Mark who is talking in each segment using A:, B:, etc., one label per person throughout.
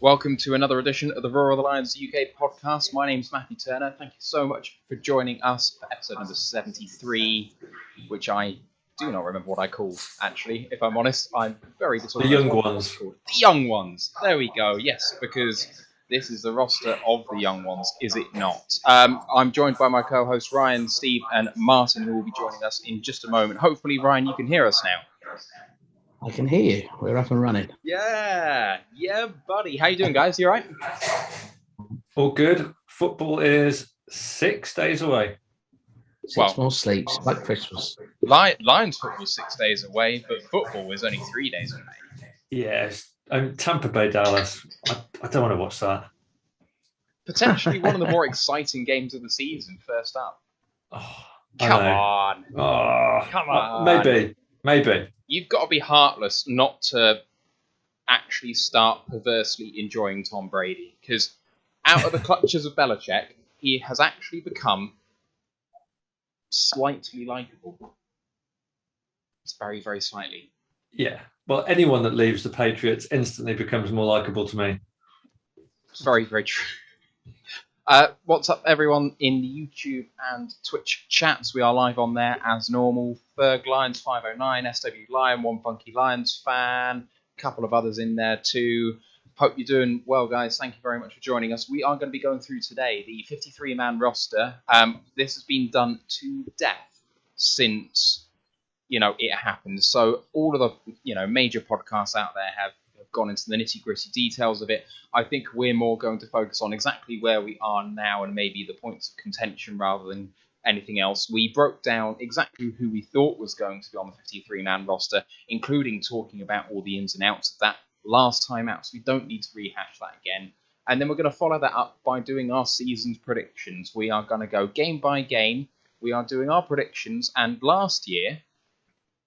A: Welcome to another edition of the Roar of the Lions UK podcast. My name's Matthew Turner. Thank you so much for joining us for episode number 73, which I do not remember what I called, actually. If I'm honest, I'm very disorganized.
B: The young ones.
A: The young ones. There we go. Yes, because this is the roster of the young ones, is it not? I'm joined by my co-hosts Ryan, Steve, and Martin, who will be joining us in just a moment. Hopefully, Ryan, you can hear us now.
C: I can hear you. We're up and running.
A: Yeah, buddy. How you doing, guys? You all right?
B: All good. Football is 6 days away.
C: Six more sleeps, like Christmas.
A: Lions football 6 days away, but football is only 3 days away.
B: Yes. Tampa Bay, Dallas. I don't want to watch that.
A: Potentially one of the more exciting games of the season, first up.
B: Oh,
A: Come on.
B: Oh,
A: Come on.
B: Maybe.
A: You've got to be heartless not to actually start perversely enjoying Tom Brady, because out of the clutches of Belichick, he has actually become slightly likeable. It's very, very slightly.
B: Yeah. Well, anyone that leaves the Patriots instantly becomes more likable to me.
A: It's very, very true. What's up, everyone in the YouTube and Twitch chats? We are live on there as normal. Ferg Lions 509, SW Lion, One Funky Lions fan, a couple of others in there too. Hope you're doing well, guys. Thank you very much for joining us. We are going to be going through today the 53-man roster. This has been done to death since it happened. So all of the major podcasts out there have gone into the nitty-gritty details of it. I think we're more going to focus on exactly where we are now and maybe the points of contention rather than anything else. We broke down exactly who we thought was going to be on the 53-man roster, including talking about all the ins and outs of that last time out, so we don't need to rehash that again. And then we're going to follow that up by doing our season's predictions. We are going to go game by game. We are doing our predictions, and last year,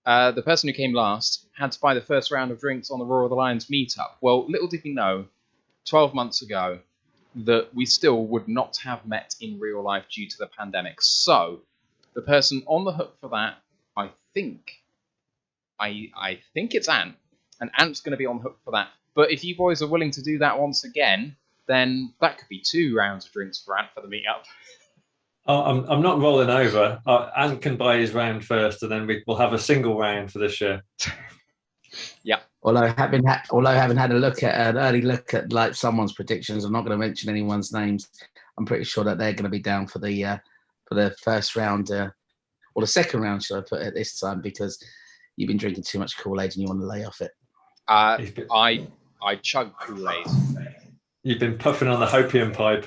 A: the person who came last had to buy the first round of drinks on the Roar of the Lions meetup. Well, little did we know, 12 months ago, that we still would not have met in real life due to the pandemic. So, the person on the hook for that, I think it's Ant. And Ant's going to be on the hook for that. But if you boys are willing to do that once again, then that could be 2 rounds of drinks for Ant for the meetup.
B: Oh, I'm not rolling over. Ant can buy his round first, and then we'll have a single round for this year.
A: Yeah.
C: Although having had an early look at like someone's predictions, I'm not going to mention anyone's names. I'm pretty sure that they're going to be down for the first round or the second round, should I put it this time, because you've been drinking too much Kool-Aid and you want to lay off it.
A: I chug Kool-Aid.
B: You've been puffing on the hopium pipe.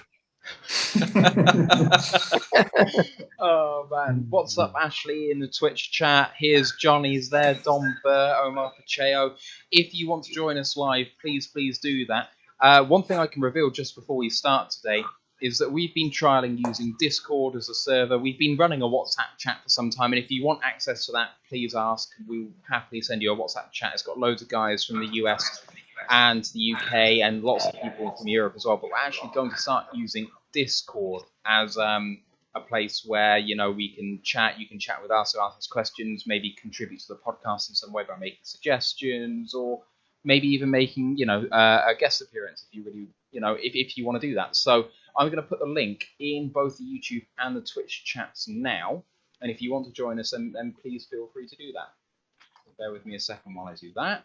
A: Oh man, what's up, Ashley, in the Twitch chat? Here's Johnny's there, Dom Burr, Omar Pacheco. If you want to join us live, please do that. One thing I can reveal just before we start today is that we've been trialing using Discord as a server. We've been running a WhatsApp chat for some time, and if you want access to that, please ask. We'll happily send you a WhatsApp chat. It's got loads of guys from the US and the UK and lots of people from Europe as well, but we're actually going to start using Discord as a place where we can chat. You can chat with us or ask us questions, maybe contribute to the podcast in some way by making suggestions, or maybe even making a guest appearance if you really if you want to do that. So I'm going to put the link in both the YouTube and the Twitch chats now, and if you want to join us, then please feel free to do that. So bear with me a second while I do that.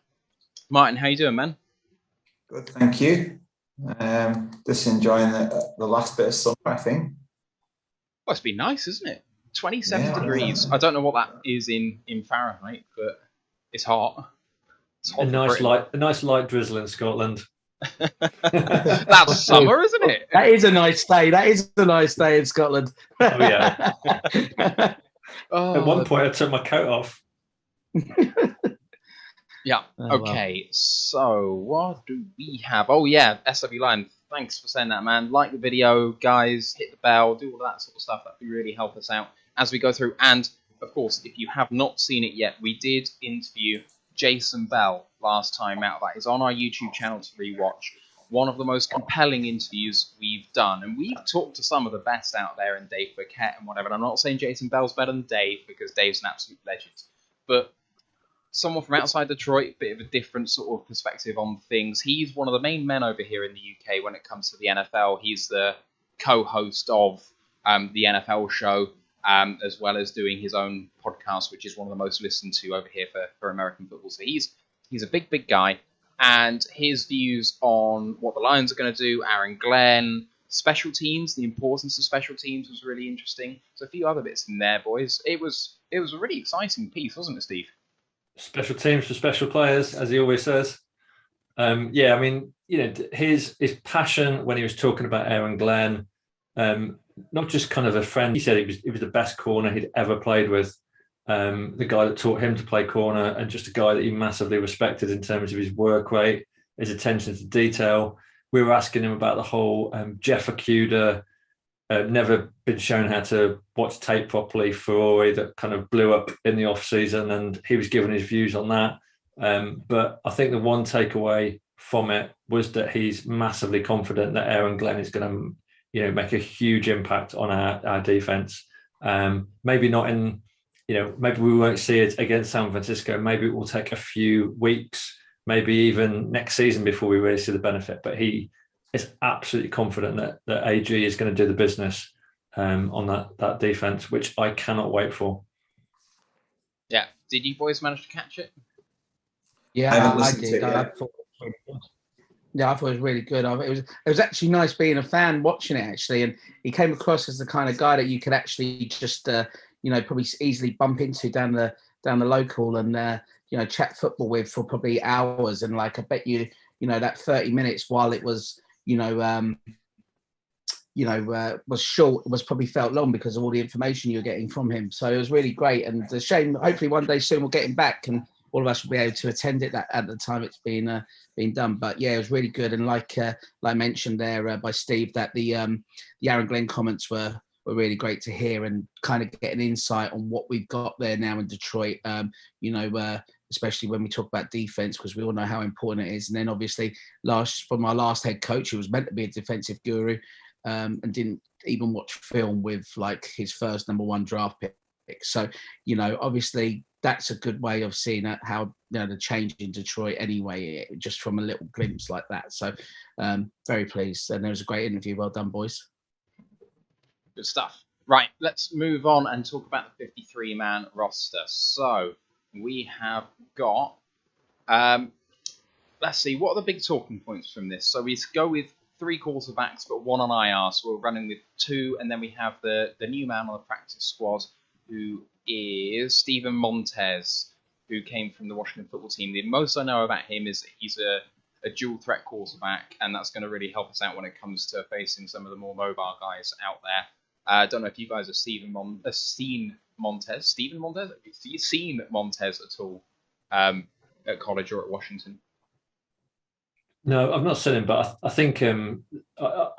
A: Martin, how you doing, man?
D: Good, thank you. Just enjoying the last bit of summer, I think.
A: Well, it's been nice, isn't it? 27 degrees. I don't know what that is in Fahrenheit, but it's hot. It's hot.
B: A nice light drizzle in Scotland.
A: That's summer, isn't it?
C: That is a nice day. That is a nice day in Scotland.
B: Oh yeah. At one point, I took my coat off.
A: Yeah. Okay. So what do we have? Oh yeah, SW Lion. Thanks for saying that, man. Like the video, guys. Hit the bell. Do all that sort of stuff. That would really help us out as we go through. And of course, if you have not seen it yet, we did interview Jason Bell last time out. That is on our YouTube channel to rewatch. One of the most compelling interviews we've done, and we've talked to some of the best out there in Dave Burkett and whatever. And I'm not saying Jason Bell's better than Dave, because Dave's an absolute legend, but someone from outside Detroit, bit of a different sort of perspective on things. He's one of the main men over here in the UK when it comes to the NFL. He's the co-host of the NFL show, as well as doing his own podcast, which is one of the most listened to over here for American football. So he's a big guy, and his views on what the Lions are going to do, Aaron Glenn, special teams, the importance of special teams was really interesting. So a few other bits in there, boys. It was a really exciting piece, wasn't it, Steve?
B: Special teams for special players, as he always says. Yeah, I mean, his passion when he was talking about Aaron Glenn, not just kind of a friend. He said he was the best corner he'd ever played with, the guy that taught him to play corner, and just a guy that he massively respected in terms of his work rate, his attention to detail. We were asking him about the whole Jeff Okuda, never been shown how to watch tape properly, Ferrari that kind of blew up in the off season, and he was giving his views on that. But I think the one takeaway from it was that he's massively confident that Aaron Glenn is going to, make a huge impact on our defense. Maybe not in, maybe we won't see it against San Francisco. Maybe it will take a few weeks, maybe even next season before we really see the benefit. But he is absolutely confident that AG is going to do the business on that defense, which I cannot wait for.
A: Yeah. Did you boys manage to catch it?
C: Yeah,
D: I haven't
C: I
D: listened to
C: did.
D: it
C: I
D: yet.
C: thought it was really good. Yeah, I thought it was really good. It was actually nice being a fan watching it, actually, and he came across as the kind of guy that you could actually just probably easily bump into down the local and chat football with for probably hours. And like I bet you that 30 minutes, while it was was short, was probably felt long because of all the information you're getting from him. So it was really great, and a shame. Hopefully one day soon we'll get him back and all of us will be able to attend it at the time it's been done. But yeah, it was really good. And like mentioned there by Steve, that the Aaron Glenn comments were really great to hear and kind of get an insight on what we've got there now in Detroit. Especially when we talk about defense, because we all know how important it is. And then obviously from our last head coach, who was meant to be a defensive guru, and didn't even watch film with like his first number 1 draft pick. So, obviously that's a good way of seeing how the change in Detroit anyway, just from a little glimpse like that. So very pleased. And there was a great interview. Well done, boys.
A: Good stuff. Right, let's move on and talk about the 53-man roster. So we have got, let's see, what are the big talking points from this? So we go with 3 quarterbacks, but 1 on IR. So we're running with 2, and then we have the new man on the practice squad, who is Steven Montez, who came from the Washington football team. The most I know about him is that he's a dual threat quarterback, and that's going to really help us out when it comes to facing some of the more mobile guys out there. I don't know if you guys have seen Montez. Steven Montez? Have you seen Montez at all at college or at Washington?
B: No, I've not seen him, but I think I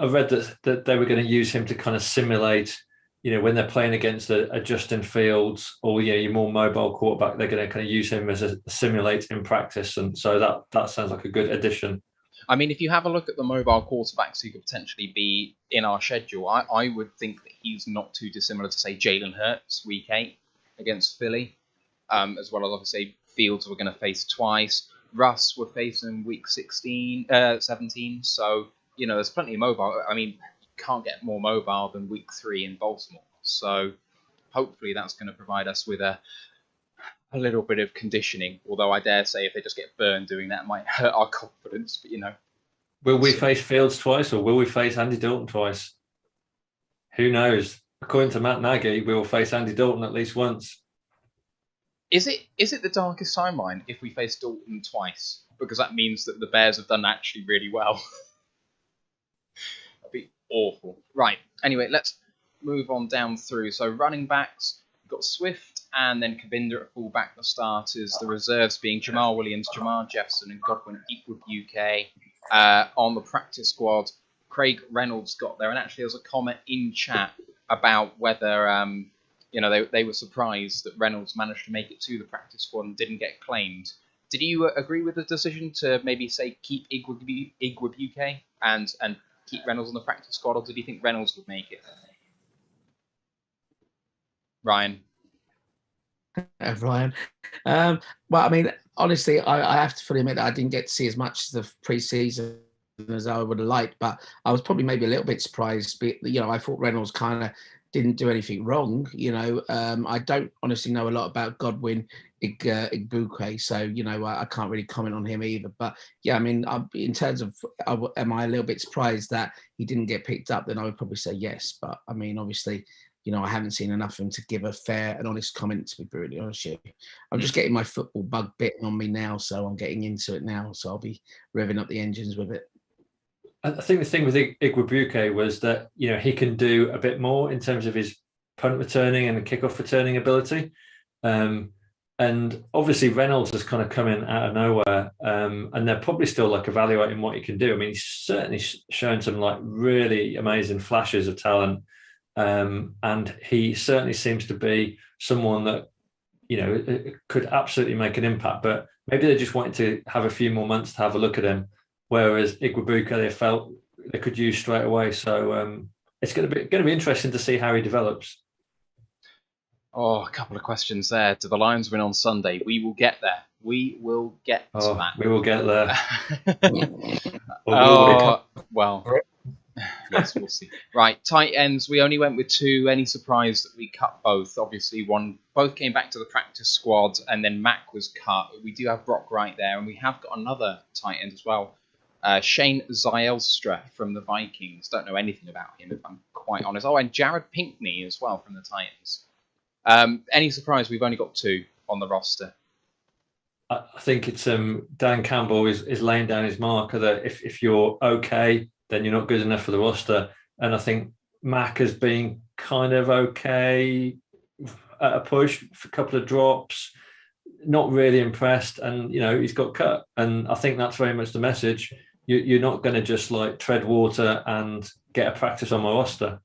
B: read that they were going to use him to kind of simulate, when they're playing against a Justin Fields or your more mobile quarterback, they're going to kind of use him as a simulate in practice, and so that sounds like a good addition.
A: I mean, if you have a look at the mobile quarterbacks who could potentially be in our schedule, I would think that he's not too dissimilar to, say, Jalen Hurts, week 8 against Philly, as well as obviously Fields we're going to face twice. Russ we're facing week 17. So, there's plenty of mobile. I mean, you can't get more mobile than week 3 in Baltimore. So hopefully that's going to provide us with a little bit of conditioning. Although I dare say if they just get burned doing that, it might hurt our confidence. But,
B: Will we face Fields twice, or will we face Andy Dalton twice? Who knows? According to Matt Nagy, we will face Andy Dalton at least once.
A: Is it the darkest timeline if we face Dalton twice? Because that means that the Bears have done actually really well. That'd be awful. Right. Anyway, let's move on down through. So running backs, we've got Swift and then Kabinder at fullback, the starters. The reserves being Jamal Williams, Jamar Jefferson, and Godwin Equid UK. On the practice squad, Craig Reynolds got there. And actually, there was a comment in chat about whether they were surprised that Reynolds managed to make it to the practice squad and didn't get claimed. Did you agree with the decision to maybe say keep Igwib UK and keep Reynolds on the practice squad, or did you think Reynolds would make it? Ryan?
C: Ryan. Well, I mean, honestly, I have to fully admit that I didn't get to see as much of the pre-season as I would have liked, but I was probably maybe a little bit surprised. I thought Reynolds kind of didn't do anything wrong. I don't honestly know a lot about Godwin Igbuke, so I can't really comment on him either. But yeah, I mean, in terms of am I a little bit surprised that he didn't get picked up? Then I would probably say yes. But I mean, obviously, I haven't seen enough of him to give a fair and honest comment, to be brutally honest with you. I'm just getting my football bug bitten on me now, so I'm getting into it now. So I'll be revving up the engines with it.
B: I think the thing with Igwebuike was that, he can do a bit more in terms of his punt returning and the kickoff returning ability. And obviously Reynolds has kind of come in out of nowhere, and they're probably still evaluating what he can do. I mean, he's certainly shown some really amazing flashes of talent. And he certainly seems to be someone that, could absolutely make an impact, but maybe they just wanted to have a few more months to have a look at him. Whereas Igwebuike, they felt they could use straight away. So it's going to be interesting to see how he develops.
A: Oh, a couple of questions there. Do the Lions win on Sunday? We will get there. We will get to that.
B: We will get there.
A: Well, yes, we'll see. Right, tight ends. We only went with 2. Any surprise that we cut both? Obviously, both came back to the practice squad, and then Mac was cut. We do have Brock Wright there, and we have got another tight end as well. Shane Zylstra from the Vikings. Don't know anything about him, if I'm quite honest. Oh, and Jared Pinkney as well from the Titans. Any surprise? We've only got 2 on the roster.
B: I think it's Dan Campbell is laying down his marker that if you're okay, then you're not good enough for the roster. And I think Mac has been kind of okay at a push for a couple of drops, not really impressed, and he's got cut. And I think that's very much the message. You're not going to just tread water and get a practice on my roster.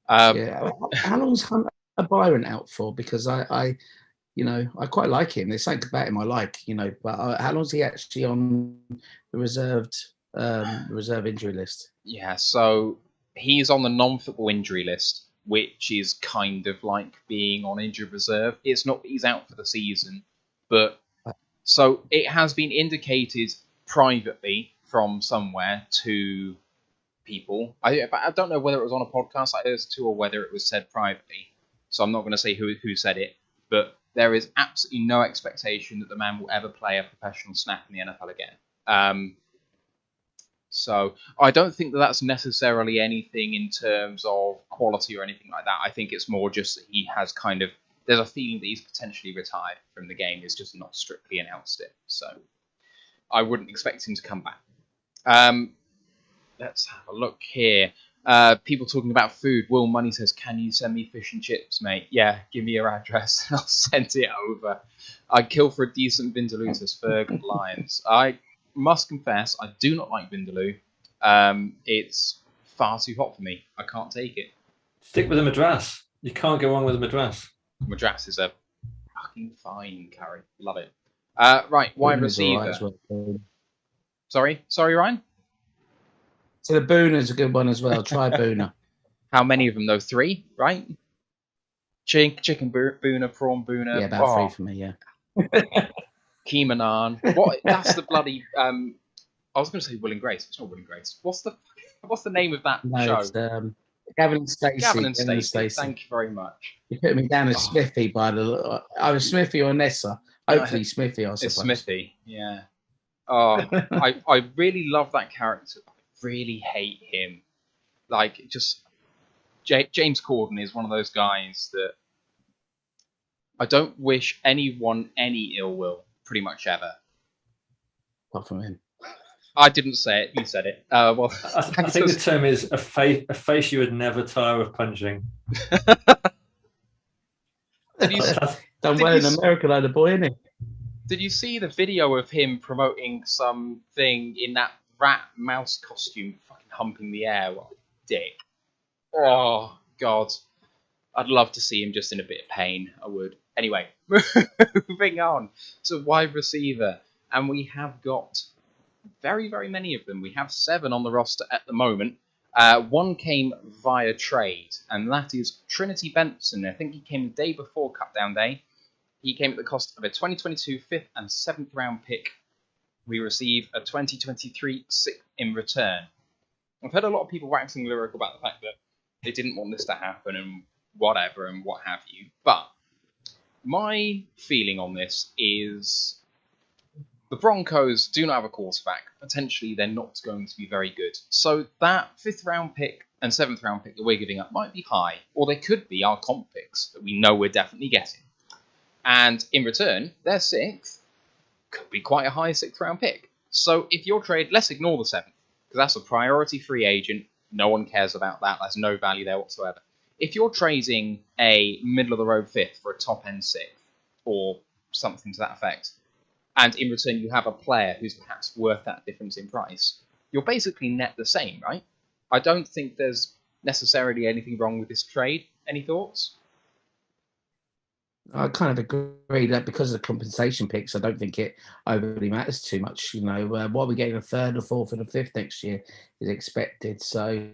C: Yeah. How long's Hunter Byron out for? Because I quite like him. There's something about him I like, but how long's he actually on the reserve injury list?
A: Yeah, so he's on the non-football injury list, which is kind of like being on injured reserve. It's not that he's out for the season, but so it has been indicated privately from somewhere to people. I don't know whether it was on a podcast I heard to or whether it was said privately. So I'm not going to say who said it, but there is absolutely no expectation that the man will ever play a professional snap in the NFL again. So I don't think that that's necessarily anything in terms of quality or anything like that. I think it's more just that he has there's a feeling that he's potentially retired from the game. It's just not strictly announced it. So I wouldn't expect him to come back. Let's have a look here. People talking about food. Will Money says, can you send me fish and chips, mate? Yeah, give me your address and I'll send it over. I'd kill for a decent Vindaloo to Ferg Lions. I must confess, I do not like Vindaloo. It's far too hot for me. I can't take it.
B: Stick with a Madras. You can't go wrong with a Madras.
A: Madras is a fucking fine curry. Love it. Right, wide receiver. Sorry, Ryan?
C: So the Booner's a good one as well. Try Booner.
A: How many of them though? 3, right? Chicken Booner, prawn Booner.
C: Yeah, about 3 for me. Yeah.
A: Keema naan. What? That's the bloody. I was going to say Will and Grace. It's not Will and Grace. What's the name of that show?
C: It's, Gavin and Stacey.
A: Gavin and Stacey. Thank you very much.
C: You put me down as Smithy by the. I was Smithy or Nessa. Hopefully Smithy. I suppose.
A: It's Smithy. Yeah. Oh, I really love that character. Really hate him. James Corden is one of those guys that I don't wish anyone any ill will, pretty much ever.
C: Apart from him.
A: I didn't say it. You said it. Well,
B: I think the term is a face you would never tire of punching.
C: Done well in America, like the boy, isn't he?
A: Did you see the video of him promoting something in that rat mouse costume, fucking humping the air? What a dick. Oh, God. I'd love to see him just in a bit of pain. I would. Anyway, moving on to wide receiver. And we have got very, very many of them. We have 7 on the roster at the moment. One came via trade, and that is Trinity Benson. I think he came the day before Cutdown Day. He came at the cost of a 2022 5th and 7th round pick. We receive a 2023 6th in return. I've heard a lot of people waxing lyrical about the fact that they didn't want this to happen and whatever and what have you. But my feeling on this is the Broncos do not have a quarterback. Potentially, they're not going to be very good. So that 5th round pick and 7th round pick that we're giving up might be high, or they could be our comp picks that we know we're definitely getting. And in return, their 6th could be quite a high 6th round pick. So if your trade, let's ignore the 7th, because that's a priority free agent. No one cares about that. There's no value there whatsoever. If you're trading a middle-of-the-road 5th for a top-end 6th, or something to that effect, and in return you have a player who's perhaps worth that difference in price, you're basically net the same, right? I don't think there's necessarily anything wrong with this trade. Any thoughts?
C: I kind of agree that because of the compensation picks, I don't think it overly matters too much. You know, what we're getting a 3rd, a 4th, and a 5th next year is expected. So,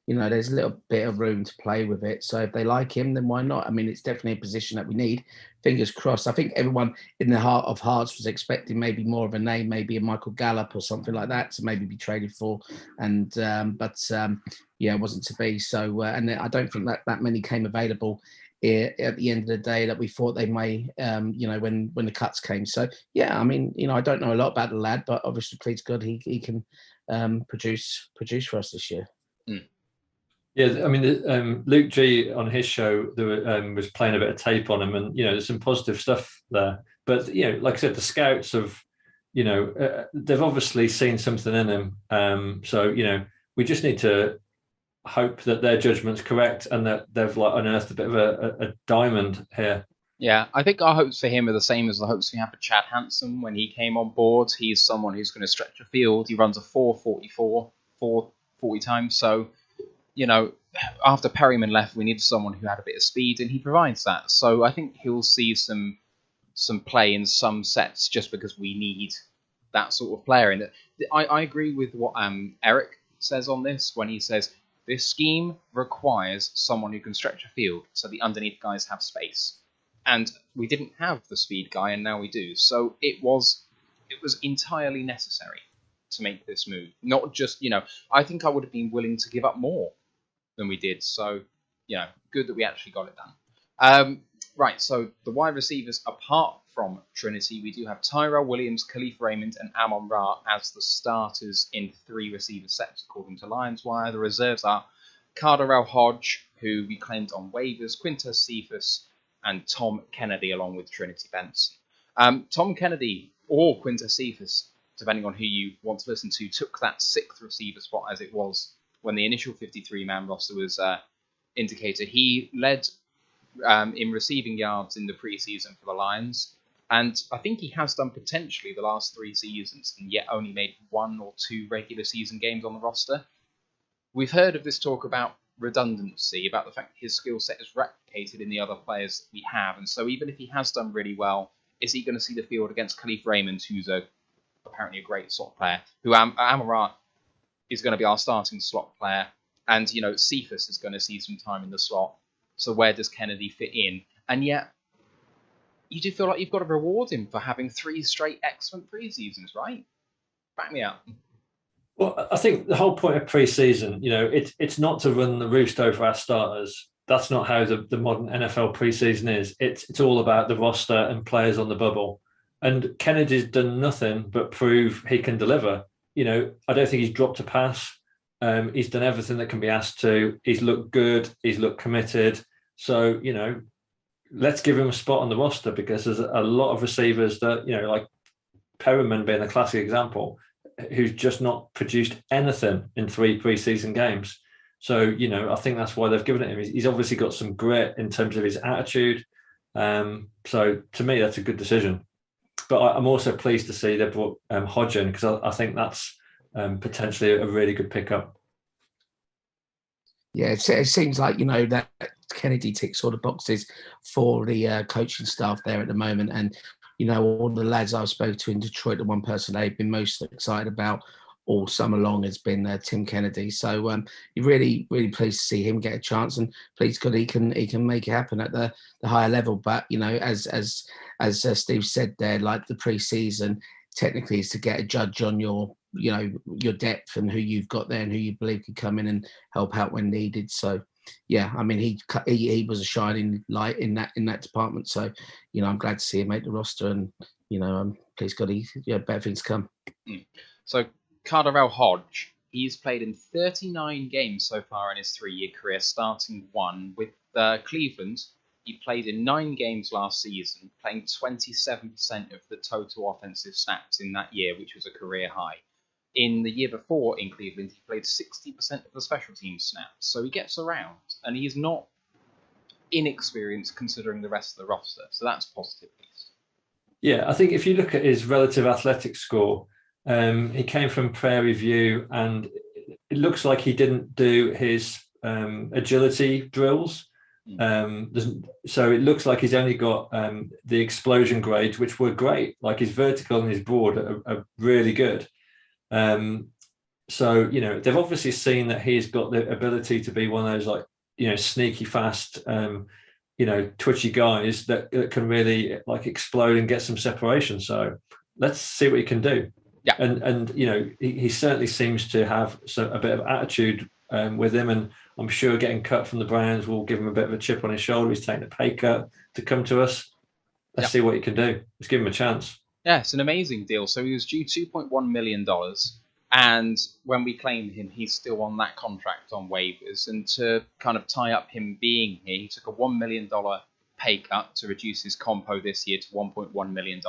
C: you know, there's a little bit of room to play with it. So if they like him, then why not? I mean, it's definitely a position that we need. Fingers crossed. I think everyone in the heart of hearts was expecting maybe more of a name, maybe a Michael Gallup or something like that to maybe be traded for. And but yeah, it wasn't to be. So and I don't think that many came available at the end of the day that we thought they may, you know, when the cuts came. So yeah, I mean, you know, I don't know a lot about the lad, but obviously, please God, he can produce for us this year.
A: Mm.
B: Yeah, I mean, Luke G on his show was playing a bit of tape on him, and you know, there's some positive stuff there. But you know, like I said, the scouts have, you know, they've obviously seen something in him. So you know, we just need to hope that their judgment's correct and that they've like unearthed a bit of a diamond here.
A: Yeah, I think our hopes for him are the same as the hopes we have for Chad Hansen when he came on board. He's someone who's going to stretch a field. He runs a 4.44, 4.40 times. So, you know, after Perryman left, we needed someone who had a bit of speed, and he provides that. So I think he'll see some play in some sets just because we need that sort of player. And I agree with what Eric says on this when he says, this scheme requires someone who can stretch a field, so the underneath guys have space. And we didn't have the speed guy, and now we do. So it was entirely necessary to make this move. Not just, you know, I think I would have been willing to give up more than we did. So, you know, good that we actually got it done. Right, so the wide receivers, apart from Trinity, we do have Tyrell Williams, Khalif Raymond, and Amon Ra as the starters in 3 receiver sets, according to Lions Wire. The reserves are Cardarrelle Hodge, who we claimed on waivers, Quintus Cephas, and Tom Kennedy, along with Trinity Benson. Tom Kennedy or Quintus Cephas, depending on who you want to listen to, took that 6th receiver spot as it was when the initial 53-man roster was indicated. He led in receiving yards in the preseason for the Lions, and I think he has done potentially the last 3 seasons, and yet only made 1 or 2 regular season games on the roster. We've heard of this talk about redundancy, about the fact that his skill set is replicated in the other players that we have, and so even if he has done really well, is he going to see the field against Khalif Raymond, who's apparently a great slot player, who Amon-Ra is going to be our starting slot player, and you know, Cephas is going to see some time in the slot. So where does Kennedy fit in? And yet, you do feel like you've got to reward him for having 3 straight excellent preseasons, right? Back me up.
B: Well, I think the whole point of pre-season, you know, it's not to run the roost over our starters. That's not how the modern NFL pre-season is. It's all about the roster and players on the bubble. And Kennedy's done nothing but prove he can deliver. You know, I don't think he's dropped a pass. He's done everything that can be asked to. He's looked good. He's looked committed. So, you know, let's give him a spot on the roster, because there's a lot of receivers that, you know, like Perriman being a classic example, who's just not produced anything in 3 preseason games. So, you know, I think that's why they've given it him. He's obviously got some grit in terms of his attitude. So to me, that's a good decision. But I'm also pleased to see they brought Hodge in, because I think that's potentially a really good pickup.
C: Yeah, it seems like, you know, that Kennedy ticks all the boxes for the coaching staff there at the moment. And, you know, all the lads I've spoken to in Detroit, the one person they've been most excited about all summer long has been Tim Kennedy. So you're really, really pleased to see him get a chance, and pleased God he can make it happen at the higher level. But as Steve said there, like the pre-season technically is to get a judge on your depth and who you've got there and who you believe can come in and help out when needed. So yeah, I mean he was a shining light in that department. So I'm glad to see him make the roster, and please God he better things come.
A: So Cardarrelle Hodge, he's played in 39 games so far in his 3-year career, starting 1 with Cleveland. He played in 9 games last season, playing 27% of the total offensive snaps in that year, which was a career high. In the year before in Cleveland, he played 60% of the special teams snaps, so he gets around, and he's not inexperienced considering the rest of the roster, so that's positive at least.
B: Yeah, I think if you look at his relative athletic score, he came from Prairie View, and it looks like he didn't do his agility drills. So it looks like he's only got the explosion grades, which were great. Like his vertical and his broad are really good. So they've obviously seen that he's got the ability to be one of those sneaky fast, twitchy guys that can really explode and get some separation. So let's see what he can do.
A: Yeah,
B: and he certainly seems to have a bit of attitude with him, and I'm sure getting cut from the Browns will give him a bit of a chip on his shoulder. He's taking a pay cut to come to us. Let's see what he can do. Let's give him a chance.
A: Yeah, it's an amazing deal. So he was due $2.1 million, and when we claimed him, he's still on that contract on waivers. And to kind of tie up him being here, he took a $1 million pay cut to reduce his compo this year to $1.1 million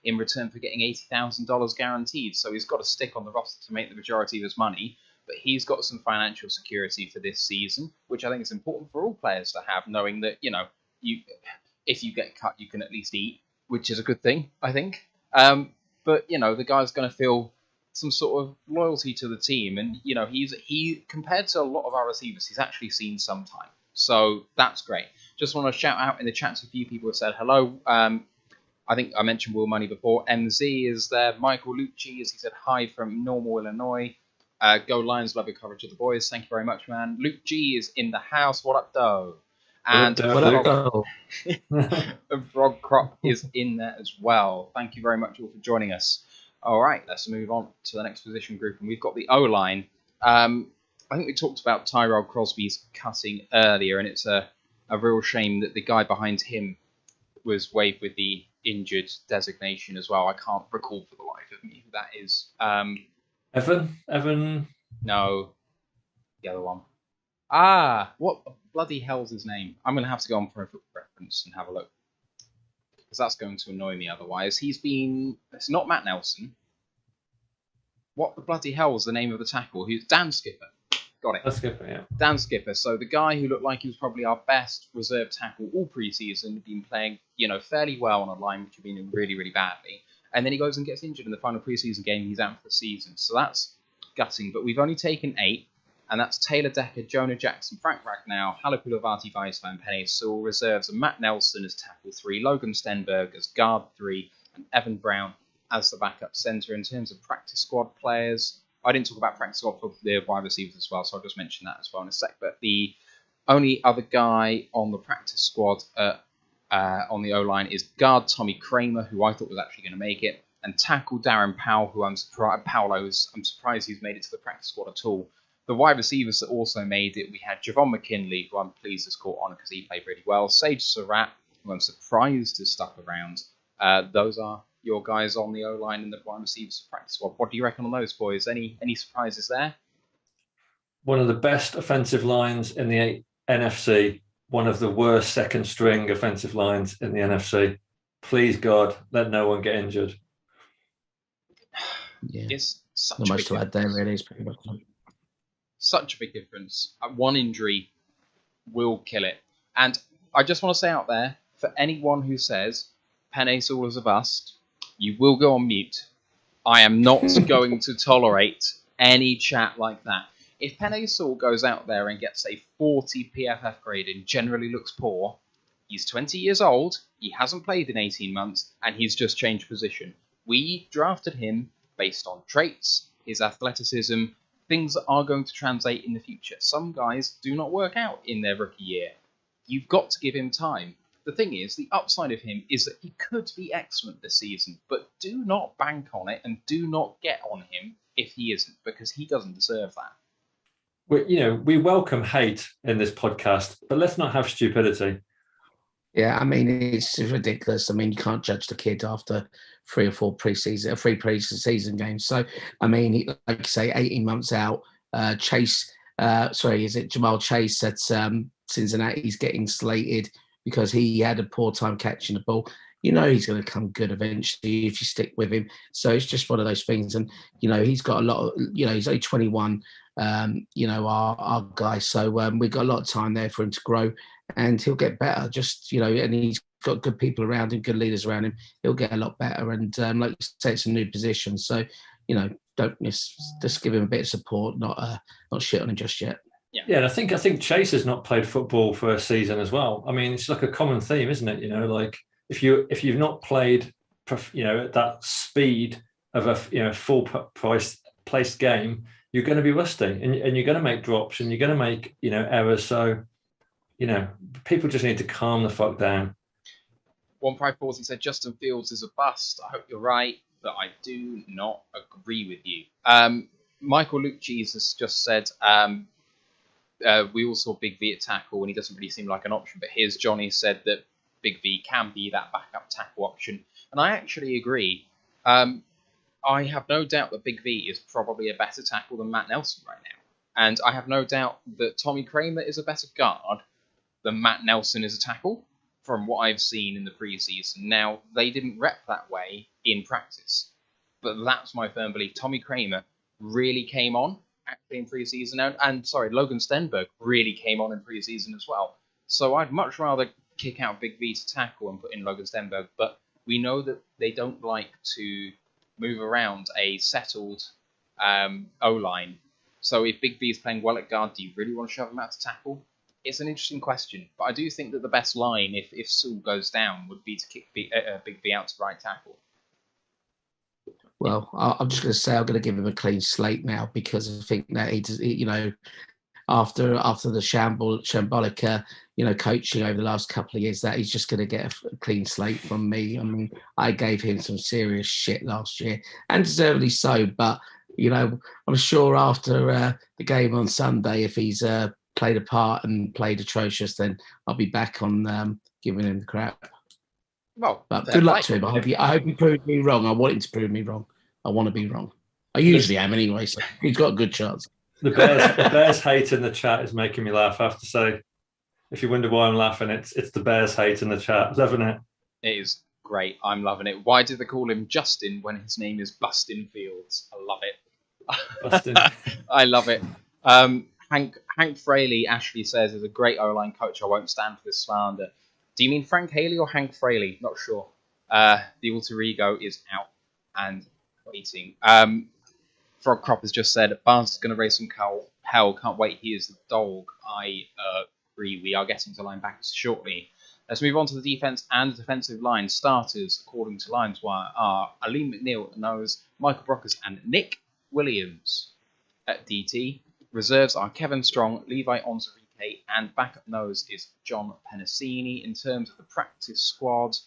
A: in return for getting $80,000 guaranteed. So he's got to stick on the roster to make the majority of his money, but he's got some financial security for this season, which I think is important for all players to have, knowing that, if you get cut, you can at least eat, which is a good thing, I think. But the guy's going to feel some sort of loyalty to the team, and he compared to a lot of our receivers, he's actually seen some time, so that's great. Just want to shout out in the chat to a few people who said hello. I think I mentioned Will Money before. MZ is there. Michael Lucci, as he said, hi from Normal, Illinois. Go Lions, love your coverage of the boys. Thank you very much, man. Luke G is in the house. What up, though? And Frog Crop is in there as well. Thank you very much all for joining us. All right, let's move on to the next position group, and we've got the O-line. I think we talked about Tyrell Crosby's cutting earlier, and it's a real shame that the guy behind him was waived with the injured designation as well. I can't recall for the life of me who that is.
B: Evan?
A: No, the other one. What the bloody hell's his name? I'm going to have to go on Pro Football Reference and have a look, because that's going to annoy me otherwise. It's not Matt Nelson. What the bloody hell was the name of the tackle? Who's Dan Skipper? Got it.
B: Skipper, yeah.
A: Dan Skipper. So the guy who looked like he was probably our best reserve tackle all preseason, had been playing, fairly well on a line which had been in really, really badly. And then he goes and gets injured in the final preseason game. He's out for the season. So that's gutting. But we've only taken 8. And that's Taylor Decker, Jonah Jackson, Frank Ragnow, Halapulavati Weisland, Penny Sewell reserves, and Matt Nelson as tackle 3, Logan Stenberg as guard 3, and Evan Brown as the backup centre. In terms of practice squad players, I didn't talk about practice squad for the wide receivers as well, so I'll just mention that as well in a sec. But the only other guy on the practice squad on the O-line is guard Tommy Kramer, who I thought was actually going to make it, and tackle Darren Powell, who I'm surprised he's made it to the practice squad at all. The wide receivers that also made it, we had Javon McKinley, who I'm pleased has caught on because he played really well. Sage Surratt, who I'm surprised has stuck around. Those are your guys on the O-line and the wide receivers practice squad. What do you reckon on those, boys? Any surprises there?
B: One of the best offensive lines in the NFC. One of the worst second-string offensive lines in the NFC. Please, God, let no one get injured.
C: Yeah.
A: It's such
C: Not
A: a
C: much
A: big
C: to add there, really. It's pretty much
A: such a big difference. One injury will kill it. And I just want to say out there, for anyone who says Penei Sewell is a bust, you will go on mute. I am not going to tolerate any chat like that. If Penei Sewell goes out there and gets a 40 PFF grade and generally looks poor, he's 20 years old, he hasn't played in 18 months, and he's just changed position. We drafted him based on traits, his athleticism, things that are going to translate in the future. Some guys do not work out in their rookie year. You've got to give him time. The thing is, the upside of him is that he could be excellent this season, but do not bank on it and do not get on him if he isn't, because he doesn't deserve that.
B: We welcome hate in this podcast, but let's not have stupidity.
C: Yeah, I mean, it's ridiculous. I mean, you can't judge the kid after 3 or 4 pre-season games. So, I mean, like you say, 18 months out, Jamal Chase at Cincinnati's getting slated because he had a poor time catching the ball. You know he's going to come good eventually if you stick with him. So it's just one of those things. And, he's got a lot of, he's only 21, our guy. So we've got a lot of time there for him to grow and he'll get better. Just, and he's got good people around him, good leaders around him. He'll get a lot better. And like you say, it's a new position. So, don't just give him a bit of support, not shit on him just yet.
B: Yeah, and I think Chase has not played football for a season as well. I mean, it's like a common theme, isn't it? Like if you've not played, at that speed of a full placed game, you're going to be rusty, and you're going to make drops, and you're going to make errors. So, people just need to calm the fuck down.
A: 1540 said Justin Fields is a bust. I hope you're right, but I do not agree with you. Michael Luke Jesus just said. We all saw Big V at tackle, and he doesn't really seem like an option. But here's Johnny said that Big V can be that backup tackle option, and I actually agree. I have no doubt that Big V is probably a better tackle than Matt Nelson right now, and I have no doubt that Tommy Kramer is a better guard than Matt Nelson is a tackle. From what I've seen in the preseason, now they didn't rep that way in practice, but that's my firm belief. Tommy Kramer really came on. Actually in preseason, and Logan Stenberg really came on in preseason as well. So I'd much rather kick out Big V to tackle and put in Logan Stenberg, but we know that they don't like to move around a settled O-line. So if Big V is playing well at guard, do you really want to shove him out to tackle? It's an interesting question, but I do think that the best line, if Sewell goes down, would be to kick Big V out to right tackle.
C: Well, I'm just going to say I'm going to give him a clean slate now because I think that he does, after the shambolic, coaching over the last couple of years, that he's just going to get a clean slate from me. I mean, I gave him some serious shit last year, and deservedly so. But I'm sure after the game on Sunday, if he's played a part and played atrocious, then I'll be back on giving him the crap.
A: Well,
C: but good luck to him. I hope he proves me wrong. I want him to prove me wrong. I want to be wrong. I usually am anyway, so he's got a good chance.
B: The Bears hate in the chat is making me laugh, I have to say. If you wonder why I'm laughing, it's the Bears hate in the chat. Loving it.
A: It is great. I'm loving it. Why did they call him Justin when his name is Bustin Fields? I love it.
B: Bustin.
A: I love it. Hank Fraley, Ashley says, is a great O-line coach. I won't stand for this slander. Do you mean Frank Haley or Hank Fraley? Not sure. The alter ego is out and waiting. Frog Crop has just said, Barnes is going to raise some hell. Can't wait. He is the dog. I agree. We are getting to linebackers shortly. Let's move on to the defense and the defensive line. Starters, according to LinesWire, are Aleem McNeil at nose, Michael Brockers, and Nick Williams at DT. Reserves are Kevin Strong, Levi Onwuzurike, and backup nose is John Penasini. In terms of the practice squad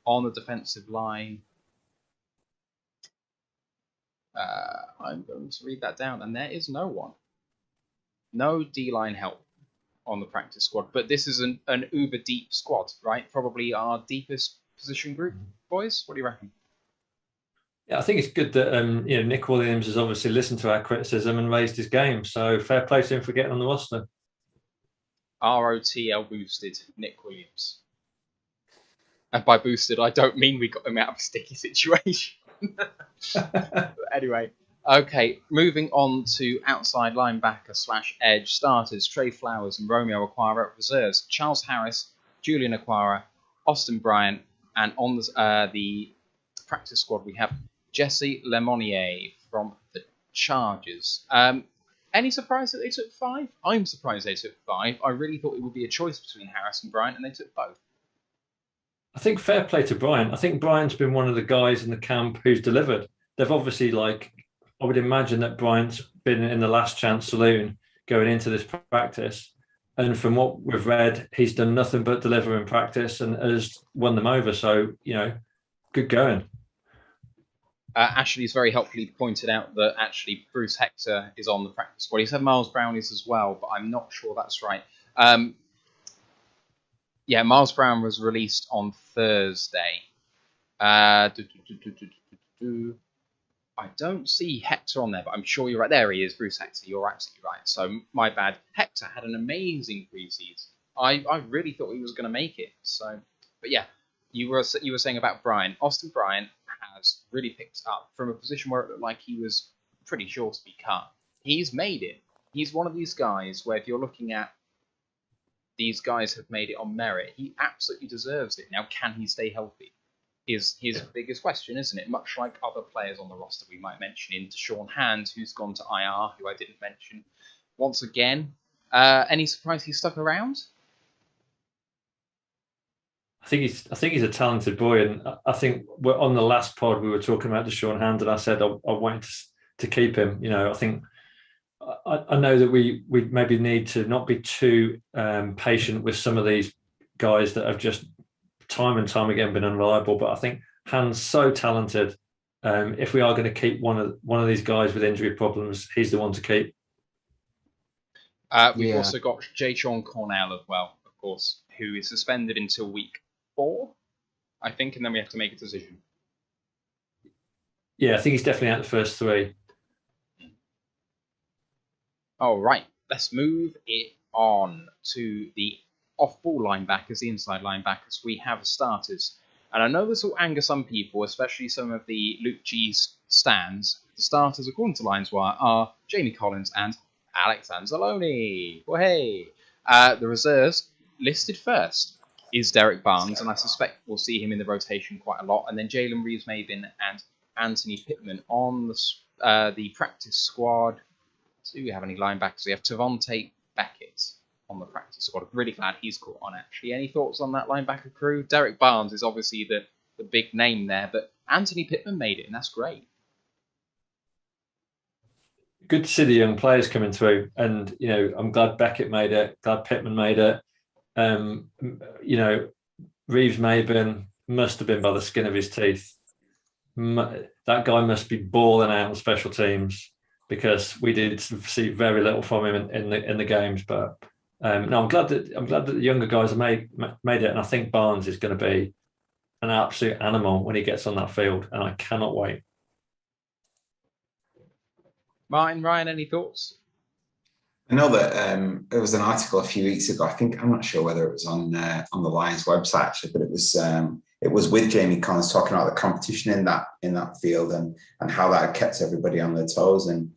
A: on the defensive line, I'm going to read that down, and there is no one. No D-line help on the practice squad, but this is an uber deep squad, right? Probably our deepest position group, boys. What do you reckon?
B: Yeah, I think it's good that Nick Williams has obviously listened to our criticism and raised his game. So fair play to him for getting on the roster.
A: ROTL boosted Nick Williams, and by boosted I don't mean we got him out of a sticky situation. Anyway, okay, moving on to outside linebacker / edge starters, Trey Flowers and Romeo Okwara. Reserves, Charles Harris, Julian Okwara, Austin Bryant, and on the practice squad we have Jesse Lemonnier from the Chargers. Any surprise that they took 5? I'm surprised they took 5. I really thought it would be a choice between Harris and Bryant, and they took both.
B: I think fair play to Bryant. I think Bryant's been one of the guys in the camp who's delivered. They've obviously I would imagine that Bryant's been in the last chance saloon going into this practice. And from what we've read, he's done nothing but deliver in practice and has won them over. So, good going.
A: Ashley's very helpfully pointed out that actually Bruce Hector is on the practice squad. He said Miles Brown is as well, but I'm not sure that's right. Yeah, Miles Brown was released on Thursday. I don't see Hector on there, but I'm sure you're right. There he is, Bruce Hector. You're absolutely right. So my bad. Hector had an amazing preseason. I really thought he was going to make it. So, but yeah, you were saying about Bryant. Austin Bryant has really picked up from a position where it looked like he was pretty sure to be cut. He's made it. He's one of these guys where if you're looking at these guys have made it on merit, he absolutely deserves it. Now, can he stay healthy? Is his biggest question, isn't it? Much like other players on the roster we might mention in Deshaun Hand, who's gone to IR, who I didn't mention. Once again, any surprise he's stuck around?
B: I think he's a talented boy, and I think we're on the last pod we were talking about Deshaun Hand, and I said I wanted to keep him. I think I know that we maybe need to not be too patient with some of these guys that have just time and time again been unreliable, but I think Hand's so talented. If we are going to keep one of these guys with injury problems, he's the one to keep.
A: We've also got J. Sean Cornell as well, of course, who is suspended until week 4, I think, and then we have to make a decision.
B: Yeah, I think he's definitely out the first 3.
A: All right, let's move it on to the off-ball linebackers, the inside linebackers. We have starters. And I know this will anger some people, especially some of the Luke G's stands. The starters, according to LinesWire, are Jamie Collins and Alex Anzalone. Well, hey. The reserves, listed first, is Derek Barnes, and I suspect we'll see him in the rotation quite a lot. And then Jalen Reeves-Maybin and Anthony Pittman on the practice squad. Do we have any linebackers? We have Tavonte Beckett on the practice squad. Really glad he's caught on, actually. Any thoughts on that linebacker crew? Derek Barnes is obviously the big name there, but Anthony Pittman made it, and that's great.
B: Good to see the young players coming through, and I'm glad Beckett made it, glad Pittman made it. Reeves-Maybin must have been by the skin of his teeth. That guy must be balling out on special teams, because we did see very little from him in the games. But no, I'm glad that the younger guys have made it, and I think Barnes is going to be an absolute animal when he gets on that field, and I cannot wait.
A: Martin, Ryan, any thoughts?
D: I know that there was an article a few weeks ago. I'm not sure whether it was on the Lions website actually, but it was with Jamie Collins talking about the competition in that field and how that had kept everybody on their toes. And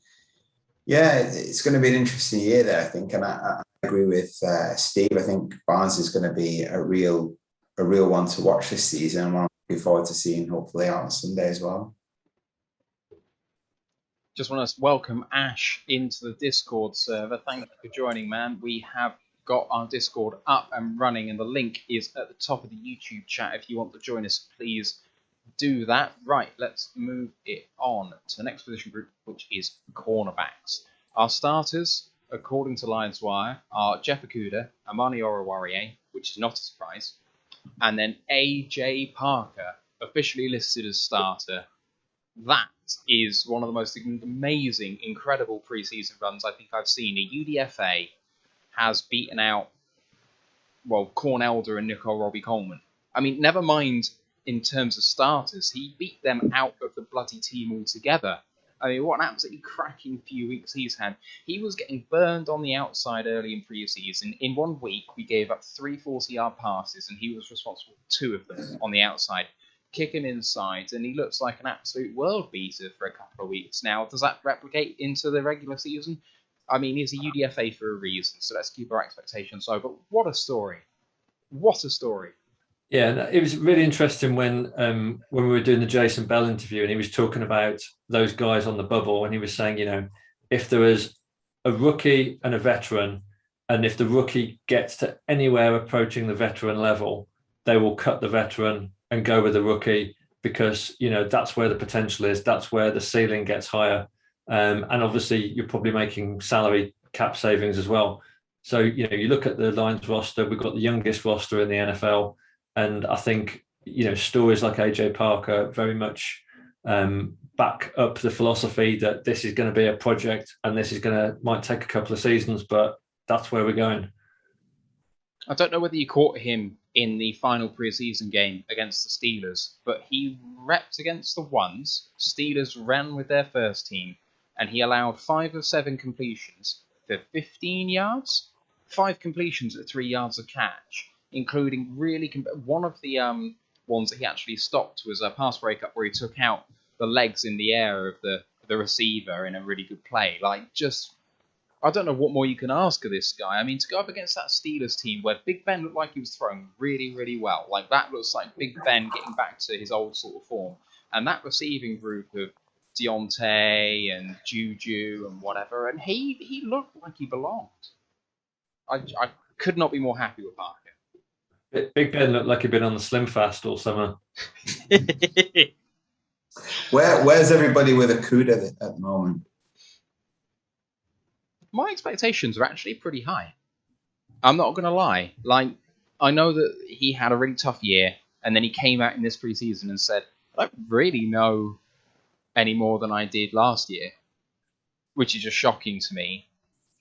D: yeah, it's going to be an interesting year there, I think. And I agree with Steve. I think Barnes is going to be a real one to watch this season. And I'm looking forward to seeing hopefully out on Sunday as well.
A: Just want to welcome Ash into the Discord server. Thank you for joining, man. We have got our Discord up and running, and the link is at the top of the YouTube chat. If you want to join us, please do that. Right, let's move it on to the next position group, which is cornerbacks. Our starters, according to LionsWire, are Jeff Okudah, Amani Oruwariye, which is not a surprise, and then AJ Parker, officially listed as starter. That is one of the most amazing, incredible preseason runs I think I've seen. A UDFA has beaten out, Corn Elder and Nicole Robbie Coleman. I mean, never mind in terms of starters, he beat them out of the bloody team altogether. I mean, what an absolutely cracking few weeks he's had. He was getting burned on the outside early in preseason. In 1 week, we gave up 3 40-yard passes, and he was responsible for 2 of them on the outside. Kick him inside, and he looks like an absolute world beater for a couple of weeks now. Does that replicate into the regular season? I mean, he's a UDFA for a reason, so let's keep our expectations low. But what a story. What a story.
B: Yeah, it was really interesting when we were doing the Jason Bell interview, and he was talking about those guys on the bubble, and he was saying, if there was a rookie and a veteran, and if the rookie gets to anywhere approaching the veteran level, they will cut the veteran and go with the rookie, because that's where the potential is. That's where the ceiling gets higher. And obviously, you're probably making salary cap savings as well. So, you know, you look at the Lions roster, we've got the youngest roster in the NFL. And I think, you know, stories like AJ Parker very much back up the philosophy that this is going to be a project and this is might take a couple of seasons, but that's where we're going.
A: I don't know whether you caught him in the final preseason game against the Steelers, but he repped against the ones. Steelers ran with their first team, and he allowed 5 of 7 completions for 15 yards. 5 completions at 3 yards of catch, including one of the ones that he actually stopped was a pass breakup where he took out the legs in the air of the receiver in a really good play. Like, just, I don't know what more you can ask of this guy. I mean, to go up against that Steelers team where Big Ben looked like he was throwing really, really well. Like, that looks like Big Ben getting back to his old sort of form. And that receiving group of Deontay and Juju and whatever, and he looked like he belonged. I could not be more happy with Parker.
B: Big Ben looked like he'd been on the Slim Fast all summer.
D: Where's everybody with Okuda at the moment?
A: My expectations are actually pretty high. I'm not going to lie. Like, I know that he had a really tough year, and then he came out in this preseason and said, I don't really know any more than I did last year, which is just shocking to me.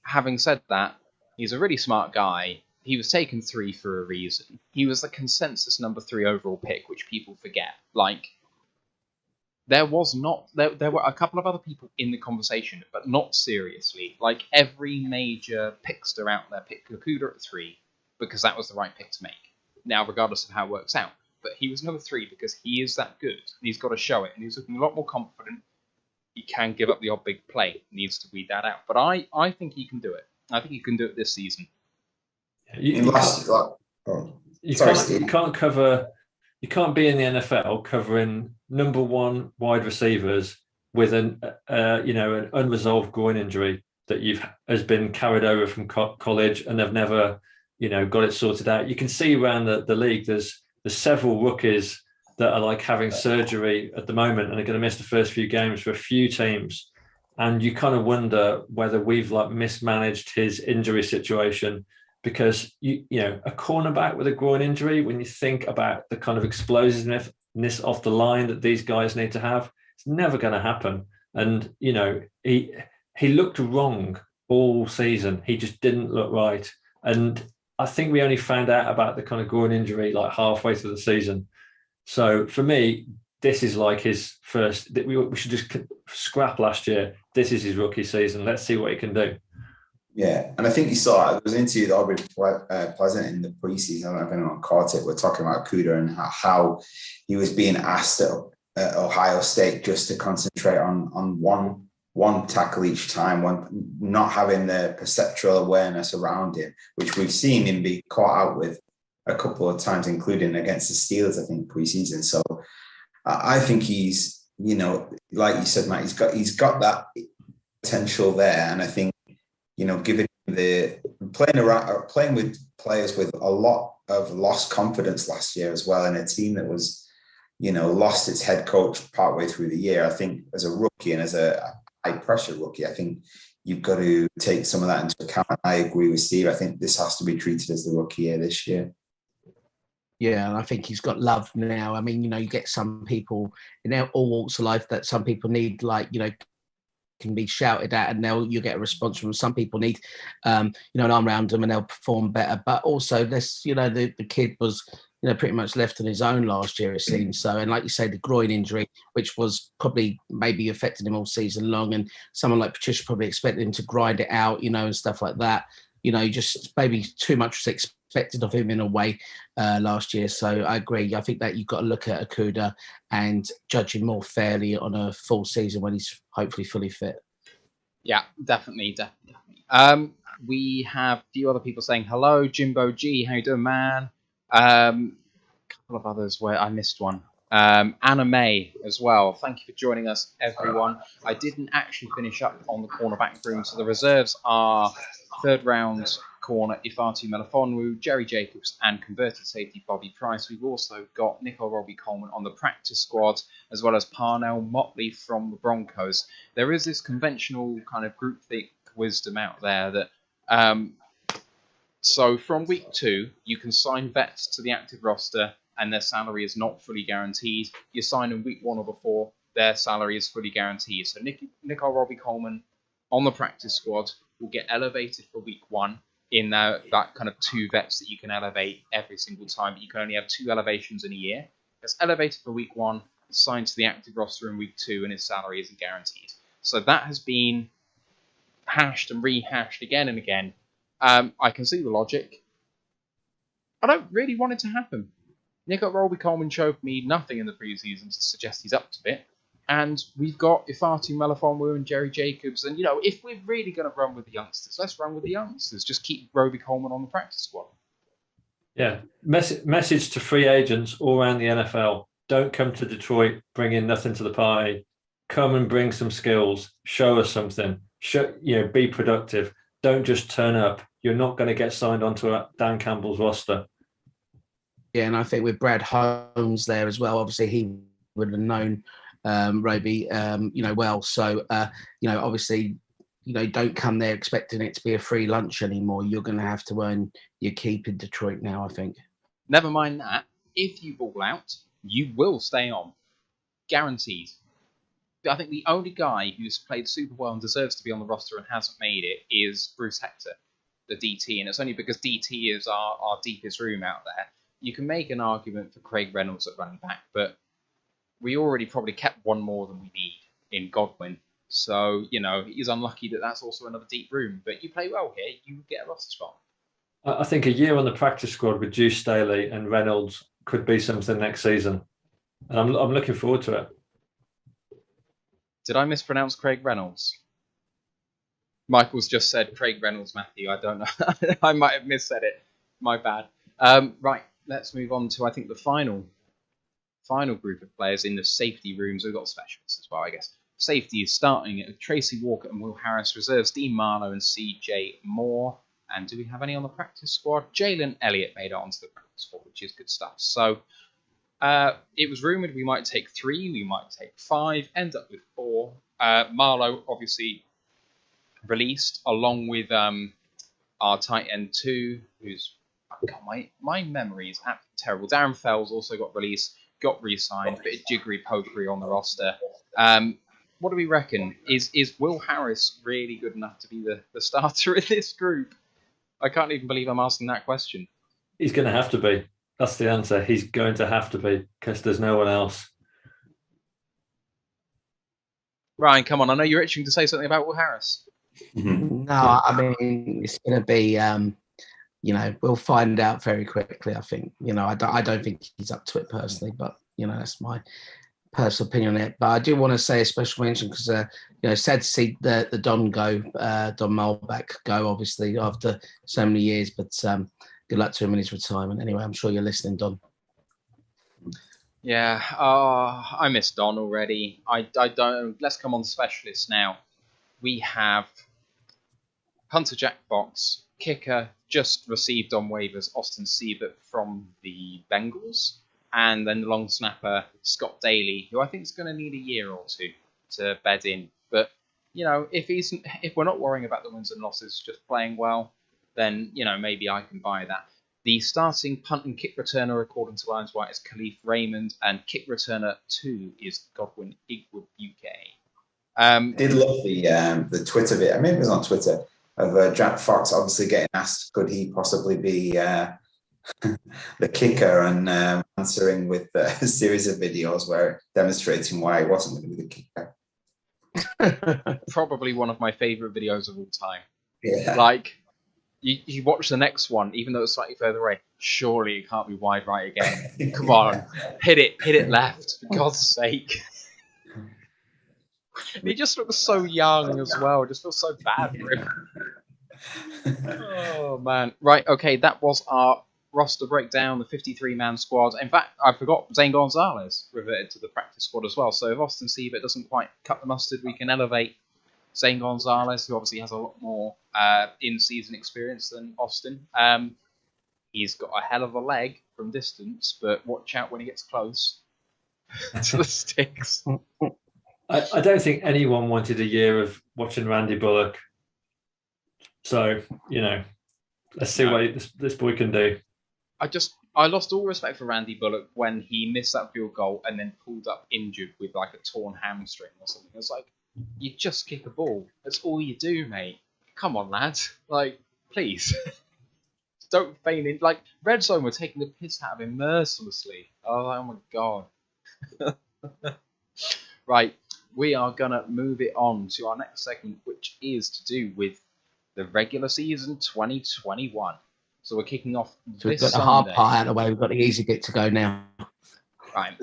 A: Having said that, he's a really smart guy. He was taken 3 for a reason. He was the consensus number 3 overall pick, which people forget. Like, there were a couple of other people in the conversation, but not seriously. Like, every major pickster out there picked Okuda at 3 because that was the right pick to make. Now, regardless of how it works out. But he was number 3 because he is that good. And he's got to show it. And he's looking a lot more confident. He can give up the odd big play. He needs to weed that out. But I think he can do it. I think he can do it this season.
B: You can't be in the NFL covering number 1 wide receivers with an unresolved groin injury that has been carried over from college and they've never, got it sorted out. You can see around the league there's several rookies that are like having surgery at the moment and are going to miss the first few games for a few teams. And you kind of wonder whether we've like mismanaged his injury situation, because a cornerback with a groin injury, when you think about the kind of explosiveness off the line that these guys need to have, it's never going to happen. And he looked wrong all season. He just didn't look right. And I think we only found out about the kind of groin injury like halfway through the season. So for me, this is like his first. We should just scrap last year. This is his rookie season. Let's see what he can do.
D: Yeah, and I think you saw it was an interview with Aubrey Pleasant in the preseason. I don't know if anyone caught it. We're talking about Okuda and how he was being asked at Ohio State just to concentrate on one tackle each time, not having the perceptual awareness around him, which we've seen him be caught out with a couple of times, including against the Steelers, I think, preseason. So I think he's, like you said, Matt, he's got that potential there, and I think, given the playing with players with a lot of lost confidence last year as well, in a team that was, lost its head coach partway through the year, I think as a rookie and as a high pressure rookie, I think you've got to take some of that into account. I agree with Steve. I think this has to be treated as the rookie year this year.
C: Yeah, and I think he's got love now. I mean, you get some people in all walks of life that some people need, can be shouted at and you'll get a response from. Some people need, an arm around them and they'll perform better. But also, the kid was, pretty much left on his own last year, it seems. So, and like you say, the groin injury, which was probably maybe affected him all season long, and someone like Patricia probably expected him to grind it out, and stuff like that. Just maybe too much was expected of him in a way last year. So I agree. I think that you've got to look at Okuda and judge him more fairly on a full season when he's hopefully fully fit.
A: Yeah, definitely. We have a few other people saying hello. Jimbo G, how you doing, man? A couple of others where I missed one. Anna May as well. Thank you for joining us, everyone. I didn't actually finish up on the cornerback room, so the reserves are third round corner, Ifeatu Melifonwu, Jerry Jacobs, and converted safety Bobby Price. We've also got Nico Robbie-Coleman on the practice squad, as well as Parnell Motley from the Broncos. There is this conventional kind of groupthink wisdom out there that so from week 2, you can sign vets to the active roster and their salary is not fully guaranteed. You sign in week 1 or before, their salary is fully guaranteed. So Nico Robbie-Coleman on the practice squad will get elevated for week 1 in that kind of 2 vets that you can elevate every single time, but you can only have 2 elevations in a year. It's elevated for week 1, signed to the active roster in week 2, and his salary isn't guaranteed. So that has been hashed and rehashed again and again. I can see the logic. I don't really want it to happen. Nico Robbie-Coleman showed me nothing in the preseason to suggest he's up to it. And we've got Ifeatu Melifonwu and Jerry Jacobs. And, if we're really going to run with the youngsters, let's run with the youngsters. Just keep Robbie-Coleman on the practice squad.
B: Yeah. Message to free agents all around the NFL. Don't come to Detroit bringing nothing to the party. Come and bring some skills. Show us something. Be productive. Don't just turn up. You're not going to get signed onto Dan Campbell's roster.
C: Yeah, and I think with Brad Holmes there as well, obviously he would have known Roby, well. So, obviously, don't come there expecting it to be a free lunch anymore. You're going to have to earn your keep in Detroit now, I think.
A: Never mind that. If you ball out, you will stay on. Guaranteed. I think the only guy who's played super well and deserves to be on the roster and hasn't made it is Bruce Hector, the DT. And it's only because DT is our deepest room out there. You can make an argument for Craig Reynolds at running back, but we already probably kept one more than we need in Godwin. So, he's unlucky that that's also another deep room. But you play well here, you would get a roster spot.
B: I think a year on the practice squad with Juice Staley and Reynolds could be something next season. And I'm looking forward to it.
A: Did I mispronounce Craig Reynolds? Michael's just said Craig Reynolds, Matthew. I don't know. I might have missaid it. My bad. Right, let's move on to, I think, the final group of players in the safety rooms. We've got specialists as well, I guess. Safety is starting at Tracy Walker and Will Harris. Reserves Dean Marlowe and CJ Moore. And do we have any on the practice squad? Jalen Elliott made it onto the practice squad, which is good stuff. So it was rumoured we might take 3, we might take 5, end up with 4. Marlowe obviously released along with our tight end 2, who's my memory is absolutely terrible. Darren Fells also got released, got re-signed, bit of jiggery pokery on the roster. What do we reckon? Is Will Harris really good enough to be the starter in this group? I can't even believe I'm asking that question.
B: He's going to have to be. That's the answer. He's going to have to be because there's no one else.
A: Ryan, come on. I know you're itching to say something about Will Harris.
C: No, I mean, it's going to be, we'll find out very quickly, I think. I don't think he's up to it personally, but, that's my personal opinion on it. But I do want to say a special mention because, sad to see the Don go, Don Mulback go, obviously, after so many years. But good luck to him in his retirement. Anyway, I'm sure you're listening, Don.
A: Yeah, I miss Don already. I don't. Let's come on to specialists now. We have punter Jack Fox, kicker just received on waivers Austin Siebert from the Bengals, and then the long snapper Scott Daly, who I think is going to need a year or 2 to bed in. But if we're not worrying about the wins and losses, just playing well, then maybe I can buy that. The starting punt and kick returner, according to Lions White, is Khalif Raymond, and kick returner 2 is Godwin Igwebuike.
D: I did love the Twitter bit. I mean, it was on Twitter of Jack Fox obviously getting asked, could he possibly be the kicker, and answering with a series of videos where demonstrating why he wasn't going to be the kicker.
A: Probably one of my favourite videos of all time.
D: Yeah.
A: Like, you watch the next one, even though it's slightly further away, surely it can't be wide right again. Come on, hit it left, for God's sake. He just looks so young as well. It just feels so bad for him. Oh, man. Right, okay, that was our roster breakdown, the 53-man squad. In fact, I forgot Zane Gonzalez reverted to the practice squad as well. So if Austin Siebert doesn't quite cut the mustard, we can elevate Zane Gonzalez, who obviously has a lot more in-season experience than Austin. He's got a hell of a leg from distance, but watch out when he gets close to the sticks.
B: I don't think anyone wanted a year of watching Randy Bullock. So, let's see what this boy can do.
A: I lost all respect for Randy Bullock when he missed that field goal and then pulled up injured with like a torn hamstring or something. It's like, you just kick a ball. That's all you do, mate. Come on, lads. Like, please. Don't feign it. Like, Red Zone were taking the piss out of him mercilessly. Oh my god. Right, we are going to move it on to our next segment, which is to do with the regular season 2021. So we're kicking off
C: So we've
A: this
C: got the hard
A: Sunday.
C: part out of the way. We've got the easy bit to go now.
A: Right.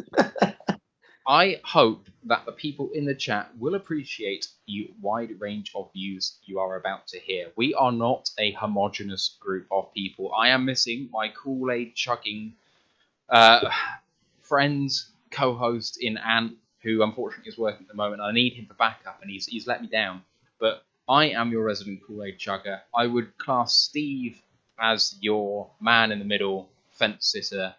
A: I hope that the people in the chat will appreciate the wide range of views you are about to hear. We are not a homogenous group of people. I am missing my Kool-Aid chugging friend, co-host in Ant, who unfortunately is working at the moment. I need him for backup, and he's let me down. But I am your resident Kool-Aid chugger. I would class Steve as your man in the middle, fence sitter.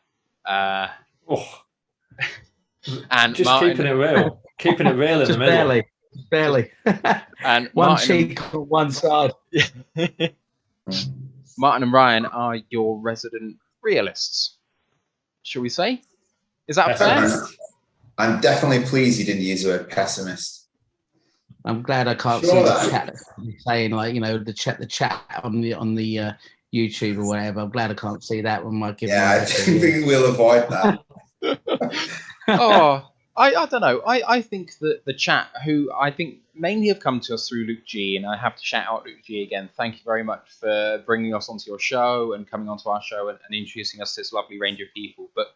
A: And
B: just
A: Martin,
B: keeping it real in
C: Just
B: the middle.
C: barely.
A: And
C: One
A: Martin
C: cheek on one side.
A: Martin and Ryan are your resident realists. Shall we say? Is that fair?
D: I'm definitely pleased you didn't use the word pessimist.
C: I'm glad I can't see the chat saying the chat on the YouTube or whatever. I'm glad I can't see that when I give.
D: Yeah, I think we'll avoid that.
A: I don't know. I think that the chat, who I think mainly have come to us through Luke G, and I have to shout out Luke G again. Thank you very much for bringing us onto your show and coming onto our show and introducing us to this lovely range of people. But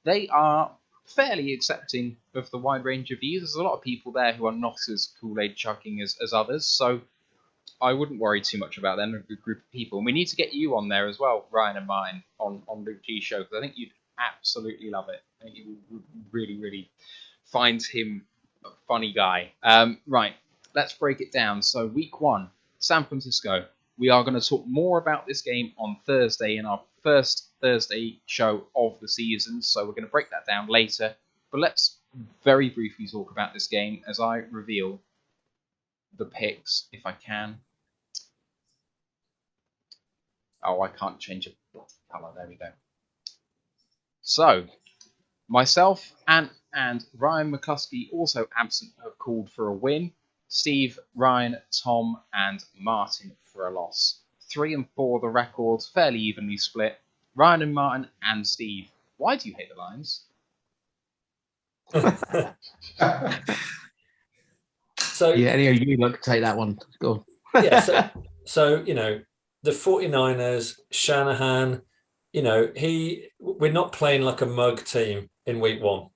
A: they are fairly accepting of the wide range of views. There's a lot of people there who are not as Kool-Aid chugging as others, so I wouldn't worry too much about them, a good group of people. And we need to get you on there as well, Ryan and mine, on Luke G's show, because I think you'd absolutely love it. I think you would really, really find him a funny guy. Right, let's break it down. So week 1, San Francisco. We are going to talk more about this game on Thursday in our first Thursday show of the season, so we're going to break that down later. But let's very briefly talk about this game as I reveal the picks, if I can. Oh, I can't change the colour. There we go. So, myself and Ryan McCluskey, also absent, have called for a win. Steve, Ryan, Tom, and Martin for a loss. 3 and 4 the records, fairly evenly split. Ryan and Martin and Steve. Why do you hate the Lions?
B: So
C: yeah, any of you look take that one. Go on.
B: Yeah, so the 49ers, Shanahan, we're not playing like a mug team in week 1.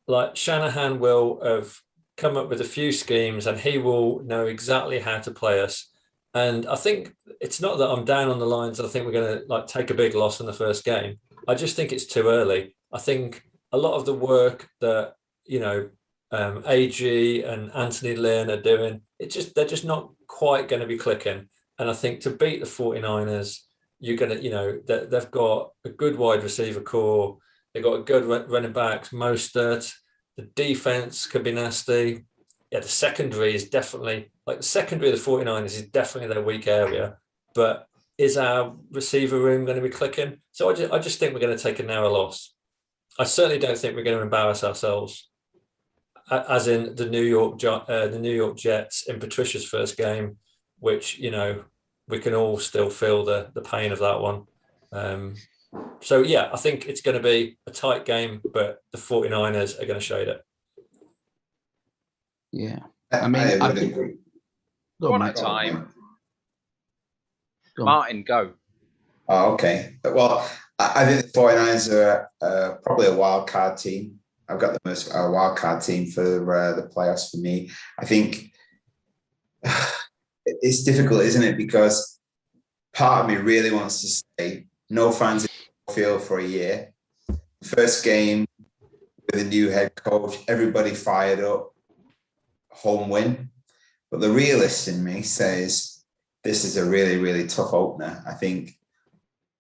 B: Like, Shanahan will have come up with a few schemes and he will know exactly how to play us. And I think it's not that I'm down on the Lions and I think we're going to take a big loss in the first game. I just think it's too early. I think a lot of the work that, AG and Anthony Lynn are doing, they're just not quite going to be clicking. And I think to beat the 49ers, you're going to, they've got a good wide receiver core. They've got a good running backs, Mostert. The defense could be nasty. Yeah, the secondary is definitely, the secondary of the 49ers is definitely their weak area. But is our receiver room going to be clicking? So I just think we're going to take a narrow loss. I certainly don't think we're going to embarrass ourselves, as in the New York Jets in Patricia's first game, which, we can all still feel the pain of that one. So, yeah, I think it's going to be a tight game, but the 49ers are going to shade it.
C: Yeah.
D: I would agree.
A: One at a time. Martin, go.
D: Oh, okay. Well, I think the 49ers are probably a wild card team. I've got them as a wild card team for the playoffs for me. I think it's difficult, isn't it? Because part of me really wants to say no fans in the field for a year. First game with a new head coach, everybody fired up, home win. But the realist in me says this is a really, really tough opener. I think,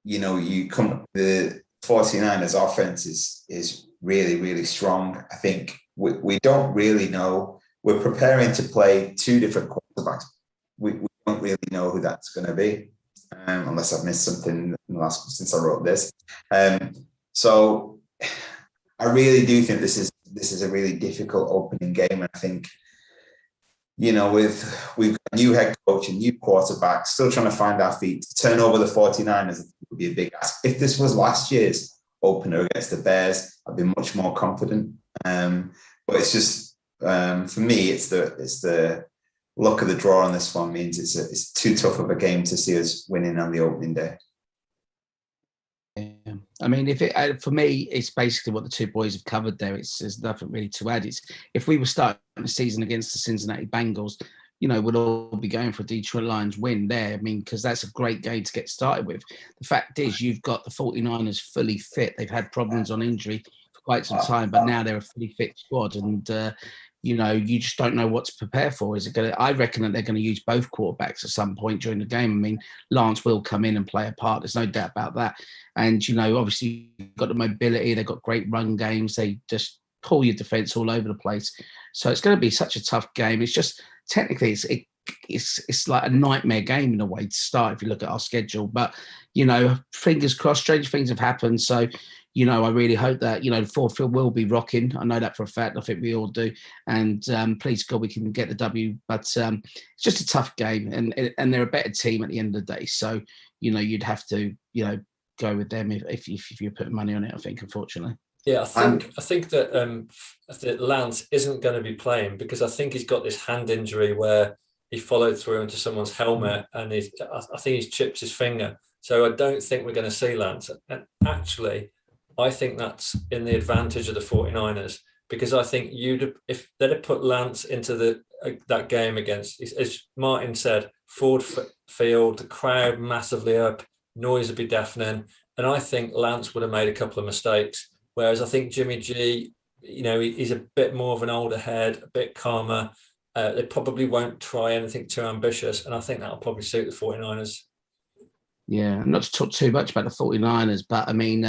D: the 49ers offense is really, really strong. I think we don't really know. We're preparing to play two different quarterbacks. We don't really know who that's going to be, unless I've missed something since I wrote this. So I really do think this is a really difficult opening game. And I think, we've got a new head coach, a new quarterback, still trying to find our feet. To turn over the 49ers would be a big ask. If this was last year's opener against the Bears, I'd be much more confident. But it's just, for me, it's the luck of the draw on this one means it's too tough of a game to see us winning on the opening day.
C: Yeah. I mean, for me, it's basically what the two boys have covered there. There's nothing really to add. If we were starting the season against the Cincinnati Bengals, we'd all be going for a Detroit Lions win there. I mean, because that's a great game to get started with. The fact is, you've got the 49ers fully fit. They've had problems on injury for quite some time, but now they're a fully fit squad. And, you just don't know what to prepare for. I reckon that they're going to use both quarterbacks at some point during the game. I mean, Lance will come in and play a part. There's no doubt about that. And, obviously, you've got the mobility. They've got great run games. They just pull your defense all over the place. So it's going to be such a tough game. It's just, technically, it's like a nightmare game in a way to start if you look at our schedule. But, fingers crossed, strange things have happened. So, I really hope that, the Ford Field will be rocking. I know that for a fact. I think we all do. And please God, we can get the W. But it's just a tough game. And they're a better team at the end of the day. So, you'd have to, go with them if you're putting money on it, I think, unfortunately.
B: Yeah, I think that Lance isn't going to be playing because I think he's got this hand injury where he followed through into someone's helmet and I think he's chipped his finger. So I don't think we're going to see Lance. And actually, I think that's in the advantage of the 49ers because I think if they'd have put Lance into that game against, as Martin said, Ford Field, the crowd massively up, noise would be deafening. And I think Lance would have made a couple of mistakes. Whereas I think Jimmy G, he's a bit more of an older head, a bit calmer. They probably won't try anything too ambitious. And I think that'll probably suit the 49ers.
C: Yeah, not to talk too much about the 49ers, but I mean,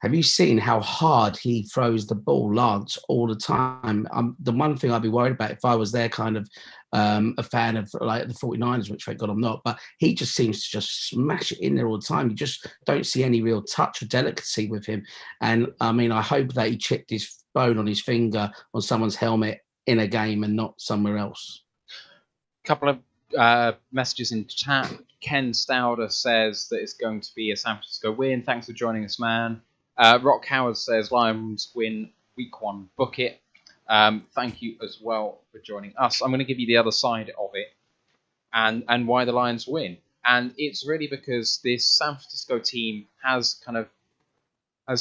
C: have you seen how hard he throws the ball, Lance, all the time? The one thing I'd be worried about if I was there kind of a fan of like the 49ers, which thank God I'm not, but he just seems to just smash it in there all the time. You just don't see any real touch or delicacy with him. And I mean, I hope that he chipped his bone on his finger on someone's helmet in a game and not somewhere else.
A: Couple of messages in chat. Ken Stauder says that it's going to be a San Francisco win. Thanks for joining us, man. Rock Howard says Lions win week 1. Book it. Thank you as well for joining us. I'm going to give you the other side of it and why the Lions win. And it's really because this San Francisco team has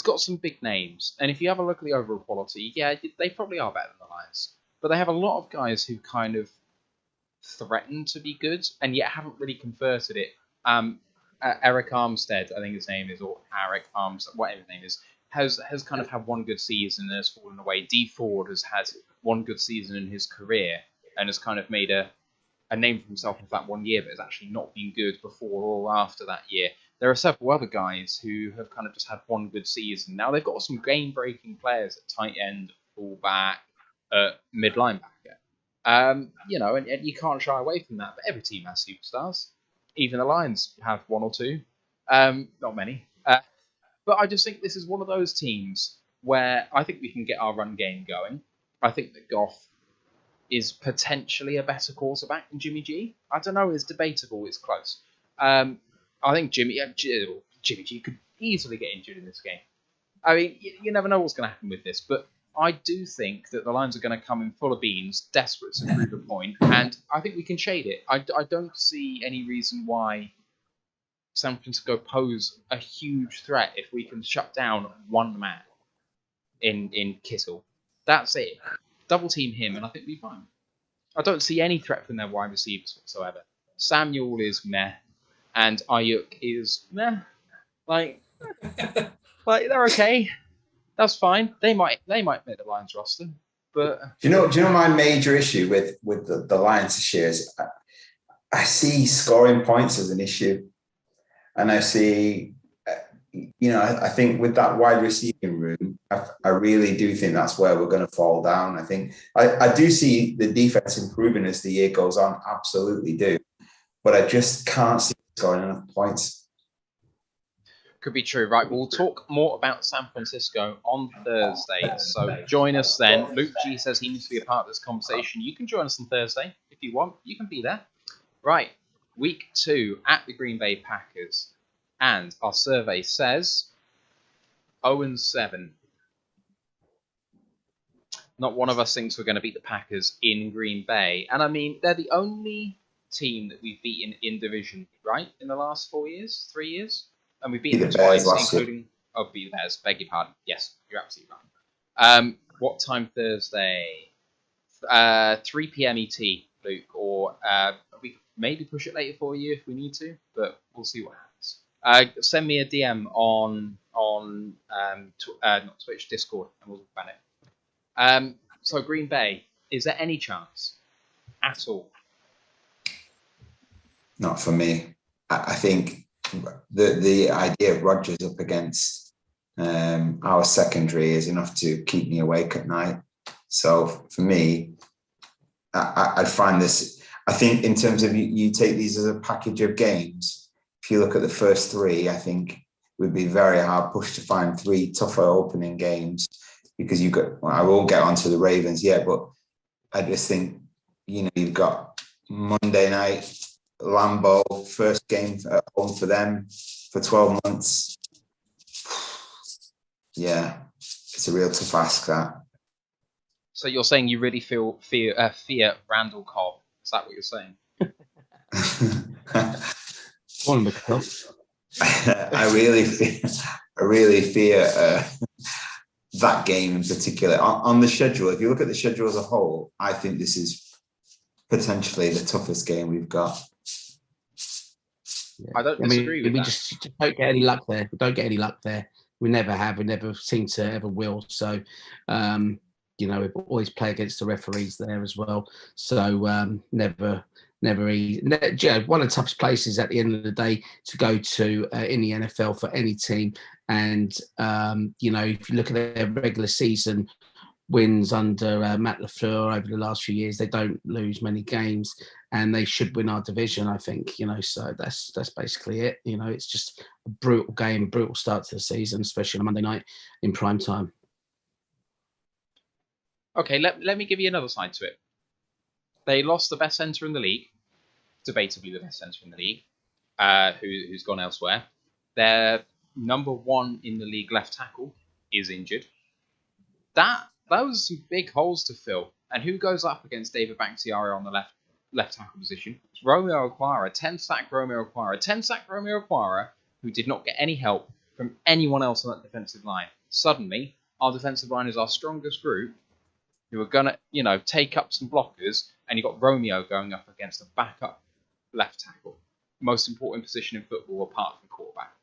A: got some big names. And if you have a look at the overall quality, yeah, they probably are better than the Lions. But they have a lot of guys who kind of threaten to be good and yet haven't really converted it. Eric Armstead, I think his name is, or Eric Armstead, whatever his name is, has kind of had one good season and has fallen away. D Ford has had one good season in his career and has kind of made a name for himself with that 1 year, but has actually not been good before or after that year. There are several other guys who have kind of just had one good season. Now they've got some game-breaking players at tight end, fullback, mid linebacker. And you can't shy away from that. But every team has superstars. Even the Lions have one or two. Not many. But I just think this is one of those teams where I think we can get our run game going. I think that Goff is potentially a better quarterback than Jimmy G. I don't know. It's debatable. It's close. I think Jimmy G could easily get injured in this game. I mean, you never know what's going to happen with this, but I do think that the Lions are going to come in full of beans, desperate to prove a point, and I think we can shade it. I don't see any reason why San Francisco pose a huge threat if we can shut down one man in Kittle. That's it. Double team him, and I think we'll be fine. I don't see any threat from their wide receivers whatsoever. Samuel is meh, and Ayuk is meh. Like they're okay. That's fine. They might make the Lions roster, But
D: do you know my major issue with the Lions this year is I see scoring points as an issue, and I see, I think with that wide receiving room, I really do think that's where we're going to fall down. I think I do see the defense improving as the year goes on, absolutely do, but I just can't see scoring enough points.
A: Could be true, right? We'll talk more about San Francisco on Thursday, so join us then. Luke G says he needs to be a part of this conversation. You can join us on Thursday if you want. You can be there. Right, week 2 at the Green Bay Packers, and our survey says 0-7. Not one of us thinks we're going to beat the Packers in Green Bay, and I mean, they're the only team that we've beaten in division, right, in the last 3 years? And we've beaten them twice, including... Oh, beat the Bears. Beg your pardon. Yes, you're absolutely right. What time Thursday? 3 p.m. ET, Luke. Or we could maybe push it later for you if we need to, but we'll see what happens. Send me a DM on not Twitch, Discord, and we'll talk about it. So Green Bay, is there any chance at all?
D: Not for me. I think the idea of Rodgers up against our secondary is enough to keep me awake at night. So for me, I find this, I think in terms of you take these as a package of games, if you look at the first 3, I think it would be very hard pushed to find 3 tougher opening games, because I won't get onto the Ravens yet, but I just think, you've got Monday night, Lambeau, first game at home for them for 12 months. Yeah, it's a real tough ask, that.
A: So you're saying you really fear Randall Cobb? Is that what you're saying?
D: I really fear that game in particular. On the schedule, if you look at the schedule as a whole, I think this is potentially the toughest game we've got.
A: I don't disagree with that.
C: We just don't get any luck there. We don't get any luck there. We never have. We never seem to ever will. So, we always play against the referees there as well. So, never easy. One of the toughest places at the end of the day to go to in the NFL for any team. And, if you look at their regular season wins under Matt LaFleur over the last few years, they don't lose many games, and they should win our division, I think. So that's basically it. It's just a brutal game, brutal start to the season, especially on Monday night in prime time.
A: Okay, let me give you another side to it. They lost the best centre in the league, debatably the best centre in the league, who's gone elsewhere. Their number 1 in the league left tackle is injured. Those are some big holes to fill. And who goes up against David Bakhtiari on the left tackle position? It's Romeo Okwara, 10-sack Romeo Okwara. 10-sack Romeo Okwara, who did not get any help from anyone else on that defensive line. Suddenly, our defensive line is our strongest group, who are going to, take up some blockers, and you've got Romeo going up against a backup left tackle. Most important position in football apart from quarterback.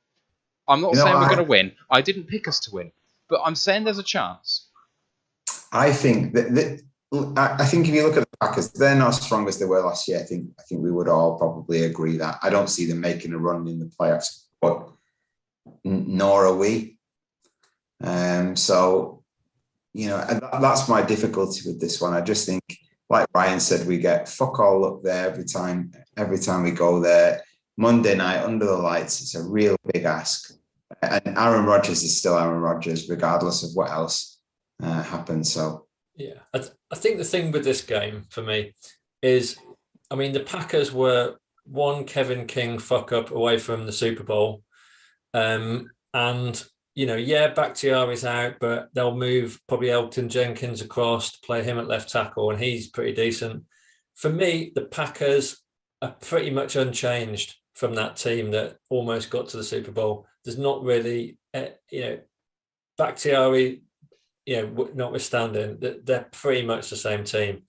A: I'm not saying we're going to win. I didn't pick us to win. But I'm saying there's a chance.
D: I think I think if you look at the Packers, they're not as strong as they were last year. I think we would all probably agree that. I don't see them making a run in the playoffs, but nor are we. So, that's my difficulty with this one. I just think, like Ryan said, we get fuck all up there every time we go there. Monday night under the lights, it's a real big ask. And Aaron Rodgers is still Aaron Rodgers, regardless of what else happens. So
B: yeah, I think the thing with this game for me is, the Packers were one Kevin King fuck up away from the Super Bowl, and Bakhtiari's out, but they'll move probably Elton Jenkins across to play him at left tackle, and he's pretty decent. For me, the Packers are pretty much unchanged from that team that almost got to the Super Bowl. There's not really, Bakhtiari, notwithstanding, they're pretty much the same team,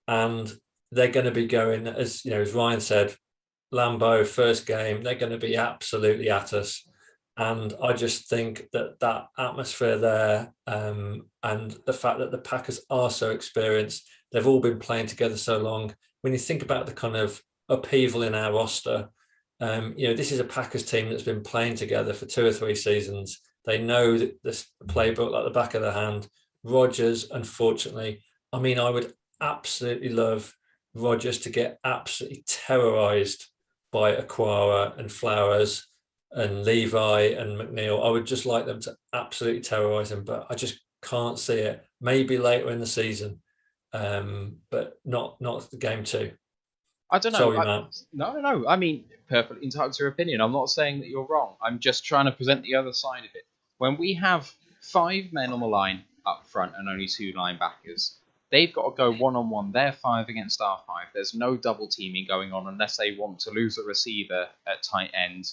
B: and they're going to be going, as Ryan said, Lambeau first game, they're going to be absolutely at us. And I just think that atmosphere there, and the fact that the Packers are so experienced, they've all been playing together so long. When you think about the kind of upheaval in our roster, this is a Packers team that's been playing together for 2 or 3 seasons. They know this playbook like the back of their hand. Rodgers, unfortunately, I mean, I would absolutely love Rodgers to get absolutely terrorized by Aquara and Flowers and Levi and McNeil. I would just like them to absolutely terrorize him, but I just can't see it. Maybe later in the season, but not the game 2.
A: I don't know.
B: Sorry, Matt.
A: No. I mean, perfectly entitled to your opinion. I'm not saying that you're wrong. I'm just trying to present the other side of it. When we have 5 men on the line up front and only 2 linebackers, they've got to go one-on-one. They're 5 against our 5. There's no double teaming going on unless they want to lose a receiver at tight end,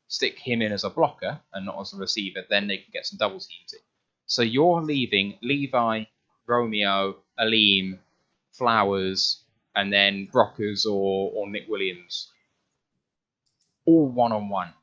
A: stick him in as a blocker and not as a receiver, then they can get some double teams in. So you're leaving Levi, Romeo, Aleem, Flowers, and then Brockers or Nick Williams, all one-on-one.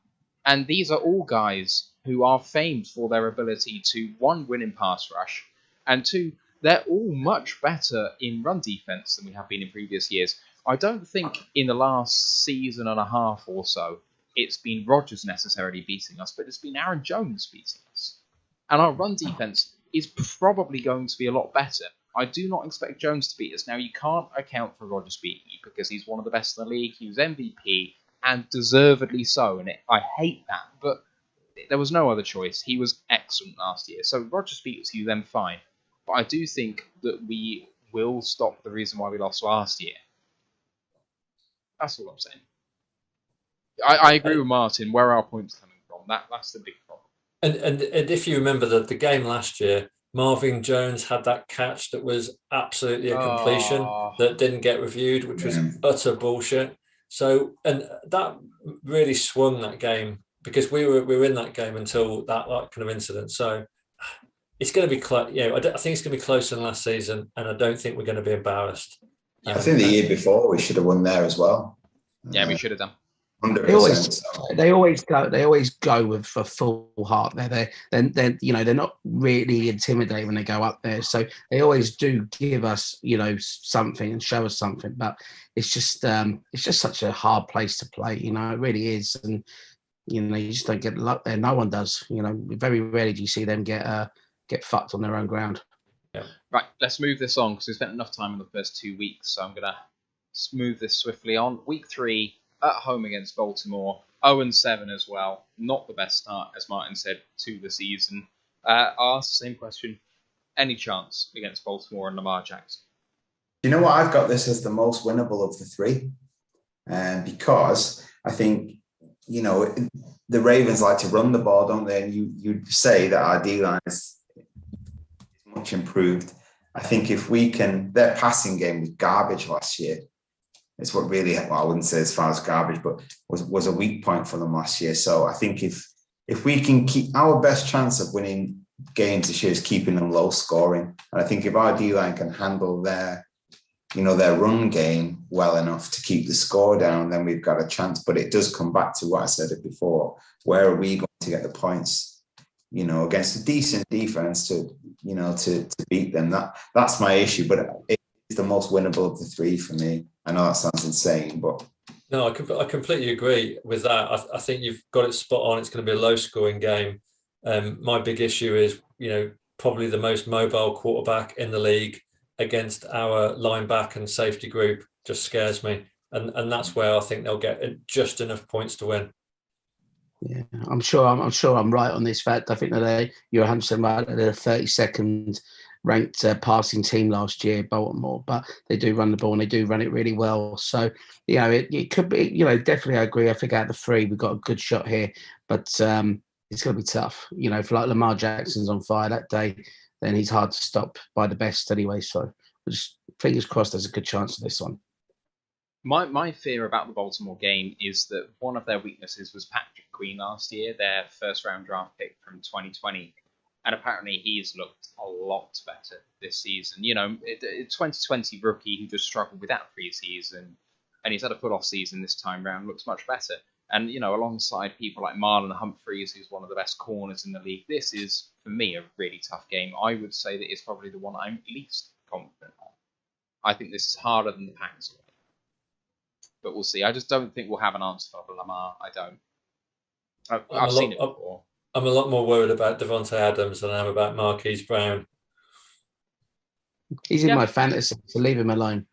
A: And these are all guys who are famed for their ability to, 1, win in pass rush, and 2, they're all much better in run defense than we have been in previous years. I don't think in the last season and a half or so it's been Rodgers necessarily beating us, but it's been Aaron Jones beating us. And our run defense is probably going to be a lot better. I do not expect Jones to beat us. Now, you can't account for Rodgers beating you because he's one of the best in the league. He was MVP, and deservedly so. And I hate that, but there was no other choice. He was excellent last year. So Rodgers beats you, then fine. But I do think that we will stop the reason why we lost last year. That's all I'm saying. I agree with Martin. Where are our points coming from? That's the big problem.
B: And if you remember the game last year, Marvin Jones had that catch that was absolutely a completion that didn't get reviewed, which was utter bullshit. So, and that really swung that game because we were in that game until that kind of incident. So it's going to be close. I think it's going to be closer than last season, and I don't think we're going to be embarrassed.
D: I think the year before we should have won there as well.
A: Yeah, we should have done.
D: 100%.
C: They always go with a full heart. They're not really intimidating when they go up there. So they always do give us something and show us something. But it's just such a hard place to play. It really is. And you just don't get luck there. No one does. Very rarely do you see them get fucked on their own ground.
A: Yeah. Right, let's move this on because we spent enough time in the first 2 weeks. So I'm gonna move this swiftly on. Week 3. At home against Baltimore, 0-7 as well. Not the best start, as Martin said, to the season. I'll ask the same question. Any chance against Baltimore and Lamar Jackson?
D: You know what? I've got this as the most winnable of the 3. Because I think, the Ravens like to run the ball, don't they? And you say that our D-line is much improved. I think if we can... Their passing game was garbage last year. It's what really, I wouldn't say as far as garbage, but was a weak point for them last year. So I think if we can keep our best chance of winning games this year is keeping them low scoring. And I think if our D-line can handle their run game well enough to keep the score down, then we've got a chance. But it does come back to what I said before. Where are we going to get the points, against a decent defense to beat them? That's my issue, but it's the most winnable of the 3 for me. I know that sounds insane, but...
B: No, I completely agree with that. I think you've got it spot on. It's going to be a low-scoring game. My big issue is, probably the most mobile quarterback in the league against our linebacker and safety group just scares me. And that's where I think they'll get just enough points to win.
C: Yeah, I'm sure I'm right on this fact. I think that you're 100% right. They're 32nd ranked passing team last year, Baltimore, but they do run the ball and they do run it really well. So, it could be, definitely I agree. I think out of the 3, we've got a good shot here, but it's going to be tough. If like Lamar Jackson's on fire that day, then he's hard to stop by the best anyway. So just fingers crossed there's a good chance of this one.
A: My fear about the Baltimore game is that one of their weaknesses was Patrick Queen last year, their first-round draft pick from 2020. And apparently he's looked a lot better this season. 2020 rookie who just struggled with that preseason, and he's had a full off season this time round, looks much better. And, alongside people like Marlon Humphreys, who's one of the best corners in the league, this is, for me, a really tough game. I would say that it's probably the one I'm least confident on. I think this is harder than the Packers away. But we'll see. I just don't think we'll have an answer for Lamar. I don't. I've seen it before.
B: I'm a lot more worried about Devontae Adams than I am about Marquise Brown.
C: He's in my fantasy, so leave him alone.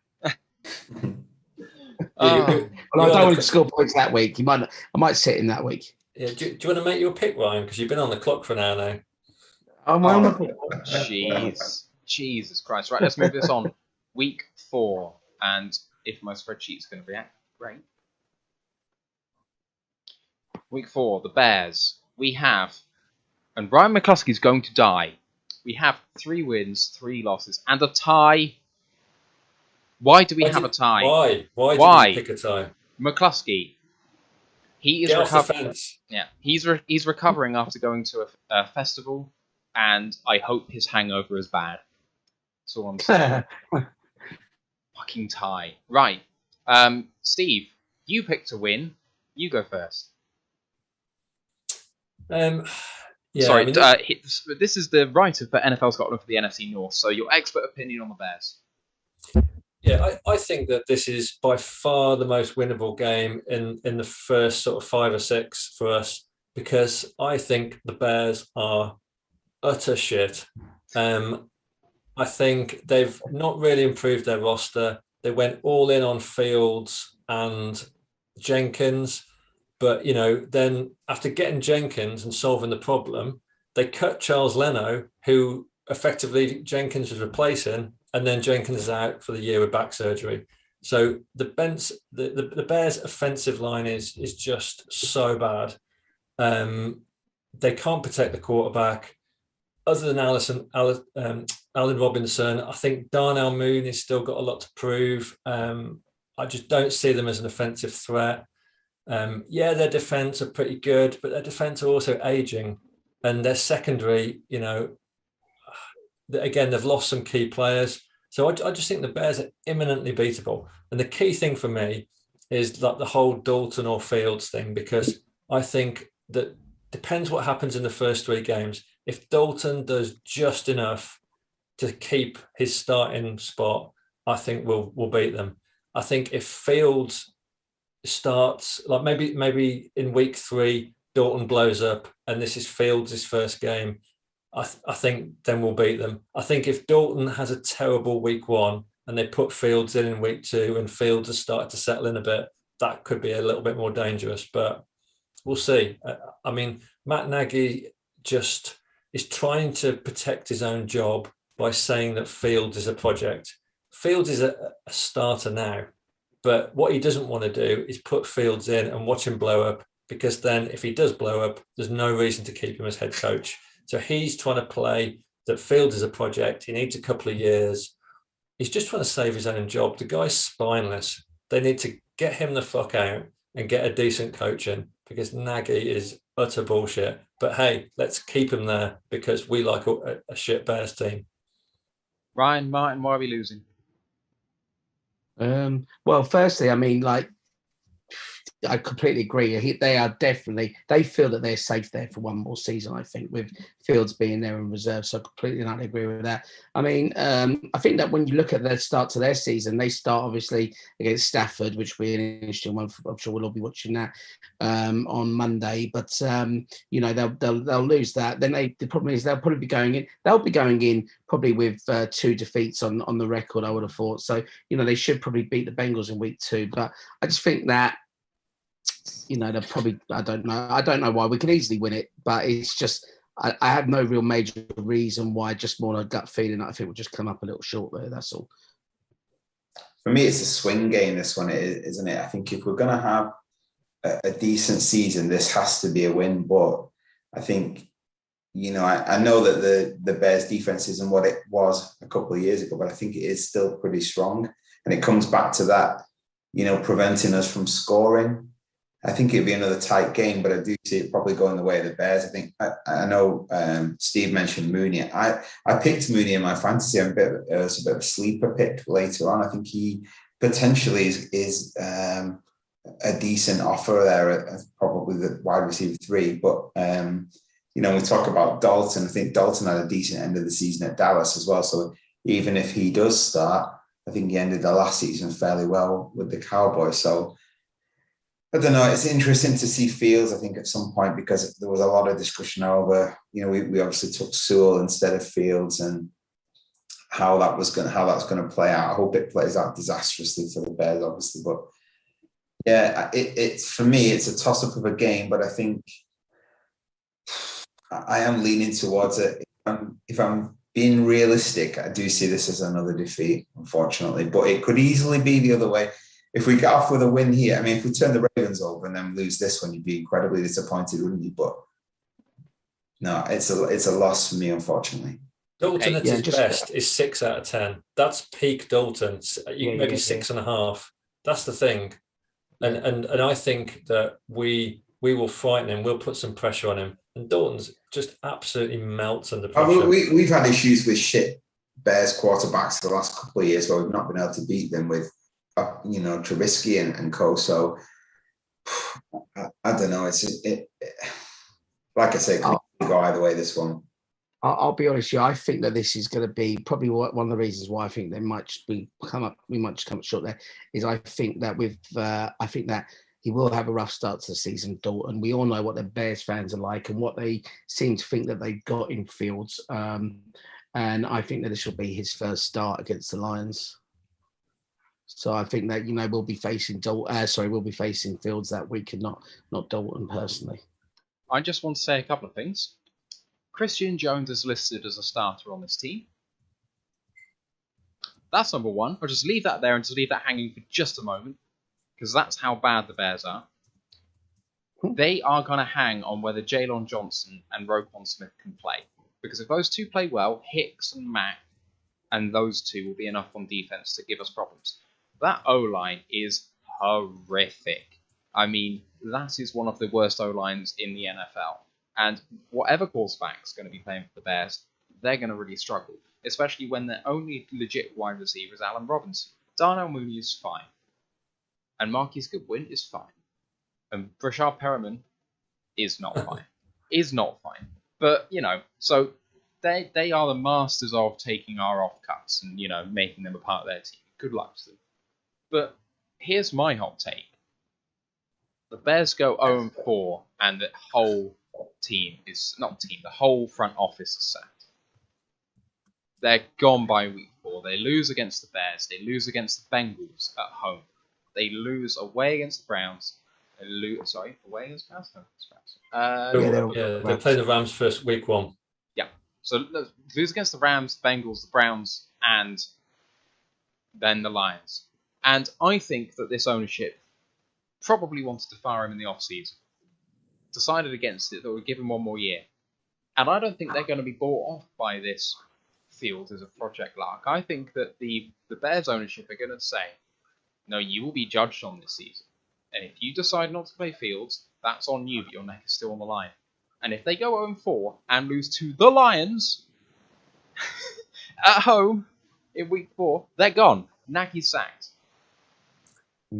A: Oh.
C: Well, I don't want to score points that week. I might sit him that week.
B: Yeah, do you want to make your pick, Ryan? Because you've been on the clock for an hour now.
A: Jesus Christ. Right, let's move this on. Week 4. And if my spreadsheet's going to react, great. Week 4, the Bears. We have, and Ryan McCluskey's going to die. We have 3 wins, 3 losses, and a tie. Why do we have a tie?
B: Why did you pick a tie?
A: McCluskey. He is recovering. Yeah, he's recovering after going to a festival, and I hope his hangover is bad. That's all I'm saying. Fucking tie. Right. Steve, you picked to win. You go first. Sorry, this is the writer for NFL Scotland for the NFC North, so your expert opinion on the Bears.
B: Yeah, I think that this is by far the most winnable game in the first sort of 5 or 6 for us, because I think the Bears are utter shit. I think they've not really improved their roster. They went all in on Fields and Jenkins, but then after getting Jenkins and solving the problem, they cut Charles Leno, who effectively Jenkins was replacing, and then Jenkins is out for the year with back surgery. So the Bears' offensive line is just so bad. They can't protect the quarterback. Other than Allen Robinson, I think Darnell Moon has still got a lot to prove. I just don't see them as an offensive threat. Their defense are pretty good, but their defense are also aging, and their secondary, again, they've lost some key players. So I just think the Bears are imminently beatable. And the key thing for me is like the whole Dalton or Fields thing, because I think that depends what happens in the first 3 games. If Dalton does just enough to keep his starting spot, I think we'll beat them. I think if Fields starts, like maybe in week 3, Dalton blows up and this is Fields' first game, I think then we'll beat them. I think if Dalton has a terrible week 1 and they put Fields in week 2 and Fields has started to settle in a bit, that could be a little bit more dangerous, but we'll see. I mean, Matt Nagy just is trying to protect his own job by saying that Fields is a project. Fields is a starter now, but what he doesn't want to do is put Fields in and watch him blow up, because then if he does blow up, there's no reason to keep him as head coach. So he's trying to play that Fields is a project. He needs a couple of years. He's just trying to save his own job. The guy's spineless. They need to get him the fuck out and get a decent coach in, because Nagy is utter bullshit. But hey, let's keep him there because we like a shit Bears team.
A: Ryan, Martin, why are we losing?
C: Well, firstly, I mean, I completely agree. They feel that they're safe there for one more season, I think, with Fields being there in reserve. So I completely and utterly agree with that. I mean, I think that when you look at their start to their season, they start obviously against Stafford, which will be an interesting one. I'm sure we'll all be watching that on Monday. But they'll lose that. Then the problem is they'll probably be going in. They'll be going in probably with 2 defeats on the record, I would have thought. So they should probably beat the Bengals in week 2. But I just think that, they're probably, I don't know why. We can easily win it, but it's just, I have no real major reason why, just more a gut feeling that I think we'll just come up a little short there, that's all.
D: For me, it's a swing game, this one, isn't it? I think if we're going to have a decent season, this has to be a win. But I think, I know that the Bears defense isn't what it was a couple of years ago, but I think it is still pretty strong. And it comes back to that, preventing us from scoring. I think it'd be another tight game, but I do see it probably going the way of the Bears. I think I know Steve mentioned Mooney. I picked Mooney in my fantasy. It was a bit of a sleeper pick later on. I think he potentially is a a decent offer there of probably the wide receiver 3. But you know, we talk about Dalton. I think Dalton had a decent end of the season at Dallas as well. So even if he does start, I think he ended the last season fairly well with the Cowboys. So I don't know. It's interesting to see Fields, I think, at some point, because there was a lot of discussion over, you know, we obviously took Sewell instead of Fields, and how that's going to play out. I hope it plays out disastrously for the Bears, obviously. But yeah, it's for me, it's a toss-up of a game, but I think I am leaning towards it. If I'm being realistic, I do see this as another defeat, unfortunately. But it could easily be the other way. If we get off with a win here, I mean, if we turn the Ravens over and then lose this one, you'd be incredibly disappointed, wouldn't you? But no, it's a loss for me, unfortunately.
B: Dalton at his best is 6 out of 10. That's peak Dalton. Maybe 6.5. That's the thing. And I think that we will frighten him. We'll put some pressure on him. And Dalton's just absolutely melts under pressure.
D: We've had issues with shit Bears quarterbacks the last couple of years where we've not been able to beat them with, you know, Trubisky and co. So I don't know. Like I say, could go either way this one.
C: I'll be honest with you. I think that this is going to be probably one of the reasons why I think we might come up short there. Is I think that he will have a rough start to the season, Dalton. We all know what the Bears fans are like and what they seem to think that they've got in Fields. And I think that this will be his first start against the Lions. So I think that, you know, we'll be facing Fields that week and not Dalton personally.
A: I just want to say a couple of things. Christian Jones is listed as a starter on this team. That's number one. I'll just leave that there and just leave that hanging for just a moment, because that's how bad the Bears are. They are going to hang on whether Jalen Johnson and Roquan Smith can play. Because if those two play well, Hicks and Mack and those two will be enough on defense to give us problems. That O-line is horrific. I mean, that is one of the worst O-lines in the NFL. And whatever quarterback's going to be playing for the Bears, they're going to really struggle, especially when their only legit wide receiver is Allen Robinson. Darnell Mooney is fine. And Marquise Goodwin is fine. And Rashad Perriman is not fine. But, you know, so they are the masters of taking our offcuts and, you know, making them a part of their team. Good luck to them. But here's my hot take. The Bears go 0-4 and the whole the whole front office is sacked. They're gone by week 4. They lose against the Bears. They lose against the Bengals at home. They lose away against the Browns. Away against Browns?
B: They play the Rams first, week 1.
A: Yeah. So lose against the Rams, Bengals, the Browns, and then the Lions. And I think that this ownership probably wanted to fire him in the off-season. Decided against it, that would give him one more year. And I don't think they're going to be bought off by this Fields as a project lark. I think that the Bears ownership are going to say, no, you will be judged on this season. And if you decide not to play Fields, that's on you, but your neck is still on the line. And if they go 0-4 and lose to the Lions at home in week 4, they're gone. Nagy's sacked.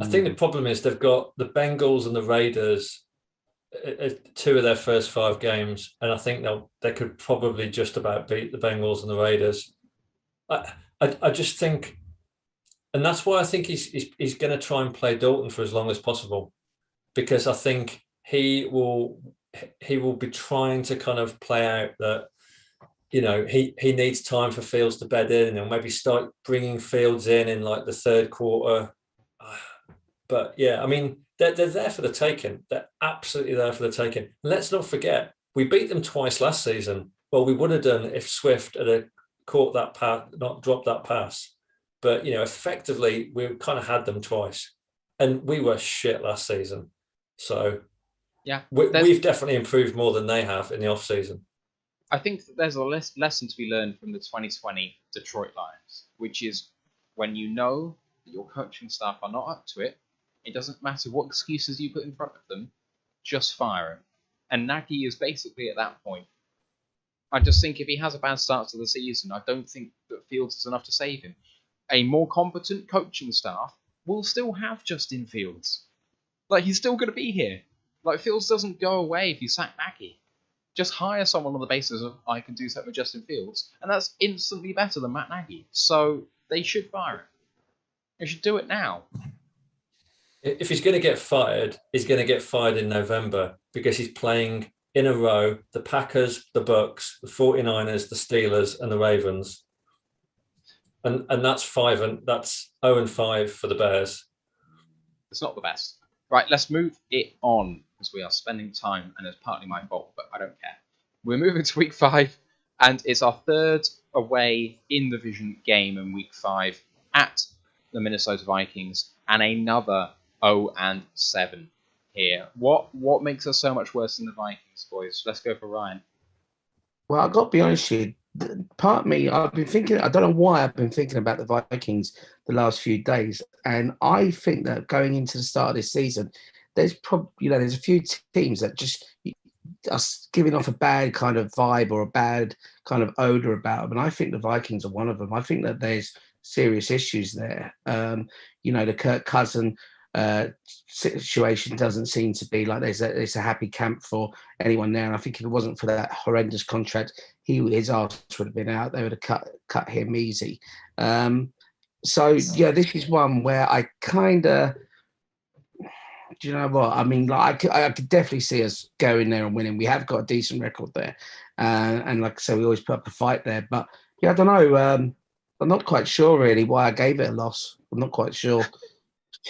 B: I think the problem is they've got the Bengals and the Raiders, 2 of their first 5 games, and I think they could probably just about beat the Bengals and the Raiders. I just think, and that's why I think he's going to try and play Dalton for as long as possible, because I think he will be trying to kind of play out that, you know, he needs time for Fields to bed in and maybe start bringing Fields in like the third quarter. But yeah, I mean, they're there for the taking. They're absolutely there for the taking. And let's not forget, we beat them twice last season. Well, we would have done if Swift had caught that pass, not dropped that pass. But, you know, effectively, we kind of had them twice. And we were shit last season. So
A: yeah,
B: we've definitely improved more than they have in the off-season.
A: I think that there's a lesson to be learned from the 2020 Detroit Lions, which is when you know that your coaching staff are not up to it, it doesn't matter what excuses you put in front of them, just fire him. And Nagy is basically at that point. I just think if he has a bad start to the season, I don't think that Fields is enough to save him. A more competent coaching staff will still have Justin Fields. Like, he's still going to be here. Like, Fields doesn't go away if you sack Nagy. Just hire someone on the basis of, I can do something with Justin Fields, and that's instantly better than Matt Nagy. So they should fire him. They should do it now.
B: If he's going to get fired, he's going to get fired in November because he's playing in a row the Packers, the Bucks, the 49ers, the Steelers, and the Ravens. And that's 0-5 for the Bears.
A: It's not the best. Right, let's move it on because we are spending time, and it's partly my fault, but I don't care. We're moving to week 5, and it's our third away in the division game in week 5 at the Minnesota Vikings, and another 0-7 here. What makes us so much worse than the Vikings, boys? Let's go for Ryan.
C: Well, I've got to be honest with you. Part of me, I've been thinking, I don't know why I've been thinking about the Vikings the last few days. And I think that going into the start of this season, there's probably, there's a few teams that just are giving off a bad kind of vibe or a bad kind of odor about them. And I think the Vikings are one of them. I think that there's serious issues there. The Kirk Cousin situation doesn't seem to be like there's a happy camp for anyone there. And I think if it wasn't for that horrendous contract, his arse would have been out. They would have cut him easy. So this is one where I kind of, do you know what I mean? Like I could definitely see us going there and winning. We have got a decent record there, and like I say, we always put up a fight there. But I don't know. I'm not quite sure really why I gave it a loss. I'm not quite sure.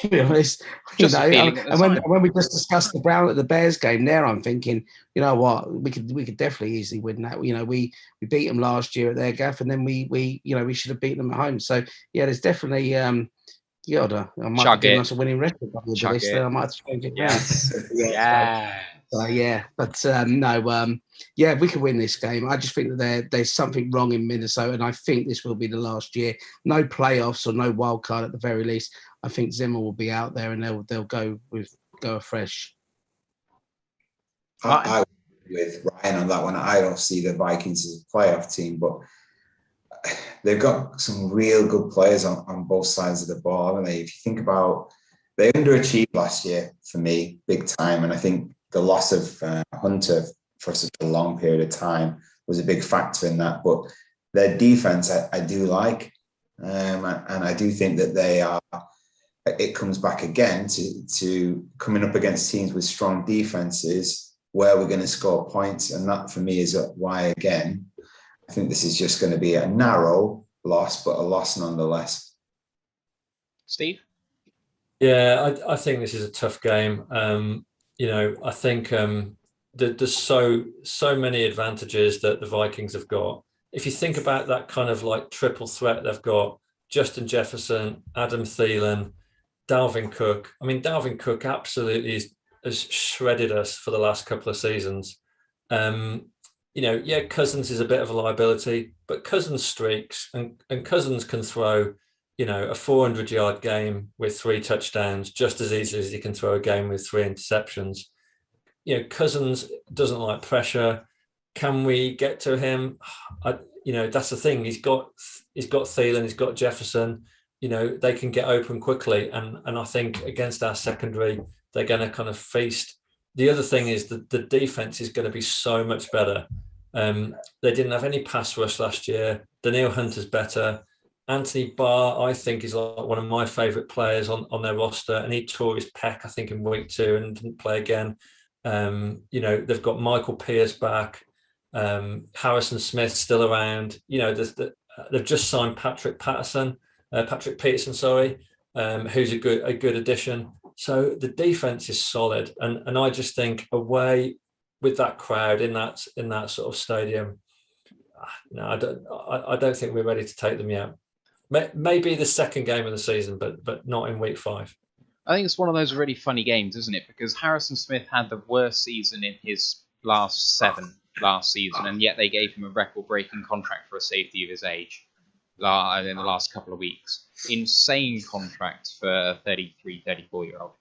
C: To be honest, and when we just discussed the Bears game there, I'm thinking, you know what, we could definitely easily win that. We beat them last year at their gaff, and then we should have beaten them at home. So there's definitely I might be giving us a winning record. I might have to change it.
A: Yes.
C: If we can win this game, I just think that there's something wrong in Minnesota, and I think this will be the last year. No playoffs or no wild card at the very least. I think Zimmer will be out there, and they'll go afresh.
D: I with Ryan on that one. I don't see the Vikings as a playoff team, but they've got some real good players on both sides of the ball, haven't they? If you think about, they underachieved last year for me, big time. And I think the loss of Hunter for such a long period of time was a big factor in that. But their defense, I do like. And I do think that they are, it comes back again to coming up against teams with strong defenses where we're going to score points. And that for me is why, again, I think this is just going to be a narrow loss, but a loss nonetheless.
A: Steve?
B: Yeah, I think this is a tough game. I think there's so many advantages that the Vikings have got. If you think about that kind of like triple threat they've got, Justin Jefferson, Adam Thielen, Dalvin Cook. I mean, Dalvin Cook absolutely has shredded us for the last couple of seasons. Cousins is a bit of a liability, but Cousins streaks and Cousins can throw, a 400-yard game with 3 touchdowns just as easily as he can throw a game with 3 interceptions. Cousins doesn't like pressure. Can we get to him? That's the thing. He's got Thielen, he's got Jefferson. They can get open quickly, and I think against our secondary, they're going to kind of feast. The other thing is that the defense is going to be so much better. They didn't have any pass rush last year. Danielle Hunter's better. Anthony Barr, I think, is like one of my favourite players on their roster, and he tore his pec, I think, in week 2 and didn't play again. They've got Michael Pierce back, Harrison Smith still around. They've just signed Patrick Peterson, who's a good addition. So the defense is solid, and I just think away with that crowd in that sort of stadium, I don't think we're ready to take them yet. Maybe the second game of the season, but not in week 5.
A: I think it's one of those really funny games, isn't it? Because Harrison Smith had the worst season in his last 7 last season, and yet they gave him a record-breaking contract for a safety of his age in the last couple of weeks. Insane contract for a 33, 34-year-old.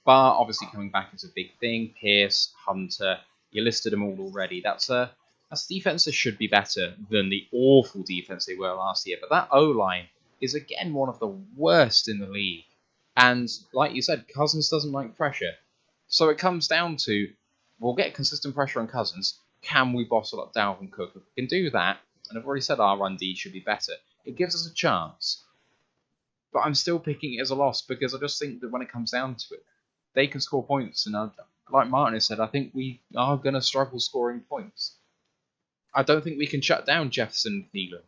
A: Barr obviously coming back is a big thing. Pierce, Hunter, you listed them all already. That's defense that should be better than the awful defense they were last year. But that O-line is again one of the worst in the league. And like you said, Cousins doesn't like pressure. So it comes down to, we'll get consistent pressure on Cousins. Can we bottle up Dalvin Cook? If we can do that, and I've already said our run D should be better, it gives us a chance. But I'm still picking it as a loss because I just think that when it comes down to it, they can score points. And like Martin has said, I think we are going to struggle scoring points. I don't think we can shut down Jefferson and Thielen.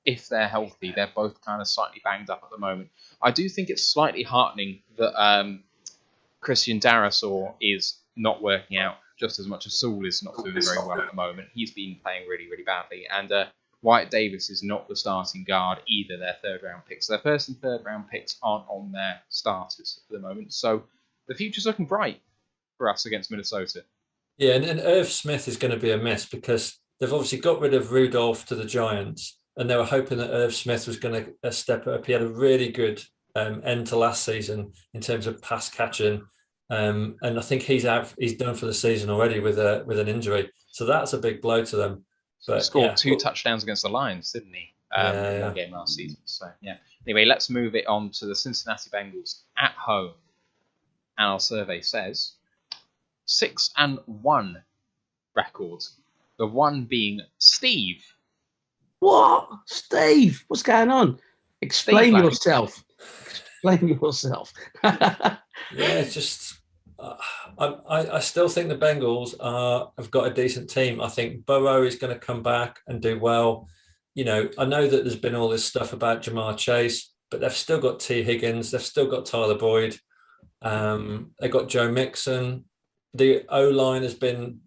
A: If they're healthy, they're both kind of slightly banged up at the moment. I do think it's slightly heartening that Christian Darrisaw is not working out just as much as Saul is not doing very well at the moment. He's been playing really, really badly. And Wyatt Davis is not the starting guard either, their third-round picks. Their first and third-round picks aren't on their starters at the moment. So the future's looking bright for us against Minnesota.
B: Yeah, and Irv Smith is going to be a miss because they've obviously got rid of Rudolph to the Giants, and they were hoping that Irv Smith was going to step up. He had a really good end to last season in terms of pass catching, and I think he's out. He's done for the season already with an injury. So that's a big blow to them. But
A: he scored 2 touchdowns against the Lions, didn't he? In one game last season. So yeah. Anyway, let's move it on to the Cincinnati Bengals at home. And our survey says 6-1 record. The one being Steve.
C: What? Steve, what's going on? Explain
A: Steve,
C: yourself. Explain yourself.
B: Yeah, it's just I still think the Bengals have got a decent team. I think Burrow is going to come back and do well. You know, I know that there's been all this stuff about Jamar Chase, but they've still got T. Higgins. They've still got Tyler Boyd. They've got Joe Mixon. The O-line has been,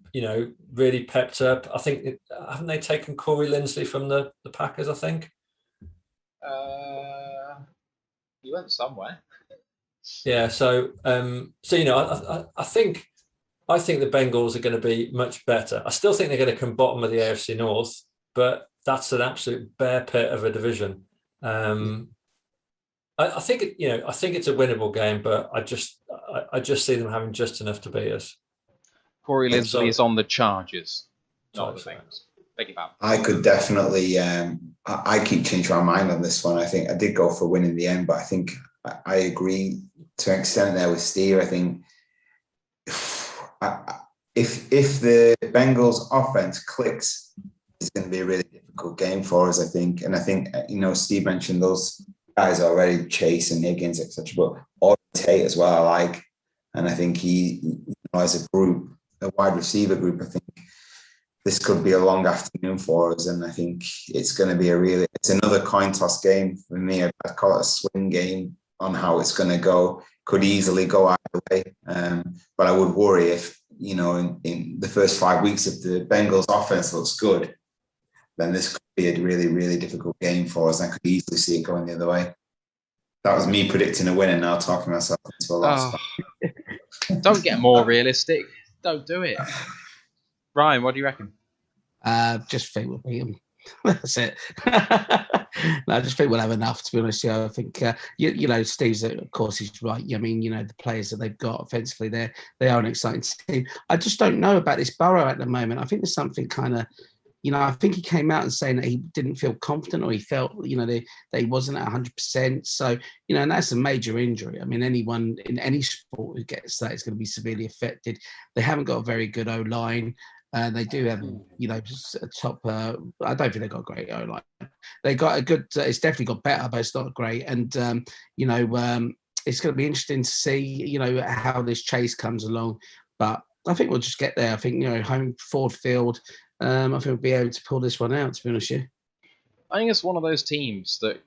B: really pepped up. I think, haven't they taken Corey Linsley from the Packers, I think?
A: He went somewhere.
B: Yeah, so I think the Bengals are going to be much better. I still think they're going to come bottom of the AFC North, but that's an absolute bear pit of a division. I think it's a winnable game, but I just see them having just enough to beat us.
A: Corey Linsley is on the Chargers, not the Bengals. Beg your pardon.
D: I could definitely. I keep changing my mind on this one. I think I did go for a win in the end, but I think I agree to an extent there with Steve. I think if the Bengals offense clicks, it's going to be a really difficult game for us. I think, and I think Steve mentioned those guys already, Chase and Higgins, etc. But Auden Tate as well, I like, and I think he as a group, a wide receiver group, I think this could be a long afternoon for us, and I think it's going to be it's another coin toss game for me. I'd call it a swing game on how it's going to go. Could easily go either way, but I would worry if in the first 5 weeks if the Bengals offense looks good, then this could be a really, really difficult game for us. I could easily see it going the other way. That was me predicting a win and now talking myself into a loss.
A: Don't get more realistic. Don't do it. Ryan, what do you reckon?
C: Just think we'll beat them. That's it. No, I just think we'll have enough, to be honest. I think, Steve's, of course, he's right. I mean, the players that they've got offensively, they are an exciting team. I just don't know about this Burrow at the moment. I think there's something kind of, I think he came out and saying that he didn't feel confident, or he felt, that he wasn't at 100%. So, and that's a major injury. I mean, anyone in any sport who gets that is going to be severely affected. They haven't got a very good O-line. They do have, a top. I don't think they've got a great O-line. They got a good. It's definitely got better, but it's not great. And it's going to be interesting to see, how this chase comes along. But I think we'll just get there. I think home Ford Field. I think we'll be able to pull this one out, to be honest with you.
A: I think it's one of those teams that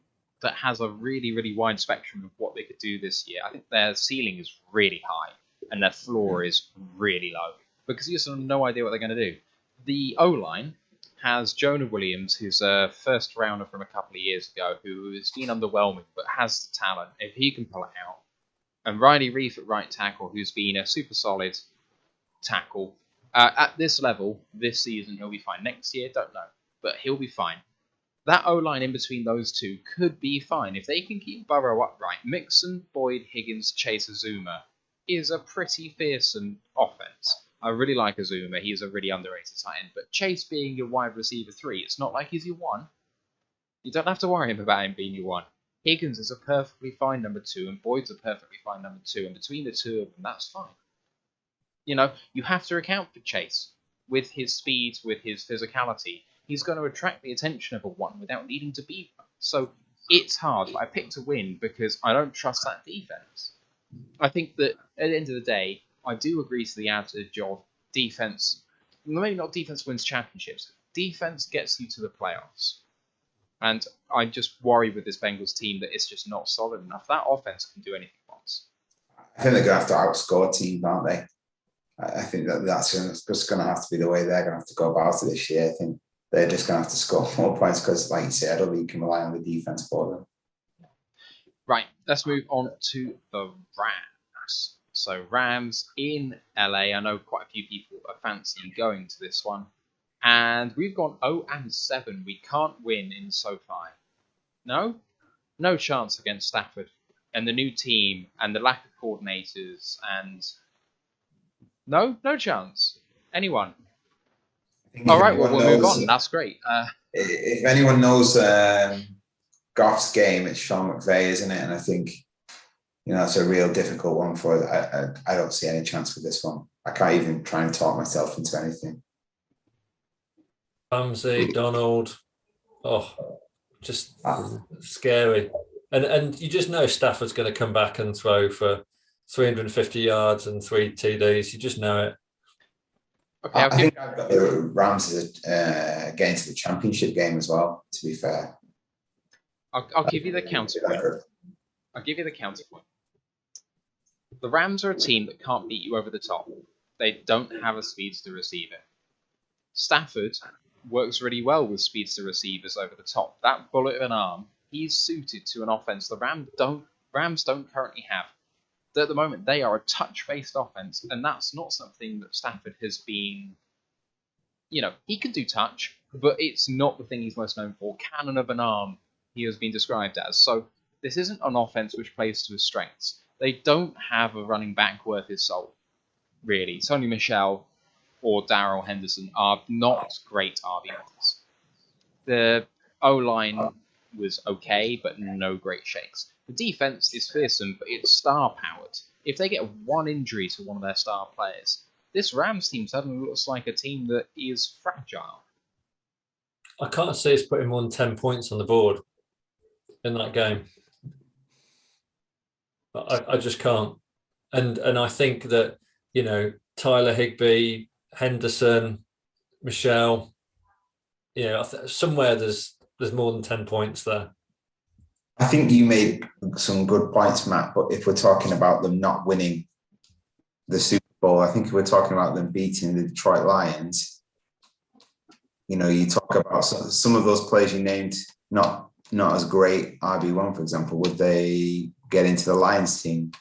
A: has a really, really wide spectrum of what they could do this year. I think their ceiling is really high and their floor is really low because you just have no idea what they're going to do. The O-line has Jonah Williams, who's a first rounder from a couple of years ago, who has been underwhelming but has the talent. If he can pull it out, and Riley Reef at right tackle, who's been a super solid tackle. At this level, this season, he'll be fine. Next year, don't know, but he'll be fine. That O-line in between those two could be fine. If they can keep Burrow upright, Mixon, Boyd, Higgins, Chase, Azuma is a pretty fearsome offense. I really like Azuma. He's a really underrated tight end. But Chase being your wide receiver 3, it's not like he's your 1. You don't have to worry about him being your 1. Higgins is a perfectly fine number 2, and Boyd's a perfectly fine number 2, and between the two of them, that's fine. You know, you have to account for Chase with his speed, with his physicality. He's going to attract the attention of a 1 without needing to be one. So it's hard, but I picked a win because I don't trust that defense. I think that at the end of the day, I do agree to the adage of defense. Maybe not defense wins championships. Defense gets you to the playoffs. And I just worry with this Bengals team that it's just not solid enough. That offense can do anything once.
D: I think they're going to have to outscore teams, aren't they? I think that's just going to have to be the way they're going to have to go about it this year. I think they're just going to have to score more points because, like you said, I don't think you can rely on the defense for them.
A: Right, let's move on to the Rams. So Rams in LA. I know quite a few people are fancying going to this one. And we've gone 0-7. We can't win in SoFi. No? No chance against Stafford. And the new team and the lack of coordinators and... No chance. Anyone? All right, well, we'll move on. That's great.
D: If anyone knows Goff's game, it's Sean McVay, isn't it? And I think, it's a real difficult one for it. I don't see any chance for this one. I can't even try and talk myself into anything.
B: Ramsey, Donald, just scary. And you just know Stafford's going to come back and throw for 350 yards and 3 TDs. You just know it.
A: Okay,
D: I think I've got the Rams getting to the championship game as well, to be fair.
A: I'll give you the counterpoint. I'll give you the counterpoint. The Rams are a team that can't beat you over the top. They don't have a speedster receiver. Stafford works really well with speedster receivers over the top. That bullet of an arm, he's suited to an offense the Rams don't currently have. At the moment, they are a touch-based offense, and that's not something that Stafford has been... he can do touch, but it's not the thing he's most known for. Cannon of an arm, he has been described as. So this isn't an offense which plays to his strengths. They don't have a running back worth his salt, really. Tony Michel or Darrell Henderson are not great RB1s. The O-line was okay, but no great shakes. The defense is fearsome, but it's star-powered. If they get one injury to one of their star players, this Rams team suddenly looks like a team that is fragile.
B: I can't see us putting more than 10 points on the board in that game. I just can't. And I think that, Tyler Higbee, Henderson, Michelle, somewhere there's more than 10 points there.
D: I think you made some good points, Matt, but if we're talking about them not winning the Super Bowl, I think if we're talking about them beating the Detroit Lions, you talk about some of those players you named not as great, RB1, for example, would they get into the Lions team?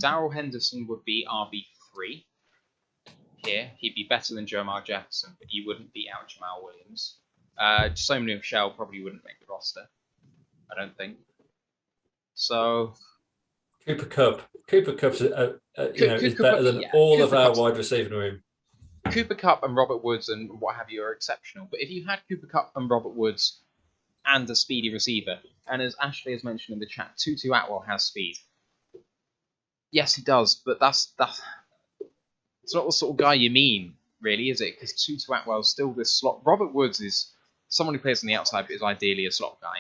A: Darrell Henderson would be RB3 here. He'd be better than Jeremiah Jefferson, but he wouldn't beat out Jamal Williams. Sony Michel probably wouldn't make the roster, I don't think. So
B: Cooper Kupp's is better than all of our wide receiving room.
A: Cooper Kupp and Robert Woods and what have you are exceptional. But if you had Cooper Kupp and Robert Woods and a speedy receiver, and as Ashley has mentioned in the chat, Tutu Atwell has speed. Yes, he does, but that's it's not the sort of guy you mean, really, is it? Because Tutu Atwell's still this slot. Robert Woods is someone who plays on the outside, but is ideally a slot guy,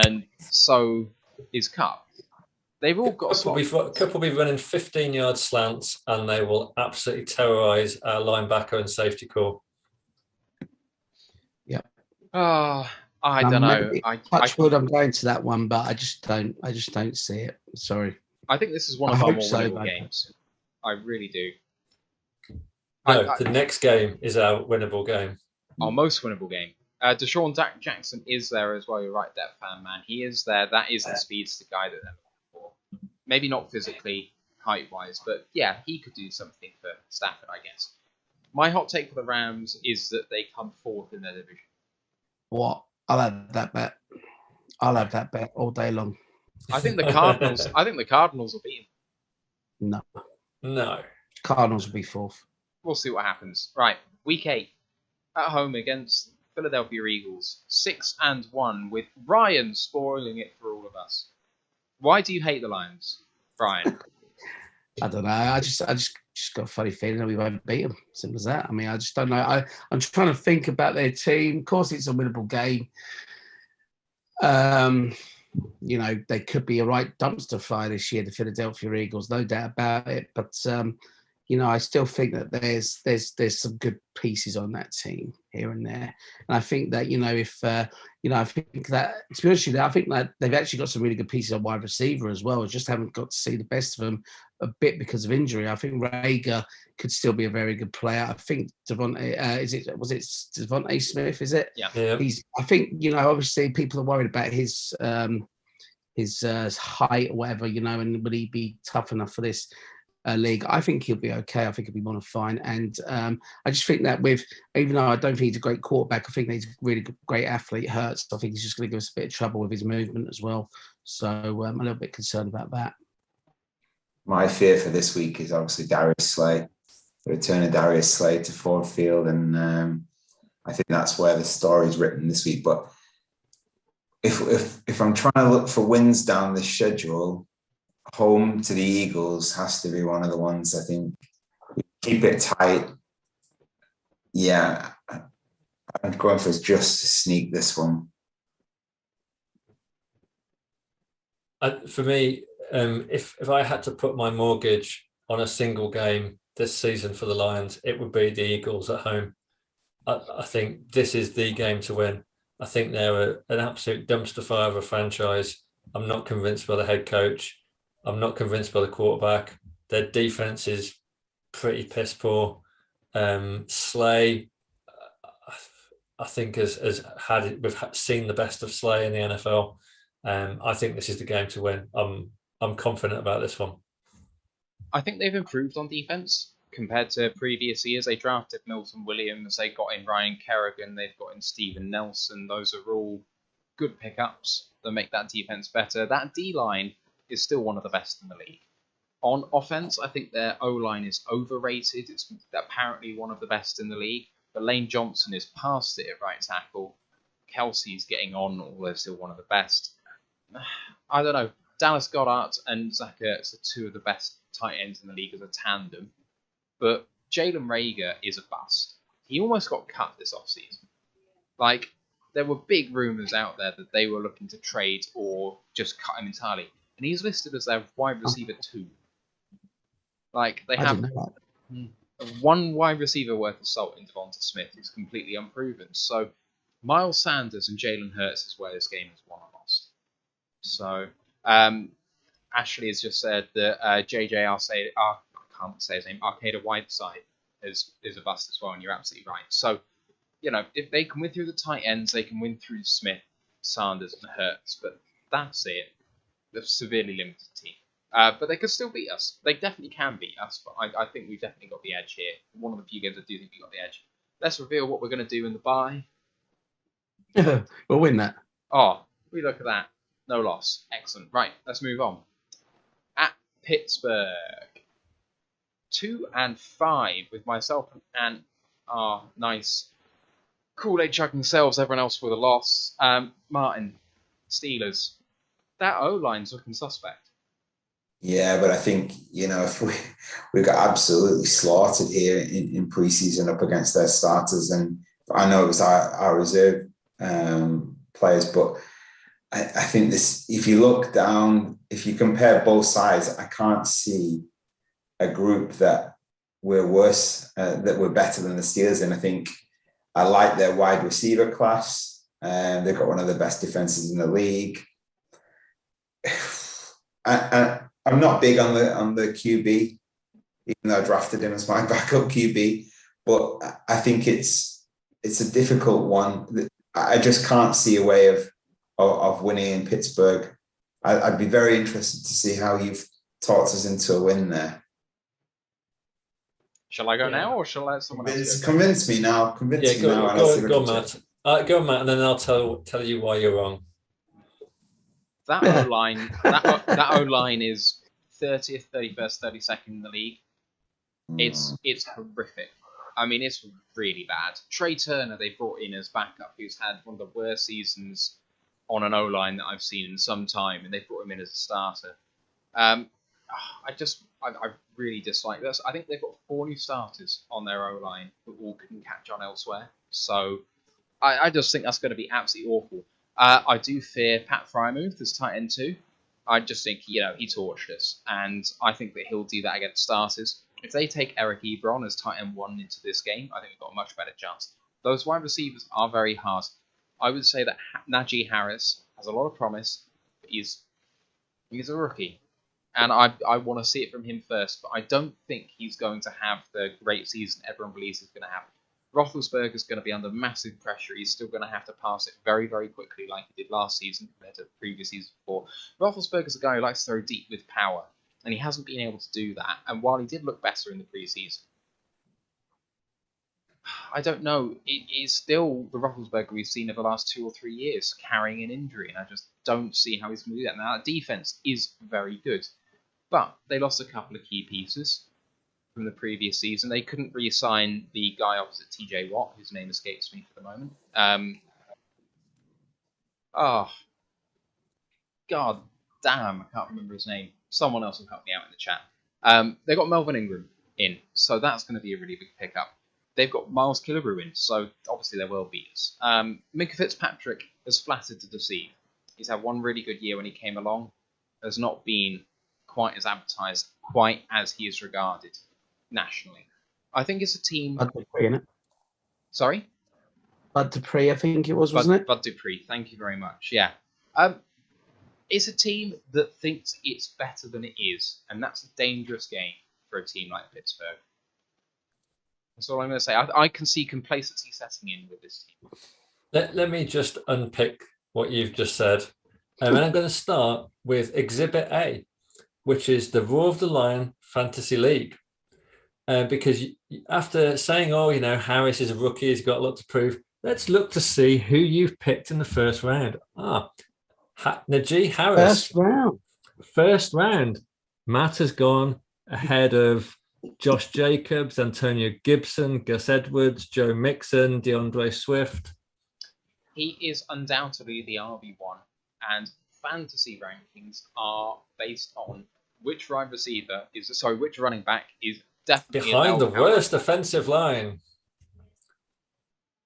A: and so is Kupp. They've all got
B: Kupp will be running 15-yard slants, and they will absolutely terrorise our linebacker and safety core.
C: Yeah.
A: I don't know.
C: I'm going to that one, but I just don't see it. Sorry.
A: I think this is one of our more winnable games. I really do.
B: No, the next game is our winnable game.
A: Our most winnable game. Deshaun Jackson is there as well. You're right, Dev Fan Man. He is there. That is the speedster guy that they're looking for. Maybe not physically, height-wise, but yeah, he could do something for Stafford, I guess. My hot take for the Rams is that they come fourth in their division.
C: What? I'll have that bet. I'll have that bet all day long.
A: I think the Cardinals. Will beat them.
B: No.
C: Cardinals will be fourth.
A: We'll see what happens. Right, week 8 at home against Philadelphia Eagles 6-1 with Ryan spoiling it for all of us. Why do you hate the Lions, Brian?
C: I don't know. I just got a funny feeling that we won't beat them. Simple as that. I mean, I just don't know. I'm trying to think about their team. Of course, it's a winnable game. They could be a right dumpster fire this year, the Philadelphia Eagles, no doubt about it. But I still think that there's some good pieces on that team here and there. And I think that, I think that, to be honest with you, I think that they've actually got some really good pieces on wide receiver as well. I just haven't got to see the best of them a bit because of injury. I think Rager could still be a very good player. I think Devontae Smith, is it?
A: Yeah.
C: I think, obviously people are worried about his height or whatever, and will he be tough enough for this league? I think he'll be okay. I think he'll be more than fine. And I just think that even though I don't think he's a great quarterback, I think that he's a really great athlete. Hurts. I think he's just going to give us a bit of trouble with his movement as well. So I'm a little bit concerned about that.
D: My fear for this week is obviously Darius Slay, the return of Darius Slay to Ford Field. And I think that's where the story's written this week. But if I'm trying to look for wins down the schedule, home to the Eagles has to be one of the ones. I think keep it tight. Yeah, I'm going for just to sneak this one.
B: For me, if I had to put my mortgage on a single game this season for the Lions, it would be the Eagles at home. I think this is the game to win. I think they're an absolute dumpster fire of a franchise. I'm not convinced by the head coach. I'm not convinced by the quarterback. Their defense is pretty piss poor. Slay, I think, we've seen the best of Slay in the NFL. I think this is the game to win. I'm confident about this one.
A: I think they've improved on defense compared to previous years. They drafted Milton Williams, they got in Ryan Kerrigan, they've got in Steven Nelson. Those are all good pickups that make that defense better. That D-line is still one of the best in the league. On offense, I think their O-line is overrated. It's apparently one of the best in the league. But Lane Johnson is past it at right tackle. Kelsey's getting on, although still one of the best. I don't know. Dallas Goedert and Zach Ertz are two of the best tight ends in the league as a tandem. But Jalen Reagor is a bust. He almost got cut this offseason. There were big rumours out there that they were looking to trade or just cut him entirely. And he's listed as their wide receiver 2. They have one wide receiver worth of salt in Devonta Smith who's completely unproven. So Miles Sanders and Jalen Hurts is where this game is won or lost. So Ashley has just said that I can't say his name, Arcada Whiteside is a bust as well, and you're absolutely right. So, if they can win through the tight ends, they can win through Smith, Sanders, and Hurts, but that's it. They're a severely limited team. But they could still beat us. They definitely can beat us, but I think we've definitely got the edge here. One of the few games I do think we got the edge. Let's reveal what we're going to do in the bye.
C: We'll win that.
A: Oh, we look at that. No loss. Excellent. Right, let's move on. At Pittsburgh. 2-5 with myself and our nice Kool-Aid chugging selves, everyone else with a loss. Martin, Steelers. That O-line's looking suspect.
D: Yeah, but I think, if we got absolutely slaughtered here in preseason up against their starters, and I know it was our reserve players, but I think this, if you look down, if you compare both sides, I can't see a group that we're worse, that we're better than the Steelers. And I think I like their wide receiver class. They've got one of the best defenses in the league. I'm not big on the QB, even though I drafted him as my backup QB. But I think it's a difficult one. I just can't see a way of winning in Pittsburgh. I'd be very interested to see how you've talked us into a win there.
A: Shall I go now, or shall I let someone else go?
D: Convince me now.
B: Go on, Matt. Go on, Matt, and then I'll tell you why you're wrong.
A: That O-line is 30th, 31st, 32nd in the league. It's horrific. I mean, it's really bad. Trey Turner, they brought in as backup, who's had one of the worst seasons on an O-line that I've seen in some time, and they brought him in as a starter. Um, I really dislike this. I think they've got 4 new starters on their O-line who all can catch on elsewhere. So I just think that's going to be absolutely awful. I do fear Pat Frymouth as tight end too. I just think, he torched us, and I think that he'll do that against starters. If they take Eric Ebron as tight end 1 into this game, I think we've got a much better chance. Those wide receivers are very hard. I would say that Najee Harris has a lot of promise, but he's a rookie. And I want to see it from him first, but I don't think he's going to have the great season everyone believes he's going to have. Roethlisberger's going to be under massive pressure. He's still going to have to pass it very, very quickly like he did last season compared to the previous season before. Roethlisberger's a guy who likes to throw deep with power, and he hasn't been able to do that. And while he did look better in the preseason, I don't know. It is still the Roethlisberger we've seen over the last 2 or 3 years carrying an injury, and I just don't see how he's going to do that. Now, that defense is very good, but they lost a couple of key pieces from the previous season. They couldn't re-sign the guy opposite TJ Watt, whose name escapes me for the moment. God damn, I can't remember his name. Someone else will help me out in the chat. They got Melvin Ingram in, so that's going to be a really big pickup. They've got Miles Killebrew in, so obviously they're world beaters. Minka Fitzpatrick has flattered to deceive. He's had one really good year when he came along. Has not been quite as advertised, quite as he is regarded nationally. I think it's a team.
C: Bud Dupree, innit?
A: Sorry?
C: Bud Dupree, I think it was, wasn't it?
A: Bud Dupree, thank you very much. Yeah. It's a team that thinks it's better than it is, and that's a dangerous game for a team like Pittsburgh. That's all I'm going to say. I can see complacency setting in with this team.
B: Let me just unpick what you've just said. And I'm going to start with Exhibit A, which is the Roar of the Lion Fantasy League. Because after saying, Harris is a rookie, he's got a lot to prove, let's look to see who you've picked in the first round. Najee Harris. First round. Matt has gone ahead of Josh Jacobs, Antonio Gibson, Gus Edwards, Joe Mixon, DeAndre Swift.
A: He is undoubtedly the RB1, and fantasy rankings are based on which running back is definitely
B: behind the worst offensive line.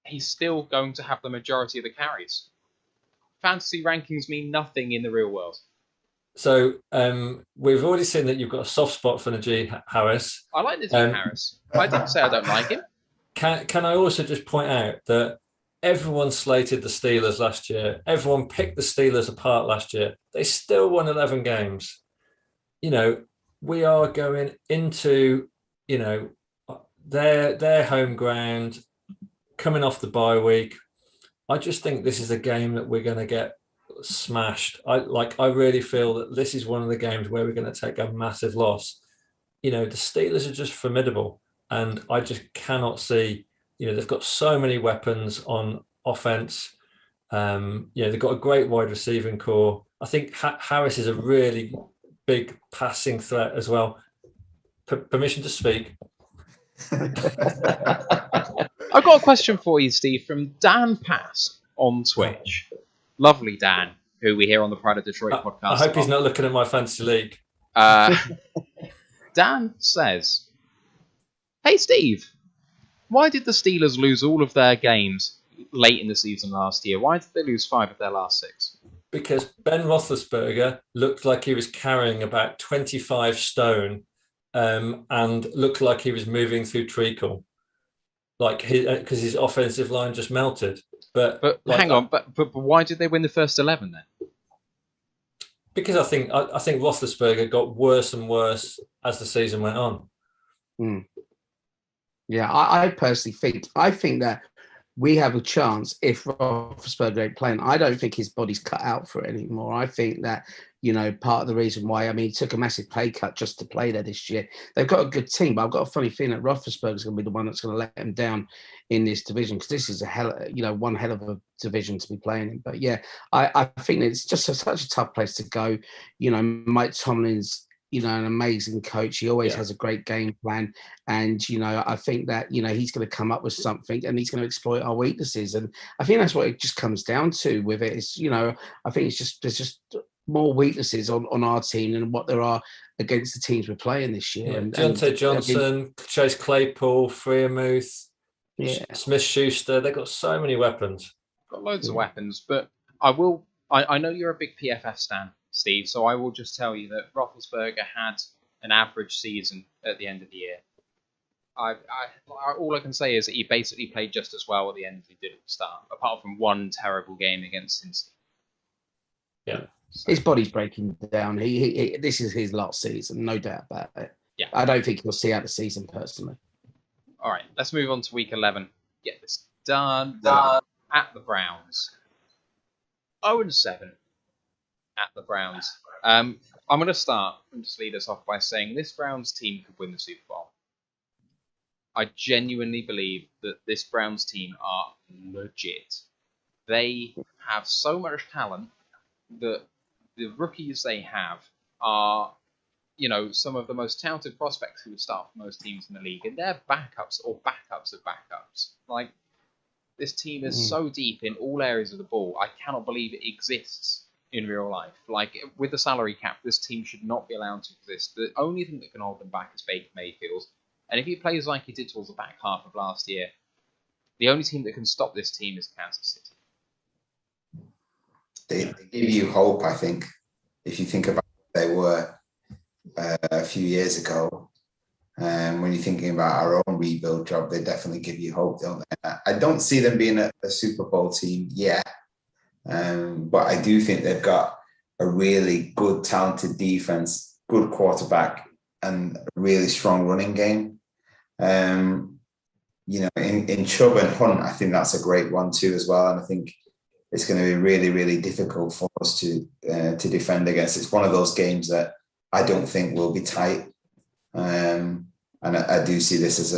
A: He's still going to have the majority of the carries. Fantasy rankings mean nothing in the real world.
B: So we've already seen that you've got a soft spot for Najee Harris.
A: I like Najee Harris. I didn't say I don't like him.
B: Can I also just point out that everyone slated the Steelers last year. Everyone picked the Steelers apart last year. They still won 11 games. We are going into, their home ground, coming off the bye week. I just think this is a game that we're going to get smashed. I really feel that this is one of the games where we're going to take a massive loss. The Steelers are just formidable, and I just cannot see. They've got so many weapons on offense. They've got a great wide receiving core. I think Harris is a really big passing threat as well. Permission to speak.
A: I've got a question for you, Steve, from Dan Pass on Twitch. Lovely Dan, who we hear on the Pride of Detroit podcast.
B: I hope he's not looking at my fantasy league.
A: Dan says, "Hey, Steve, why did the Steelers lose all of their games late in the season last year? Why did they lose 5 of their last 6?
B: Because Ben Roethlisberger looked like he was carrying about 25 stone and looked like he was moving through treacle. Because his offensive line just melted. But
A: hang on, but why did they win the first 11 then?
B: Because I think Roethlisberger got worse and worse as the season went on.
C: Yeah, I personally think that we have a chance if Roethlisberger ain't playing. I don't think his body's cut out for it anymore. I think that, part of the reason why, he took a massive pay cut just to play there this year. They've got a good team, but I've got a funny feeling that Roethlisberger's going to be the one that's going to let them down in this division, because this is one hell of a division to be playing in. But yeah, I think it's just such a tough place to go. Mike Tomlin's, an amazing coach. He always has a great game plan. And, I think that, he's going to come up with something and he's going to exploit our weaknesses. And I think that's what it just comes down to with it is, I think there's just more weaknesses on our team than what there are against the teams we're playing this year.
B: Yeah.
C: And
B: Deontay Johnson, Chase Claypool, Freermuth, Smith-Schuster, they've got so many weapons.
A: Got loads of weapons, but I know you're a big PFF stan, Steve, so I will just tell you that Roethlisberger had an average season at the end of the year. All I can say is that he basically played just as well at the end as he did at the start, apart from one terrible game against Cincy.
B: Yeah.
A: So,
C: his body's breaking down. He this is his last season, no doubt about it.
A: Yeah.
C: I don't think he'll see out the season personally.
A: all right, let's move on to week 11. Get this done. At the Browns. 0-7 at the Browns. I'm going to start and just lead us off by saying this Browns team could win the Super Bowl. I genuinely believe that this Browns team are legit. They have so much talent that the rookies they have are, some of the most talented prospects who would start for most teams in the league, and they're backups or backups of backups. Like, this team is so deep in all areas of the ball. I cannot believe it exists in real life. Like, with the salary cap, this team should not be allowed to exist. The only thing that can hold them back is Baker Mayfield. And if he plays like he did towards the back half of last year, the only team that can stop this team is Kansas
D: City. They give you hope, I think. If you think about what they were a few years ago, when you're thinking about our own rebuild job, they definitely give you hope, don't they? I don't see them being a Super Bowl team yet, but I do think they've got a really good, talented defense, good quarterback, and a really strong running game. In Chubb and Hunt, I think that's a great one too as well, and I think it's going to be really, really difficult for us to defend against. It's one of those games that I don't think will be tight. And I do see this as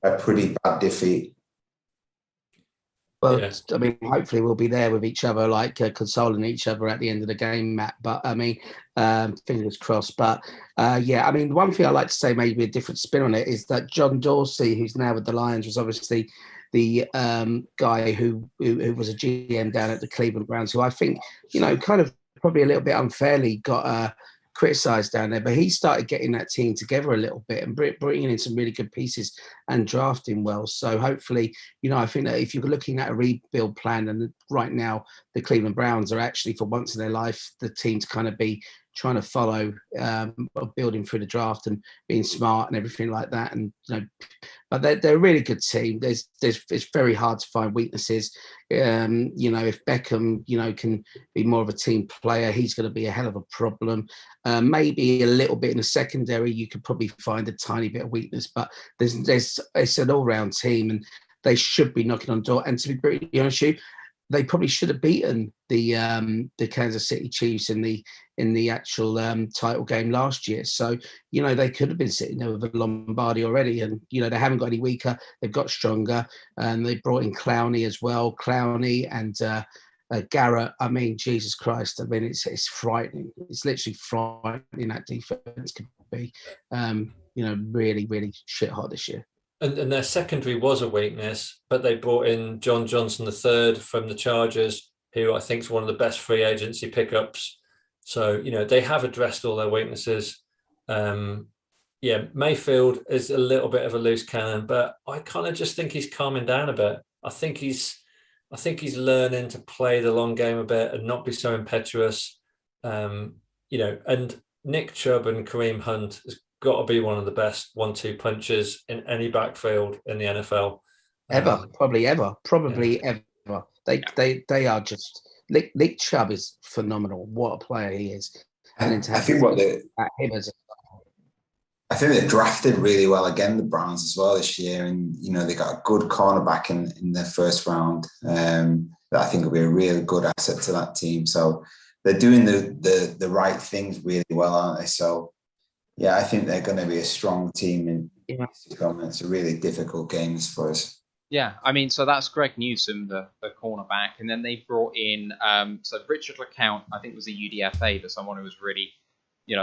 D: a pretty bad defeat.
C: Well, I mean, hopefully we'll be there with each other, like consoling each other at the end of the game, Matt. But I mean, fingers crossed. But I mean, one thing I like to say, maybe a different spin on it, is that John Dorsey, who's now with the Lions, was obviously the guy who was a GM down at the Cleveland Browns, who I think, kind of probably a little bit unfairly got criticised down there, but he started getting that team together a little bit and bringing in some really good pieces and drafting well. So hopefully, I think that if you're looking at a rebuild plan, and right now the Cleveland Browns are actually, for once in their life, the team to kind of be trying to follow, building through the draft and being smart and everything like that. And but they're a really good team. It's very hard to find weaknesses. If Beckham, can be more of a team player, he's going to be a hell of a problem. Maybe a little bit in the secondary, you could probably find a tiny bit of weakness, but it's an all-round team, and they should be knocking on the door. And to be pretty honest with you, they probably should have beaten the Kansas City Chiefs in the actual title game last year. So, they could have been sitting there with a Lombardi already, and, they haven't got any weaker. They've got stronger, and they brought in Clowney as well. Clowney and Garrett. I mean, Jesus Christ. I mean, it's frightening. It's literally frightening. That defense could be, really, really shit hot this year.
B: And their secondary was a weakness, but they brought in John Johnson III from the Chargers, who I think is one of the best free agency pickups. So, they have addressed all their weaknesses. Mayfield is a little bit of a loose cannon, but I kind of just think he's calming down a bit. I think he's learning to play the long game a bit and not be so impetuous. And Nick Chubb and Kareem Hunt has got to be one of the best 1-2 punches in any backfield in the NFL.
C: Probably ever. They are just. Nick Chubb is phenomenal. What a player he is. And
D: I think they drafted really well again, the Browns as well this year, and they got a good cornerback in their first round that I think will be a really good asset to that team. So they're doing the right things really well, aren't they? So yeah, I think they're going to be a strong team in It's a really difficult game for us.
A: Yeah, I mean, so that's Greg Newsome, the cornerback, and then they brought in so Richard LeCount, I think was a UDFA, but someone who was really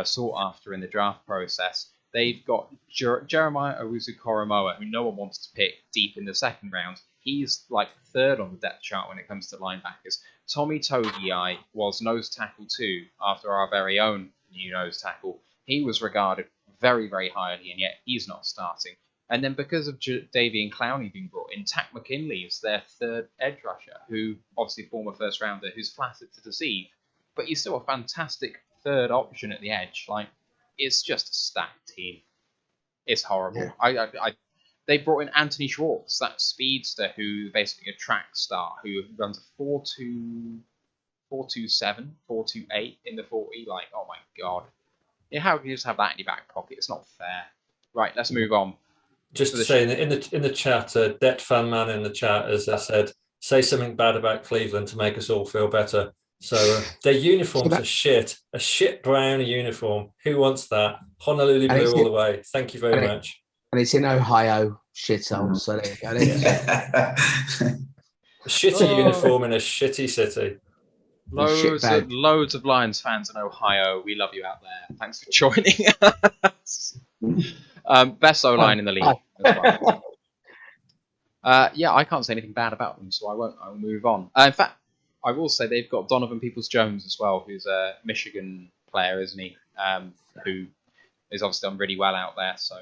A: sought after in the draft process. They've got Jeremiah Owusu-Koromoa, who no one wants to pick deep in the second round. He's like third on the depth chart when it comes to linebackers. Tommy Togiai was nose tackle too, after our very own new nose tackle. He was regarded very, very highly, and yet he's not starting. And then because of Davian Clowney being brought in, Tack McKinley is their third edge rusher, who obviously former first rounder, who's flattered to deceive, but he's still a fantastic third option at the edge. Like, it's just a stacked team. It's horrible.
C: Yeah.
A: They brought in Anthony Schwartz, that speedster who basically a track star who runs a 4.2, 4.27, 4.28 in the 40. Like, oh my god. How can you just have that in your back pocket? It's not fair. Right, let's move on.
B: Just to say, in the chat, Det Fan Man in the chat has said, say something bad about Cleveland to make us all feel better. So their uniforms are shit. A shit brown uniform. Who wants that? Honolulu blue all the way. Thank you very much.
C: And it's in Ohio, shithole. So there you go.
B: A shitty uniform in a shitty city.
A: Loads of Lions fans in Ohio. We love you out there. Thanks for joining us. Best O-line in the league as well. I can't say anything bad about them, so I won't. I'll move on. In fact, I will say they've got Donovan Peoples-Jones as well, who's a Michigan player, isn't he? Who is obviously done really well out there. So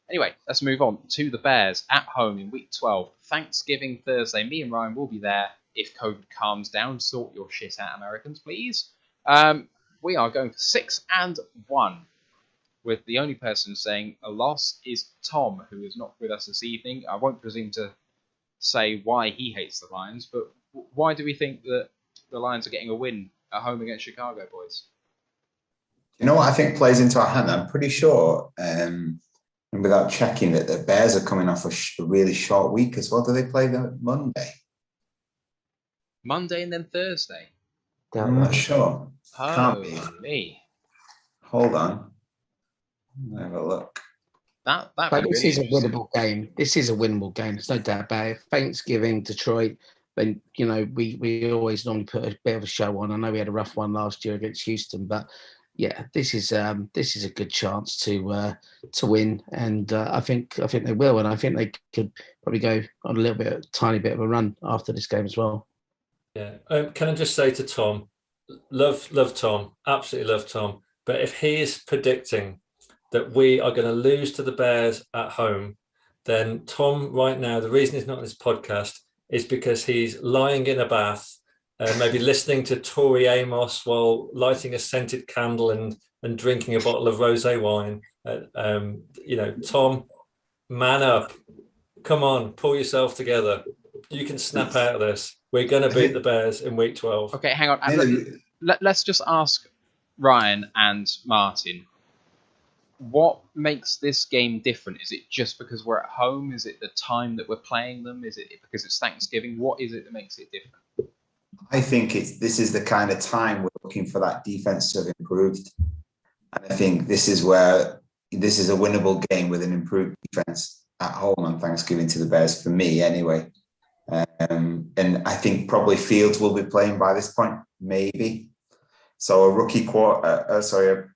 A: anyway, let's move on to the Bears at home in Week 12, Thanksgiving Thursday. Me and Ryan will be there if COVID calms down. Sort your shit out, Americans, please. We are going for 6-1. With the only person saying a loss is Tom, who is not with us this evening. I won't presume to say why he hates the Lions, but why do we think that the Lions are getting a win at home against Chicago, boys?
D: You know what I think plays into our hand? I'm pretty sure, and without checking, that the Bears are coming off a really short week as well. Do they play them Monday?
A: Monday and then Thursday?
D: I'm not sure. Can't be.
A: Me.
D: Hold on. Have a look.
C: But this is a winnable game. This is a winnable game. There's no doubt about it. Thanksgiving, Detroit. Then we always normally put a bit of a show on. I know we had a rough one last year against Houston, but yeah, this is a good chance to win, and I think they will, and I think they could probably go on a tiny bit of a run after this game as well.
B: Yeah. Can I just say to Tom, love Tom, absolutely love Tom, but if he is predicting that we are going to lose to the Bears at home, then Tom right now, the reason he's not on this podcast is because he's lying in a bath, maybe listening to Tori Amos while lighting a scented candle and drinking a bottle of rosé wine. Tom, man up. Come on, pull yourself together. You can snap out of this. We're going to beat the Bears in Week 12.
A: Okay, hang on. Let's just ask Ryan and Martin, what makes this game different? Is it just because we're at home? Is it the time that we're playing them? Is it because it's Thanksgiving? What is it that makes it different?
D: I think this is the kind of time we're looking for that defense to have improved. And I think this is a winnable game with an improved defense at home on Thanksgiving to the Bears, for me anyway. And I think probably Fields will be playing by this point, maybe. So a rookie QB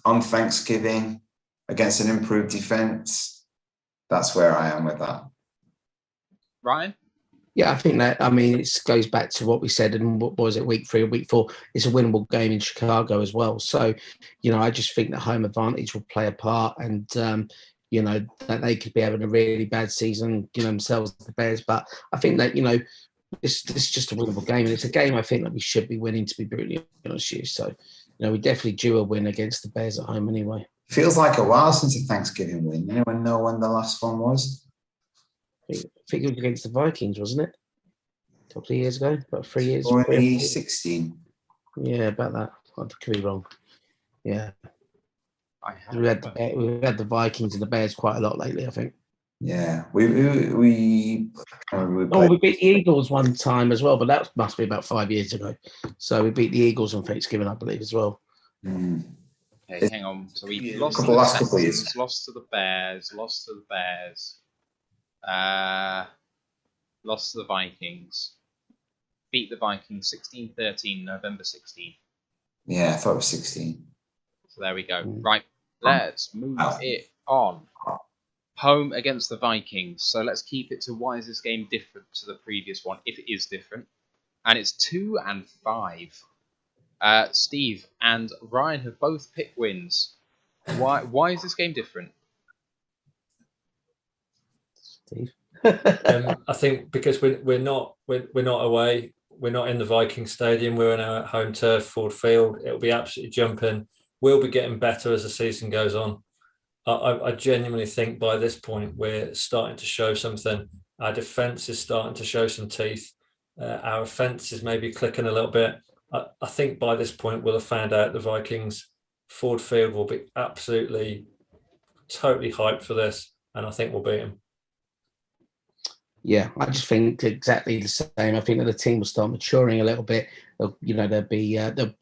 D: on Thanksgiving against an improved defense. That's where I am with that.
A: Ryan?
C: Yeah, I think that, it goes back to what we said in, what was it, Week 3 or Week 4? It's a winnable game in Chicago as well. So, I just think that home advantage will play a part, and, that they could be having a really bad season, themselves, the Bears. But I think that, this is just a winnable game. And it's a game I think that we should be winning, to be brutally honest with you. So, we definitely due a win against the Bears at home anyway.
D: Feels like a while since a Thanksgiving win. Anyone know when the last one was?
C: I think it was against the Vikings, wasn't it? A couple of years ago, about 3 years.
D: 2016.
C: Yeah, about that. I could be wrong. Yeah. We've had the Vikings and the Bears quite a lot lately, I think.
D: Yeah, we
C: beat the Eagles one time as well, but that must be about 5 years ago. So we beat the Eagles on Thanksgiving, I believe, as well.
A: Okay, hang on. So we lost to the Texans, lost to the Bears, lost to the Vikings, beat the Vikings 16-13, November 16.
D: Yeah, I thought it was 16.
A: So there we go. Right, let's move it on. Home against the Vikings. So let's keep it to why is this game different to the previous one, if it is different. And it's 2 and 5. Steve and Ryan have both picked wins. Why is this game different?
C: Steve.
B: I think because we're not away. We're not in the Viking Stadium. We're in our home turf, Ford Field. It'll be absolutely jumping. We'll be getting better as the season goes on. I genuinely think by this point we're starting to show something. Our defence is starting to show some teeth. Our offence is maybe clicking a little bit. I think by this point we'll have found out the Vikings Ford Field will be absolutely, totally hyped for this, and I think we'll beat them.
C: Yeah, I just think exactly the same. I think that the team will start maturing a little bit. They'll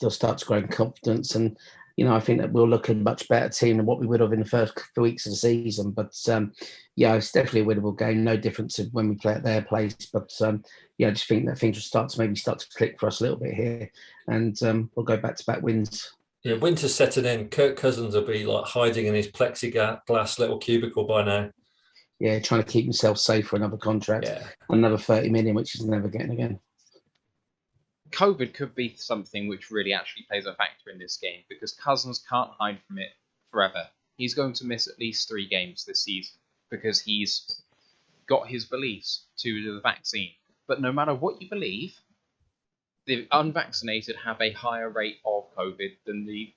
C: start to grow in confidence, and I think that we'll look a much better team than what we would have in the first few weeks of the season. But it's definitely a winnable game. No difference to when we play at their place. But I just think that things will start to click for us a little bit here, and we'll go back-to-back wins.
B: Yeah, winter's setting in. Kirk Cousins will be like hiding in his plexiglass little cubicle by now.
C: Yeah, trying to keep himself safe for another contract, another 30 million, which he's never getting again.
A: COVID could be something which really actually plays a factor in this game because Cousins can't hide from it forever. He's going to miss at least 3 games this season because he's got his beliefs to the vaccine. But no matter what you believe, the unvaccinated have a higher rate of COVID than the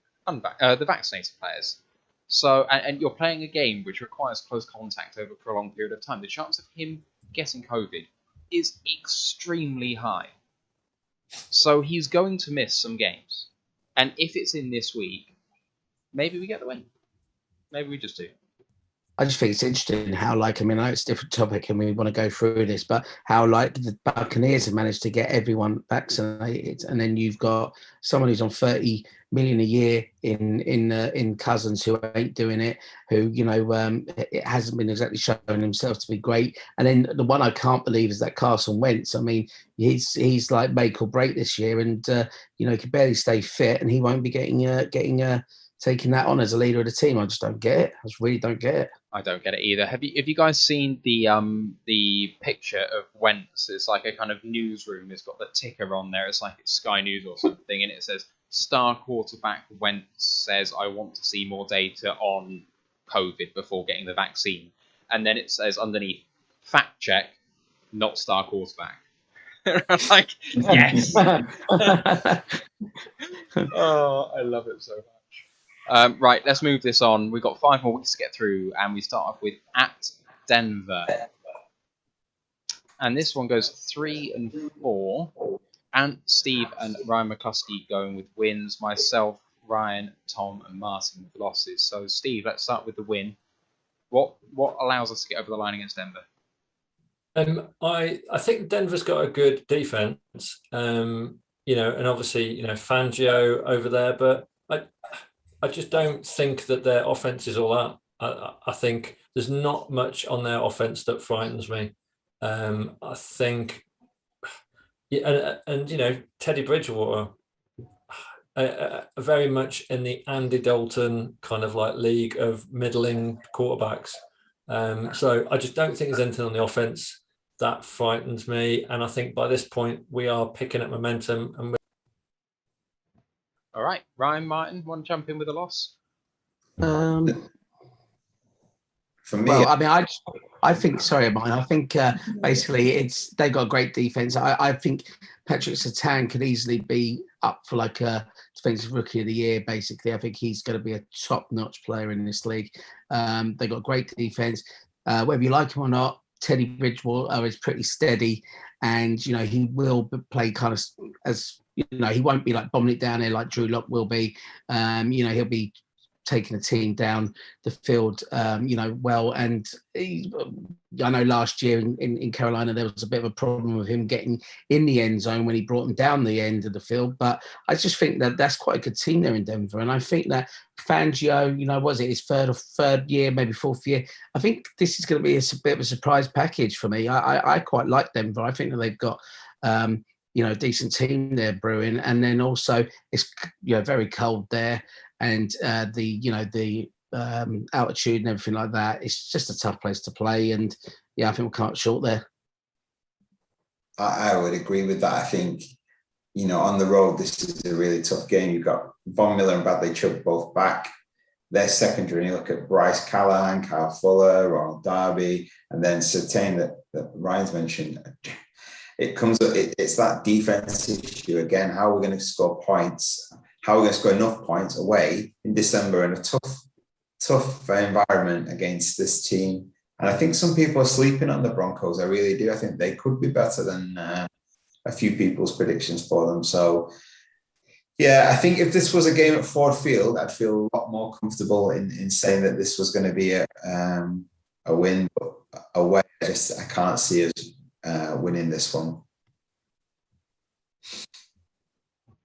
A: vaccinated players. So, and you're playing a game which requires close contact over a prolonged period of time. The chance of him getting COVID is extremely high. So he's going to miss some games. And if it's in this week, maybe we get the win. Maybe we just do.
C: I just think it's interesting how, I know it's a different topic and we want to go through this, but how, the Buccaneers have managed to get everyone vaccinated, and then you've got someone who's on 30 million a year in Cousins who ain't doing it, who, it hasn't been exactly showing himself to be great. And then the one I can't believe is that Carson Wentz. I mean, he's like make or break this year, and, he can barely stay fit, and he won't be taking that on as a leader of the team. I just don't get it. I just really don't get it.
A: I don't get it either. Have you guys seen the picture of Wentz? It's like a kind of newsroom. It's got the ticker on there. It's like it's Sky News or something, and it says star quarterback Wentz says, "I want to see more data on COVID before getting the vaccine." And then it says underneath, "Fact check, not star quarterback." I'm like, yes. Oh, I love it so much. Right, let's move this on. We've got 5 more weeks to get through, and we start off with at Denver. And this one goes 3 and 4. And Steve and Ryan McCluskey going with wins. Myself, Ryan, Tom, and Martin with losses. So, Steve, let's start with the win. What allows us to get over the line against Denver?
B: I think Denver's got a good defense. And obviously, Fangio over there, but I just don't think that their offense is all that. I think there's not much on their offense that frightens me. I think, Teddy Bridgewater, very much in the Andy Dalton kind of like league of middling quarterbacks. So I just don't think there's anything on the offense that frightens me. And I think by this point we are picking up momentum. And
A: all right, Ryan, Martin, want to jump in with a loss?
D: For me,
C: well, I mean, I think. Sorry, Martin. I think basically they've got a great defense. I think Patrick Surtain could easily be up for like a defensive rookie of the year. Basically, I think he's going to be a top-notch player in this league. They've got great defense. Whether you like him or not, Teddy Bridgewater is pretty steady, and he will play kind of as. He won't be like bombing it down there like Drew Lock will be. He'll be taking the team down the field, well. And I know last year in Carolina, there was a bit of a problem with him getting in the end zone when he brought them down the end of the field. But I just think that that's quite a good team there in Denver. And I think that Fangio, was it his third year, maybe 4th year? I think this is going to be a bit of a surprise package for me. I quite like Denver. I think that they've got, decent team they're brewing. And then also it's very cold there, and the altitude and everything like that. It's just a tough place to play, and I think we'll come up short there.
D: I would agree with that. I think, on the road, this is a really tough game. You've got Von Miller and Bradley Chubb both back. Their secondary, and you look at Bryce Callahan, Kyle Fuller, Ronald Darby, and then Surtain that Ryan's mentioned. It's that defense issue again. How are we going to score points? How are we going to score enough points away in December in a tough environment against this team? And I think some people are sleeping on the Broncos. I really do. I think they could be better than a few people's predictions for them. So, yeah, I think if this was a game at Ford Field, I'd feel a lot more comfortable in saying that this was going to be a win. But away, I can't see us winning this one.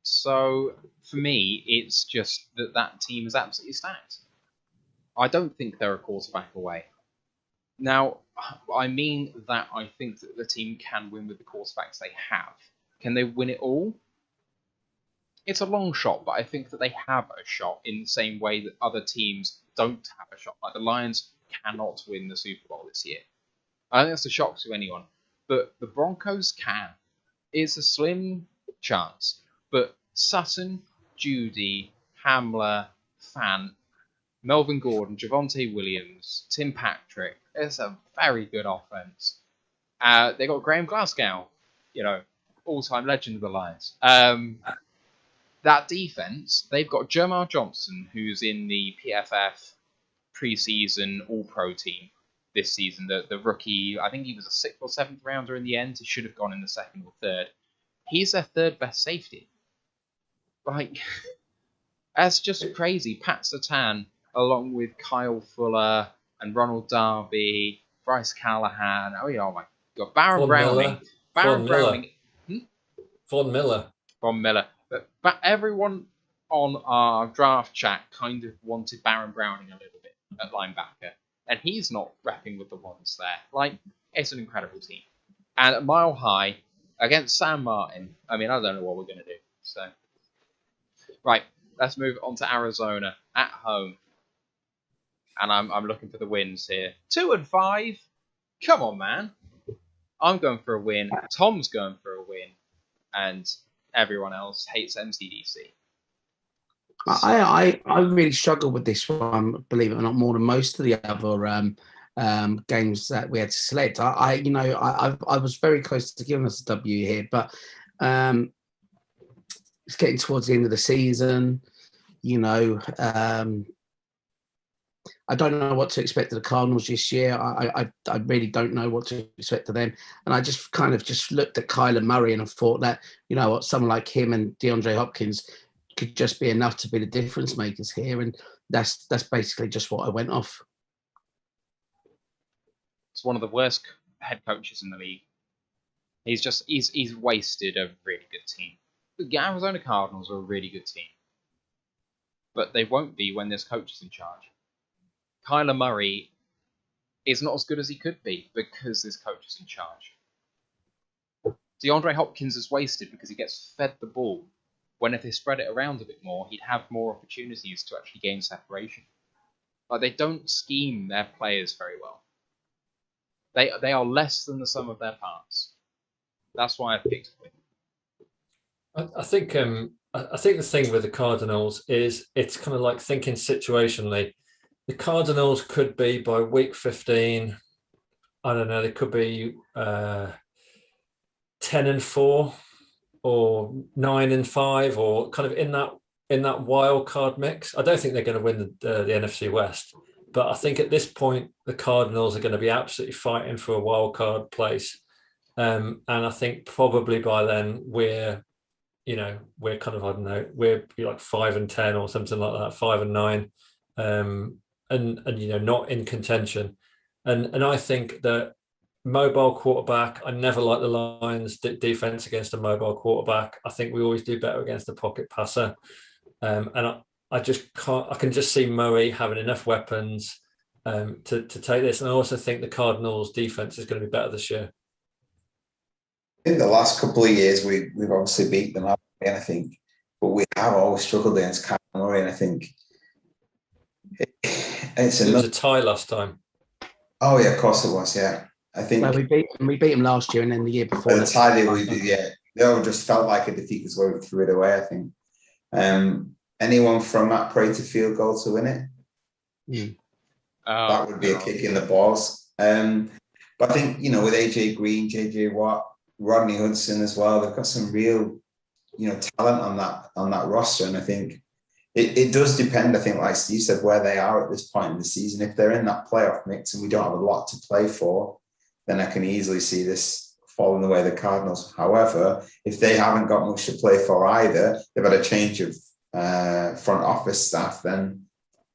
A: So, for me, it's just that team is absolutely stacked. I don't think they're a quarterback away. Now, I mean that I think that the team can win with the quarterbacks they have. Can they win it all? It's a long shot, but I think that they have a shot in the same way that other teams don't have a shot. Like the Lions cannot win the Super Bowl this year. I think that's a shock to anyone. But the Broncos can. It's a slim chance. But Sutton, Judy, Hamler, Fant, Melvin Gordon, Javonte Williams, Tim Patrick. It's a very good offense. They got Graham Glasgow, all-time legend of the Lions. That defense, they've got Jermar Johnson, who's in the PFF preseason All-Pro team this season. The rookie, I think he was a 6th or 7th rounder in the end. He should have gone in the 2nd or 3rd. He's their 3rd best safety. That's just crazy. Pat Surtain, along with Kyle Fuller and Ronald Darby, Bryce Callahan. Oh my God, Baron Browning. Von Miller. But everyone on our draft chat kind of wanted Baron Browning a little bit at linebacker, and he's not repping with the ones there. It's an incredible team. And at Mile High against San Martin, I don't know what we're going to do. So, right, let's move on to Arizona at home. And I'm looking for the wins here. 2-5. Come on, man. I'm going for a win. Tom's going for a win. And everyone else hates MCDC.
C: I really struggle with this one, believe it or not, more than most of the other games that we had to select. I was very close to giving us a W here, but it's getting towards the end of the season. I don't know what to expect of the Cardinals this year. I really don't know what to expect of them. And I just kind of looked at Kyler Murray and I thought that, someone like him and DeAndre Hopkins could just be enough to be the difference makers here. And that's basically just what I went off.
A: It's one of the worst head coaches in the league. He's wasted a really good team. The Arizona Cardinals are a really good team. But they won't be when this coach is in charge. Kyler Murray is not as good as he could be because this coach is in charge. DeAndre Hopkins is wasted because he gets fed the ball, when if they spread it around a bit more, he'd have more opportunities to actually gain separation. They don't scheme their players very well. They are less than the sum of their parts. That's why I picked them.
B: I think the thing with the Cardinals is it's kind of like thinking situationally. The Cardinals could be by week 15. I don't know. They could be 10-4 or 9-5, or kind of in that wild card mix. I don't think they're going to win the NFC West, but I think at this point the Cardinals are going to be absolutely fighting for a wild card place. And I think probably by then we're kind of, I don't know, we're like 5-10 or something like that, 5-9. And not in contention, and I think that mobile quarterback. I never like the Lions' defense against a mobile quarterback. I think we always do better against a pocket passer, and I just can't. I can just see Murray having enough weapons to take this, and I also think the Cardinals' defense is going to be better this year.
D: In the last couple of years, we've obviously beat them up, and I think, but we have always struggled against Kyle Murray, and I think it's
B: It was
D: another.
B: a tie last time.
D: Oh yeah, of course it was. Yeah, I think
C: Well, we beat them last year, and then the year before.
D: the tie we did. Yeah, they all just felt like a defeat as well. We threw it away. I think. Anyone from Matt Prater field goal to win it? That would be a kick in the balls. But I think, with AJ Green, JJ Watt, Rodney Hudson as well, they've got some real, talent on that roster. And I think it does depend, I think, like Steve said, where they are at this point in the season. If they're in that playoff mix and we don't have a lot to play for, then I can easily see this falling the way of the Cardinals. However, if they haven't got much to play for either, they've had a change of front office staff, then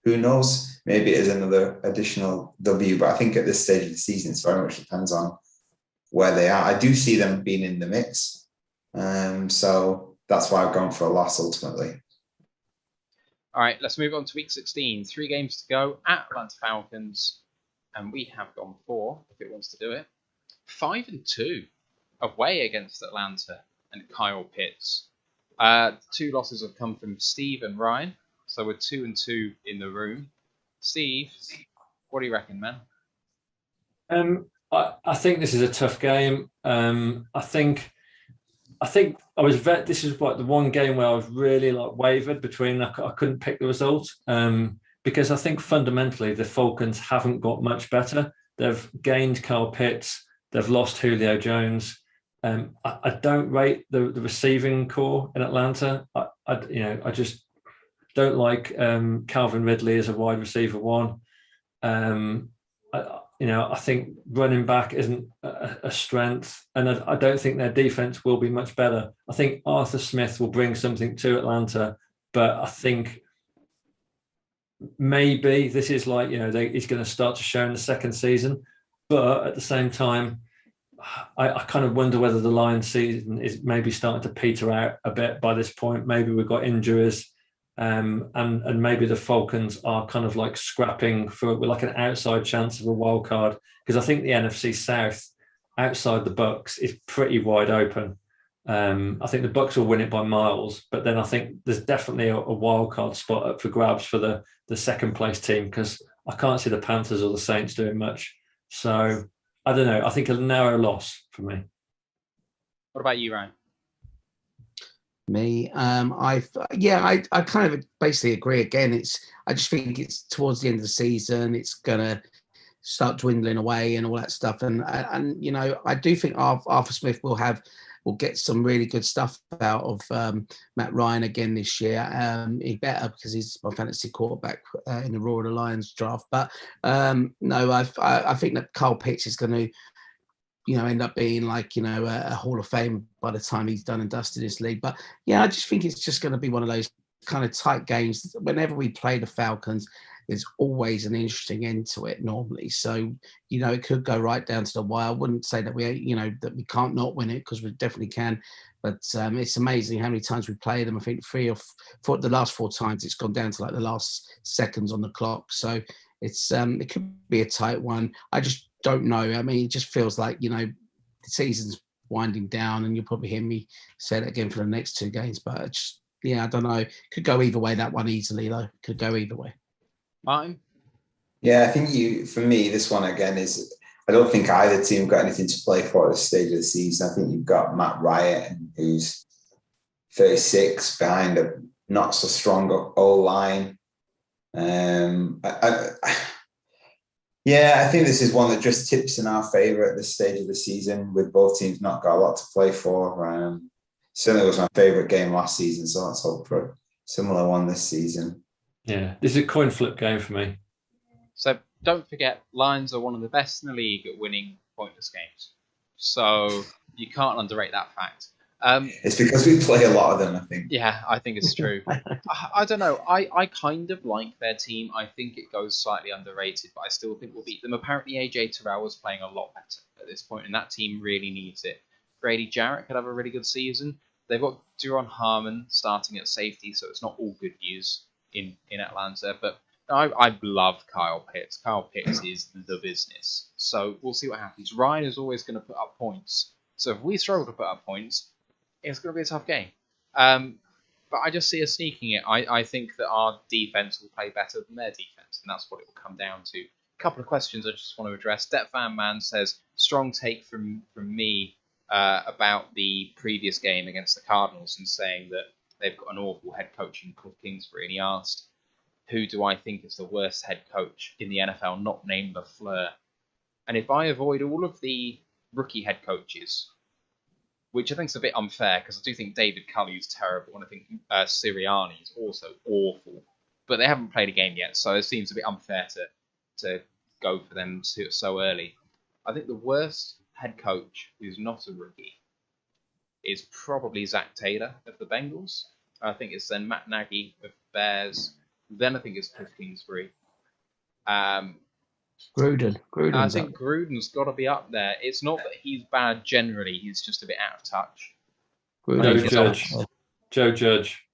D: who knows? Maybe it is another additional W. But I think at this stage of the season, it very much depends on where they are. I do see them being in the mix. So that's why I've gone for a loss ultimately.
A: All right, let's move on to week 16. 3 games to go at Atlanta Falcons. And we have gone for, if it wants to do it, 5-2 away against Atlanta and Kyle Pitts. 2 losses have come from Steve and Ryan. So we're 2-2 in the room. Steve, what do you reckon, man?
B: I think this is a tough game. I think I was this is like the one game where I was really wavered between. I couldn't pick the result because I think fundamentally the Falcons haven't got much better. They've gained Kyle Pitts. They've lost Julio Jones. I don't rate the receiving core in Atlanta. I just don't like Calvin Ridley as a wide receiver one. I think running back isn't a strength, and I don't think their defense will be much better. I think Arthur Smith will bring something to Atlanta, but I think maybe this is he's going to start to show in the second season. But at the same time, I kind of wonder whether the Lions season is maybe starting to peter out a bit by this point. Maybe we've got injuries. And maybe the Falcons are kind of scrapping for an outside chance of a wild card, because I think the NFC South outside the Bucs is pretty wide open. I think the Bucs will win it by miles, but then I think there's definitely a wild card spot up for grabs for the second place team, because I can't see the Panthers or the Saints doing much. So I don't know. I think a narrow loss for me.
A: What about you, Ryan?
C: Me, I kind of basically agree. Again, I just think it's towards the end of the season. It's gonna start dwindling away and all that stuff. And I do think Arthur Smith will get some really good stuff out of Matt Ryan again this year. He better, because he's my fantasy quarterback in the Royal Lions draft. But no, I think that Kyle Pitts is going to end up being a Hall of Fame by the time he's done and dusted his league. But yeah, I just think it's just going to be one of those kind of tight games. Whenever we play the Falcons, there's always an interesting end to it normally. So, it could go right down to the wire. I wouldn't say that that we can't not win it, because we definitely can. But it's amazing how many times we play them. I think 3 or 4, the last 4 times it's gone down to the last seconds on the clock. So it's it could be a tight one. I just don't know. I mean, it just feels like, the season's winding down, and you'll probably hear me say that again for the next 2 games. But I don't know. Could go either way, that one easily, though. Could go either way.
A: Martin?
D: Yeah, I think for me, this one again is, I don't think either team got anything to play for at this stage of the season. I think you've got Matt Ryan, who's 36, behind a not so strong O-line. I think this is one that just tips in our favour at this stage of the season, with both teams not got a lot to play for. Certainly was my favourite game last season, so let's hope for a similar one this season.
B: Yeah, this is a coin flip game for me.
A: So don't forget, Lions are one of the best in the league at winning pointless games. So you can't underrate that fact.
D: It's because we play a lot of them, I think.
A: Yeah, I think it's true. I don't know. I kind of like their team. I think it goes slightly underrated, but I still think we'll beat them. Apparently, AJ Terrell is playing a lot better at this point, and that team really needs it. Grady Jarrett could have a really good season. They've got Duron Harmon starting at safety, so it's not all good news in Atlanta. But I love Kyle Pitts. Kyle Pitts is the business. So we'll see what happens. Ryan is always going to put up points So if we struggle to put up points, it's going to be a tough game. But I just see us sneaking it. I think that our defense will play better than their defense, and that's what it will come down to. A couple of questions I just want to address. Fan Man says, strong take from me about the previous game against the Cardinals and saying that they've got an awful head coach in Cliff Kingsbury, and he asked, who do I think is the worst head coach in the NFL, not named LaFleur? And if I avoid all of the rookie head coaches, which I think is a bit unfair because I do think David Culley is terrible and I think Sirianni is also awful. But they haven't played a game yet, so it seems a bit unfair to go for them so early. I think the worst head coach who's not a rookie is probably Zach Taylor of the Bengals. I think it's then Matt Nagy of Bears. Then I think it's Cliff Kingsbury.
C: Gruden.
A: I think Gruden's got to be up there. It's not that he's bad generally; he's just a bit out of touch.
B: Joe Judge.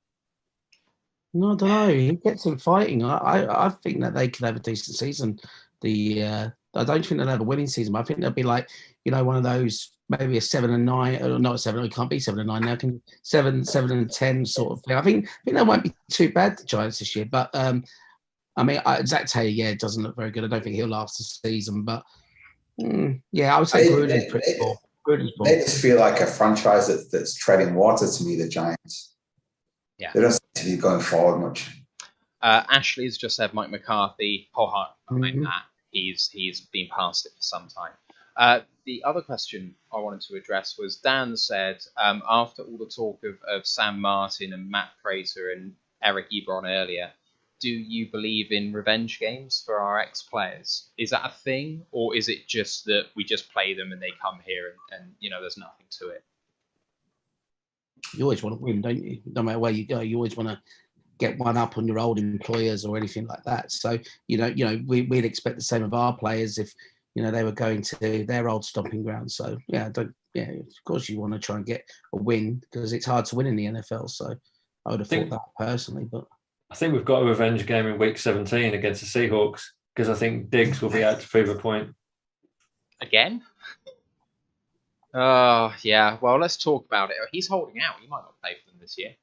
C: No, I don't know. He gets him fighting. I think that they could have a decent season. I don't think they'll have a winning season, but I think they'll be like, one of those, maybe a 7-9, or not a 7. It can't be 7-9 now. Can 7-10 sort of thing. I think they won't be too bad, the Giants, this year. But Zach Taylor, doesn't look very good. I don't think he'll last the season. But I would say Gruden's pretty poor.
D: They just feel like a franchise that's treading water to me, the Giants.
A: Yeah.
D: They don't seem to be going forward much.
A: Ashley's just said Mike McCarthy. He's been past it for some time. The other question I wanted to address was Dan said, after all the talk of Sam Martin and Matt Prater and Eric Ebron earlier, do you believe in revenge games for our ex-players? Is that a thing, or is it just that we just play them and they come here and there's nothing to it?
C: You always want to win, don't you? No matter where you go, you always want to get one up on your old employers or anything like that. So, we'd expect the same of our players if, they were going to their old stomping ground. So, of course you want to try and get a win because it's hard to win in the NFL. So I would have thought that personally, but
B: I think we've got a revenge game in week 17 against the Seahawks because I think Diggs will be out to prove a point. Again?
A: Oh, yeah. Well, let's talk about it. He's holding out. He might not play for them this year.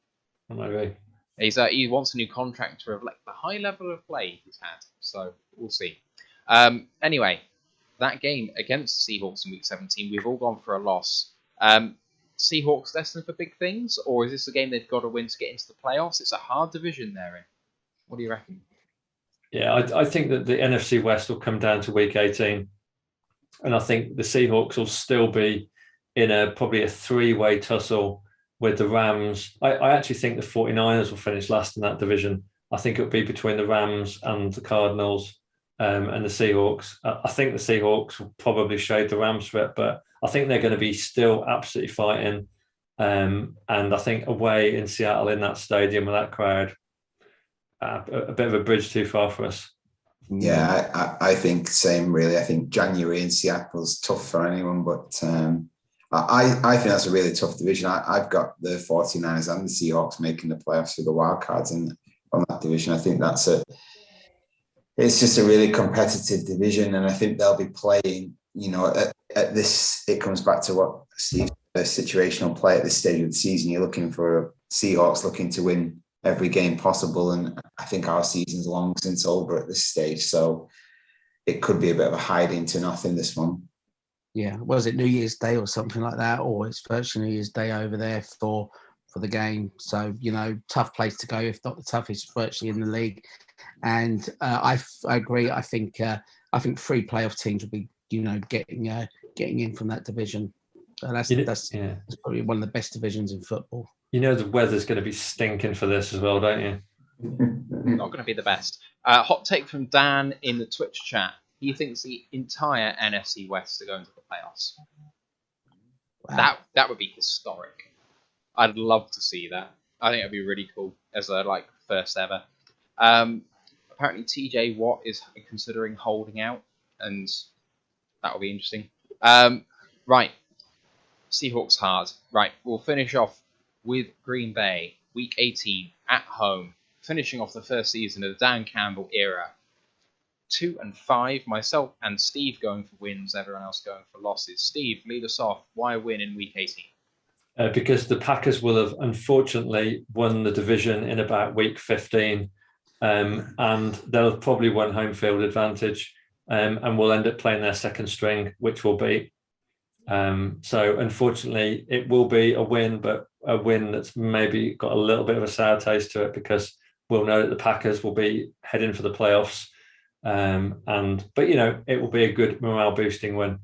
B: Maybe.
A: He wants a new contract to reflect the high level of play he's had. So we'll see. Anyway, that game against the Seahawks in week 17, we've all gone for a loss. Seahawks destined for big things, or is this a game they've got to win to get into the playoffs? It's a hard division they're in. What do you reckon?
B: Yeah, I think that the NFC West will come down to week 18, and I think the Seahawks will still be in probably a three-way tussle with the Rams. I actually think the 49ers will finish last in that division. I think it'll be between the Rams and the Cardinals and the Seahawks. I think the Seahawks will probably shade the Rams for it, but I think they're going to be still absolutely fighting. And I think away in Seattle in that stadium with that crowd, a bit of a bridge too far for us.
D: Yeah, I think same really. I think January in Seattle is tough for anyone, but I think that's a really tough division. I've got the 49ers and the Seahawks making the playoffs for the wild cards on that division. I think it's just a really competitive division, and I think they'll be playing, at this, it comes back to what Steve said, situational play at this stage of the season. You're looking for Seahawks looking to win every game possible, and I think our season's long since over at this stage, so it could be a bit of a hiding to nothing, this one.
C: Yeah, was it New Year's Day or something like that, or it's virtually New Year's Day over there for the game? So tough place to go, if not the toughest virtually in the league. And I agree. I think 3 playoff teams will be getting in from that division. That's probably one of the best divisions in football.
B: The weather's going to be stinking for this as well, don't you?
A: Not going to be the best. Hot take from Dan in the Twitch chat. He thinks the entire NFC West are going to the playoffs. Wow. That would be historic. I'd love to see that. I think it'd be really cool as a first ever. Apparently TJ Watt is considering holding out, and that will be interesting. Right. Seahawks hard. Right, we'll finish off with Green Bay, week 18 at home, finishing off the first season of the Dan Campbell era. 2 and 5. Myself and Steve going for wins, everyone else going for losses. Steve, lead us off. Why a win in week 18?
B: Because the Packers will have unfortunately won the division in about week 15, and they'll probably win home field advantage, and will end up playing their second string, which will be. So unfortunately, it will be a win, but a win that's maybe got a little bit of a sour taste to it, because we'll know that the Packers will be heading for the playoffs. But it will be a good morale boosting win.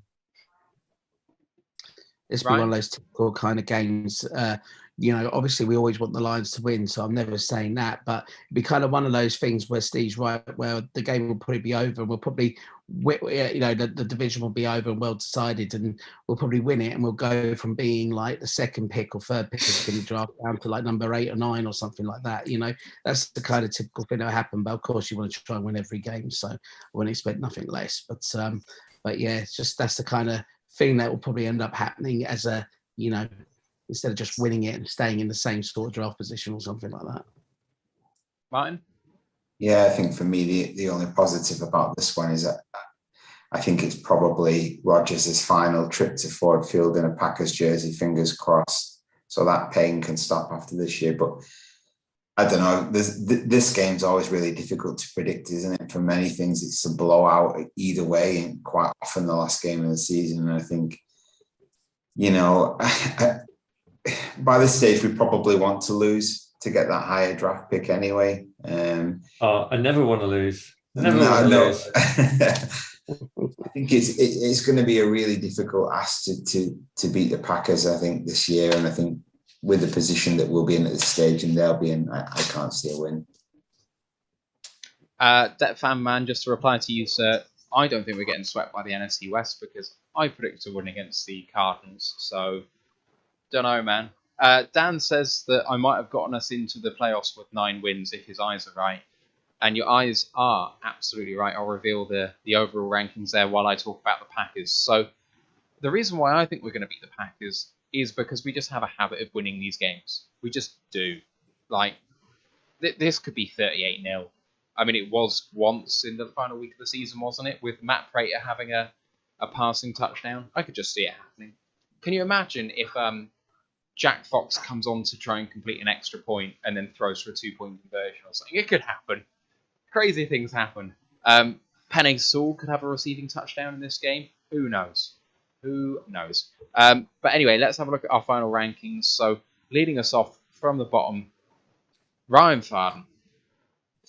C: It's been one of those typical kind of games. Obviously we always want the Lions to win, so I'm never saying that. But it'd be kind of one of those things where Steve's right, where the game will probably be over, and we'll probably, the division will be over and well decided, and we'll probably win it, and we'll go from being like the second pick or third pick in the draft down to like number 8 or 9 or something like that. That's the kind of typical thing that will happen. But of course, you want to try and win every game, so I wouldn't expect nothing less. But yeah, it's just that's the kind of thing that will probably end up happening as a, instead of just winning it and staying in the same sort of draft position or something like that.
A: Martin?
D: Yeah, I think for me, the only positive about this one is that I think it's probably Rodgers' final trip to Ford Field in a Packers jersey, fingers crossed. So that pain can stop after this year. But I don't know. This game's always really difficult to predict, isn't it? For many things, it's a blowout either way, and quite often the last game of the season. And I think, by this stage, we probably want to lose to get that higher draft pick anyway.
B: I never want to lose.
D: No.
B: Lose.
D: I think it's going to be a really difficult ask to beat the Packers, I think, this year. And I think with the position that we'll be in at this stage and they'll be in, I can't see a win.
A: That fan man, just to reply to you, sir, I don't think we're getting swept by the NFC West, because I predict a win against the Cardinals. So, don't know, man. Dan says that I might have gotten us into the playoffs with 9 wins if his eyes are right. And your eyes are absolutely right. I'll reveal the overall rankings there while I talk about the Packers. So, the reason why I think we're going to beat the Packers is because we just have a habit of winning these games. We just do. Like, this could be 38-0. I mean, it was once in the final week of the season, wasn't it? With Matt Prater having a passing touchdown. I could just see it happening. Can you imagine if Jack Fox comes on to try and complete an extra point and then throws for a 2-point conversion or something? It could happen. Crazy things happen. Penei Sewell could have a receiving touchdown in this game. Who knows? But anyway, let's have a look at our final rankings. So, leading us off from the bottom, Ryan Farden,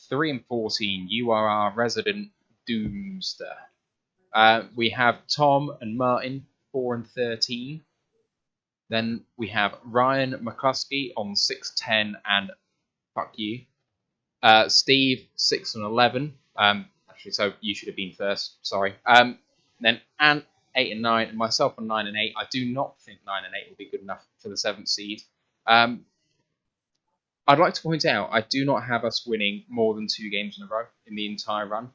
A: 3 and 14. You are our resident doomster. We have Tom and Martin, 4 and 13. Then we have Ryan McCluskey on 6-10 and fuck you. Steve, 6 and 11. Actually, so you should have been first. Sorry. Then Ant, 8 and 9, and myself on 9 and 8. I do not think 9 and 8 will be good enough for the 7th seed. I'd like to point out I do not have us winning more than 2 games in a row in the entire run.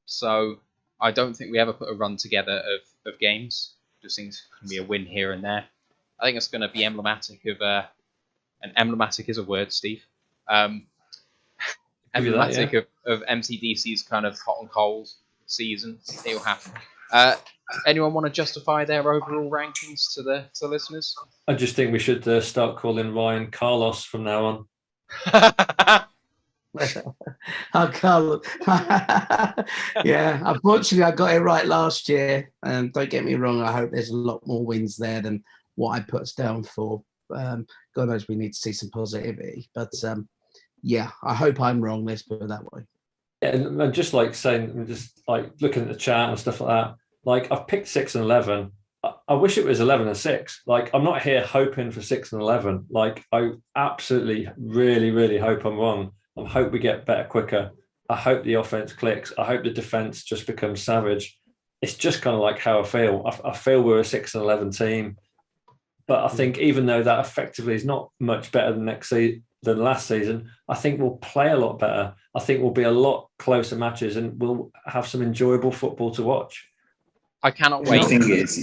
A: So I don't think we ever put a run together of games. Just think it's going to be a win here and there. I think it's going to be emblematic of and emblematic is a word, Steve. Emblematic of MCDC's kind of hot and cold season. It will happen. Anyone want to justify their overall rankings to the listeners?
B: I just think we should start calling Ryan Carlos from now on.
C: Carlos. Yeah, unfortunately, I got it right last year. And don't get me wrong, I hope there's a lot more wins there than what I put us down for. God knows we need to see some positivity. But yeah, I hope I'm wrong. Let's put it that way.
B: Yeah, and just like saying, just like looking at the chat and stuff like that. Like, I've picked 6 and 11. I wish it was 11 and 6. Like, I'm not here hoping for 6 and 11. Like, I absolutely, really, really hope I'm wrong. I hope we get better quicker. I hope the offense clicks. I hope the defense just becomes savage. It's just kind of like how I feel. I feel we're a 6 and 11 team. But I think even though that effectively is not much better than last season, I think we'll play a lot better. I think we'll be a lot closer matches and we'll have some enjoyable football to watch.
A: I cannot wait.
D: The thing is,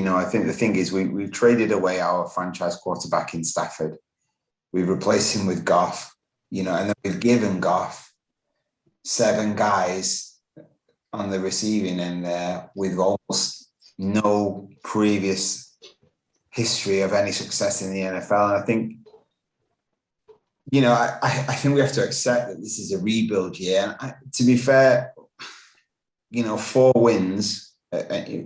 D: I think the thing is we've traded away our franchise quarterback in Stafford. We've replaced him with Goff, and then we've given Goff 7 guys on the receiving end there with almost no previous history of any success in the NFL. And I think, I think we have to accept that this is a rebuild year. And to be fair, 4 wins,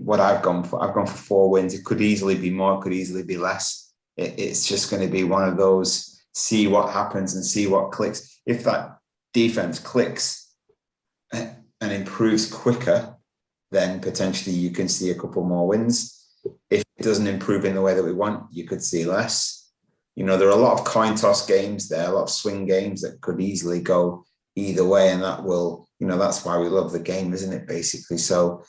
D: what I've gone for 4 wins. It could easily be more, could easily be less. It's just going to be one of those, see what happens and see what clicks. If that defense clicks and improves quicker, then potentially you can see a couple more wins. If it doesn't improve in the way that we want, you could see less. There are a lot of coin toss games there, a lot of swing games that could easily go either way. And that will, that's why we love the game, isn't it, basically? So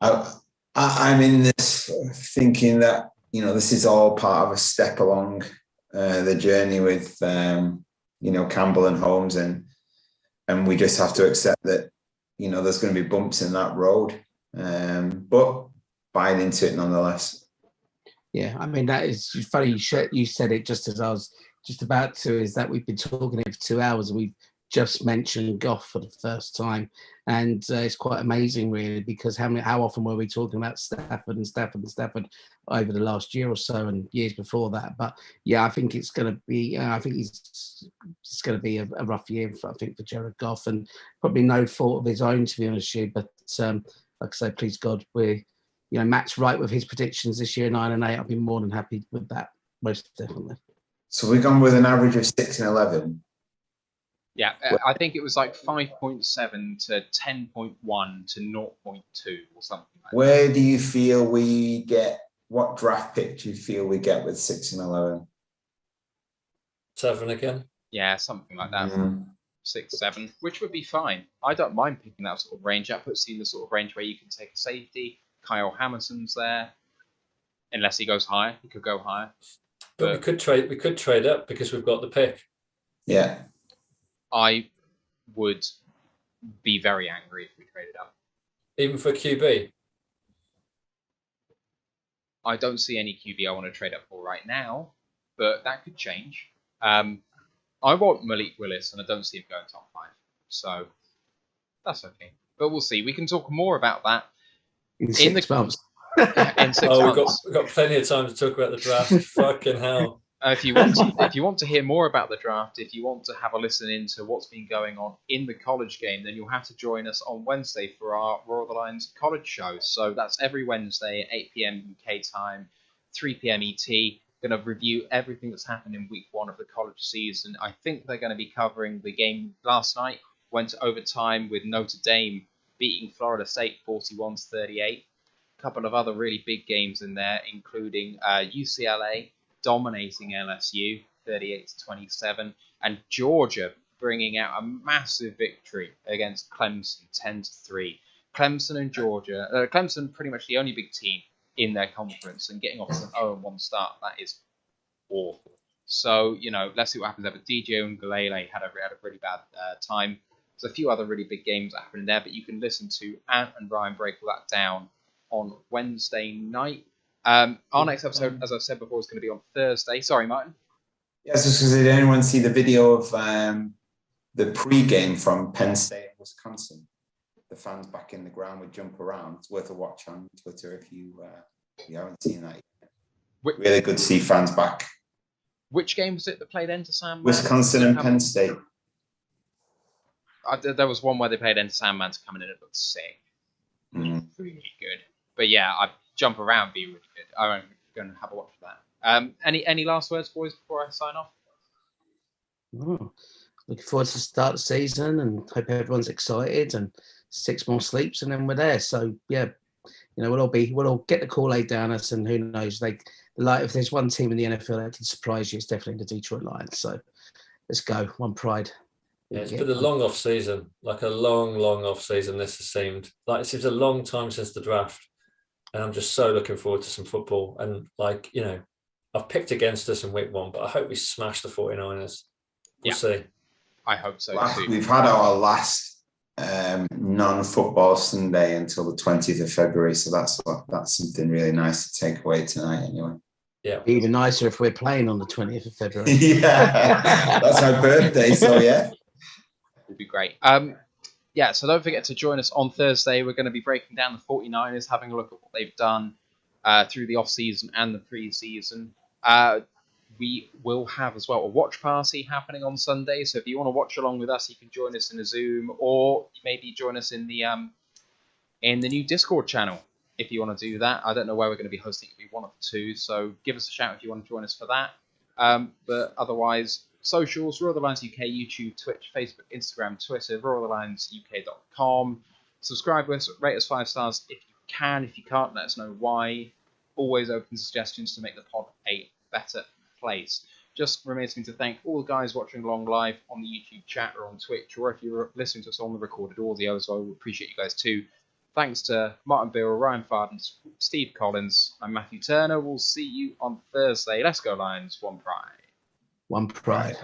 D: I'm in this thinking that, this is all part of a step along the journey with, Campbell and Holmes. And we just have to accept that, there's going to be bumps in that road, but buying into it nonetheless.
C: Yeah, I mean, that is funny. You said it just as I was just about to, is that we've been talking here for 2 hours and we've just mentioned Goff for the first time. And it's quite amazing, really, because how often were we talking about Stafford over the last year or so and years before that? But yeah, I think it's going to be, it's going to be a rough year, for Jared Goff, and probably no fault of his own, to be honest with you. But like I say, please God, Matt's right with his predictions this year, 9-8. I'll be more than happy with that, most definitely.
D: So we've gone with an average of 6-11.
A: Yeah, I think it was like 5.7 to 10.1 to 0.2 or something like that.
D: Where do you feel we get, what draft pick do you feel we get with 6-11?
B: 7 again?
A: Yeah, something like that. 6, 7, which would be fine. I don't mind picking that sort of range. That puts you in the sort of range where you can take a safety. Kyle Hamilton's there. Unless he goes higher, he could go higher.
B: But we could trade up because we've got the pick.
D: Yeah.
A: I would be very angry if we traded up.
B: Even for QB?
A: I don't see any QB I want to trade up for right now, but that could change. I want Malik Willis, and I don't see him going top 5. So that's okay. But we'll see. We can talk more about that
C: in 6 months.
A: In 6 months.
B: We've got plenty of time to talk about the draft. Fucking hell.
A: If you want to hear more about the draft, if you want to have a listen into what's been going on in the college game, then you'll have to join us on Wednesday for our Royal the Lions college show. So that's every Wednesday at 8 p.m. UK time, 3 p.m. ET. Going to review everything that's happened in week 1 of the college season. I think they're going to be covering the game last night, went to overtime with Notre Dame beating Florida State 41-38. A couple of other really big games in there, including UCLA dominating LSU 38-27, and Georgia bringing out a massive victory against Clemson 10-3. Clemson and Georgia, Clemson pretty much the only big team in their conference, and getting off to an 0-1 start, that is awful. So, let's see what happens there. But DJ and Galele had a really bad time. There's a few other really big games that happened there, but you can listen to Ant and Ryan break all that down on Wednesday night. Our next episode, as I've said before, is going to be on Thursday. Sorry, Martin.
D: Yes, just because did anyone see the video of the pre-game from Penn State and Wisconsin? The fans back in the ground would jump around. It's worth a watch on Twitter if you haven't seen that yet. Really good to see fans back.
A: Which game was it that played Enter Sandman?
D: Wisconsin and Penn State.
A: There was one where they played Enter Sandman to come in and it looked sick. Really good. But yeah, Jump Around be really good. I'm going to have a watch for that. Any last words, boys, before I sign off?
C: Looking forward to the start of the season and hope everyone's excited and 6 more sleeps and then we're there. So yeah, we'll all get the Kool-Aid down us, and who knows, if there's one team in the NFL that can surprise you, it's definitely the Detroit Lions. So let's go, one pride.
B: Yeah, it's been a long off season, like a long off season. This has seemed like it seems a long time since the draft. And I'm just so looking forward to some football. And I've picked against us in week 1, but I hope we smash the 49ers. We'll see.
A: I hope so too.
D: We've had our last non-football Sunday until the 20th of February. So that's something really nice to take away tonight anyway.
B: Yeah.
C: Even nicer if we're playing on the 20th of February.
D: Yeah, that's our birthday. So yeah.
A: Would be great. yeah, so don't forget to join us on Thursday. We're going to be breaking down the 49ers, having a look at what they've done through the off-season and the pre-season. We will have as well a watch party happening on Sunday. So if you want to watch along with us, you can join us in a Zoom, or maybe join us in the new Discord channel if you want to do that. I don't know where we're going to be hosting it. It'll be one of the two. So give us a shout if you want to join us for that. But otherwise, socials, Roar the Lions UK, YouTube, Twitch, Facebook, Instagram, Twitter, roarthelionsuk.com. Subscribe to us, rate us 5 stars if you can. If you can't, let us know why. Always open suggestions to make the pod a better place. Just remains me to thank all the guys watching along live on the YouTube chat or on Twitch, or if you're listening to us on the recorded audio as well, we appreciate you guys too. Thanks to Martin Beale, Ryan Farden, Steve Collins, I'm Matthew Turner. We'll see you on Thursday. Let's go Lions, one pride.
C: One pride.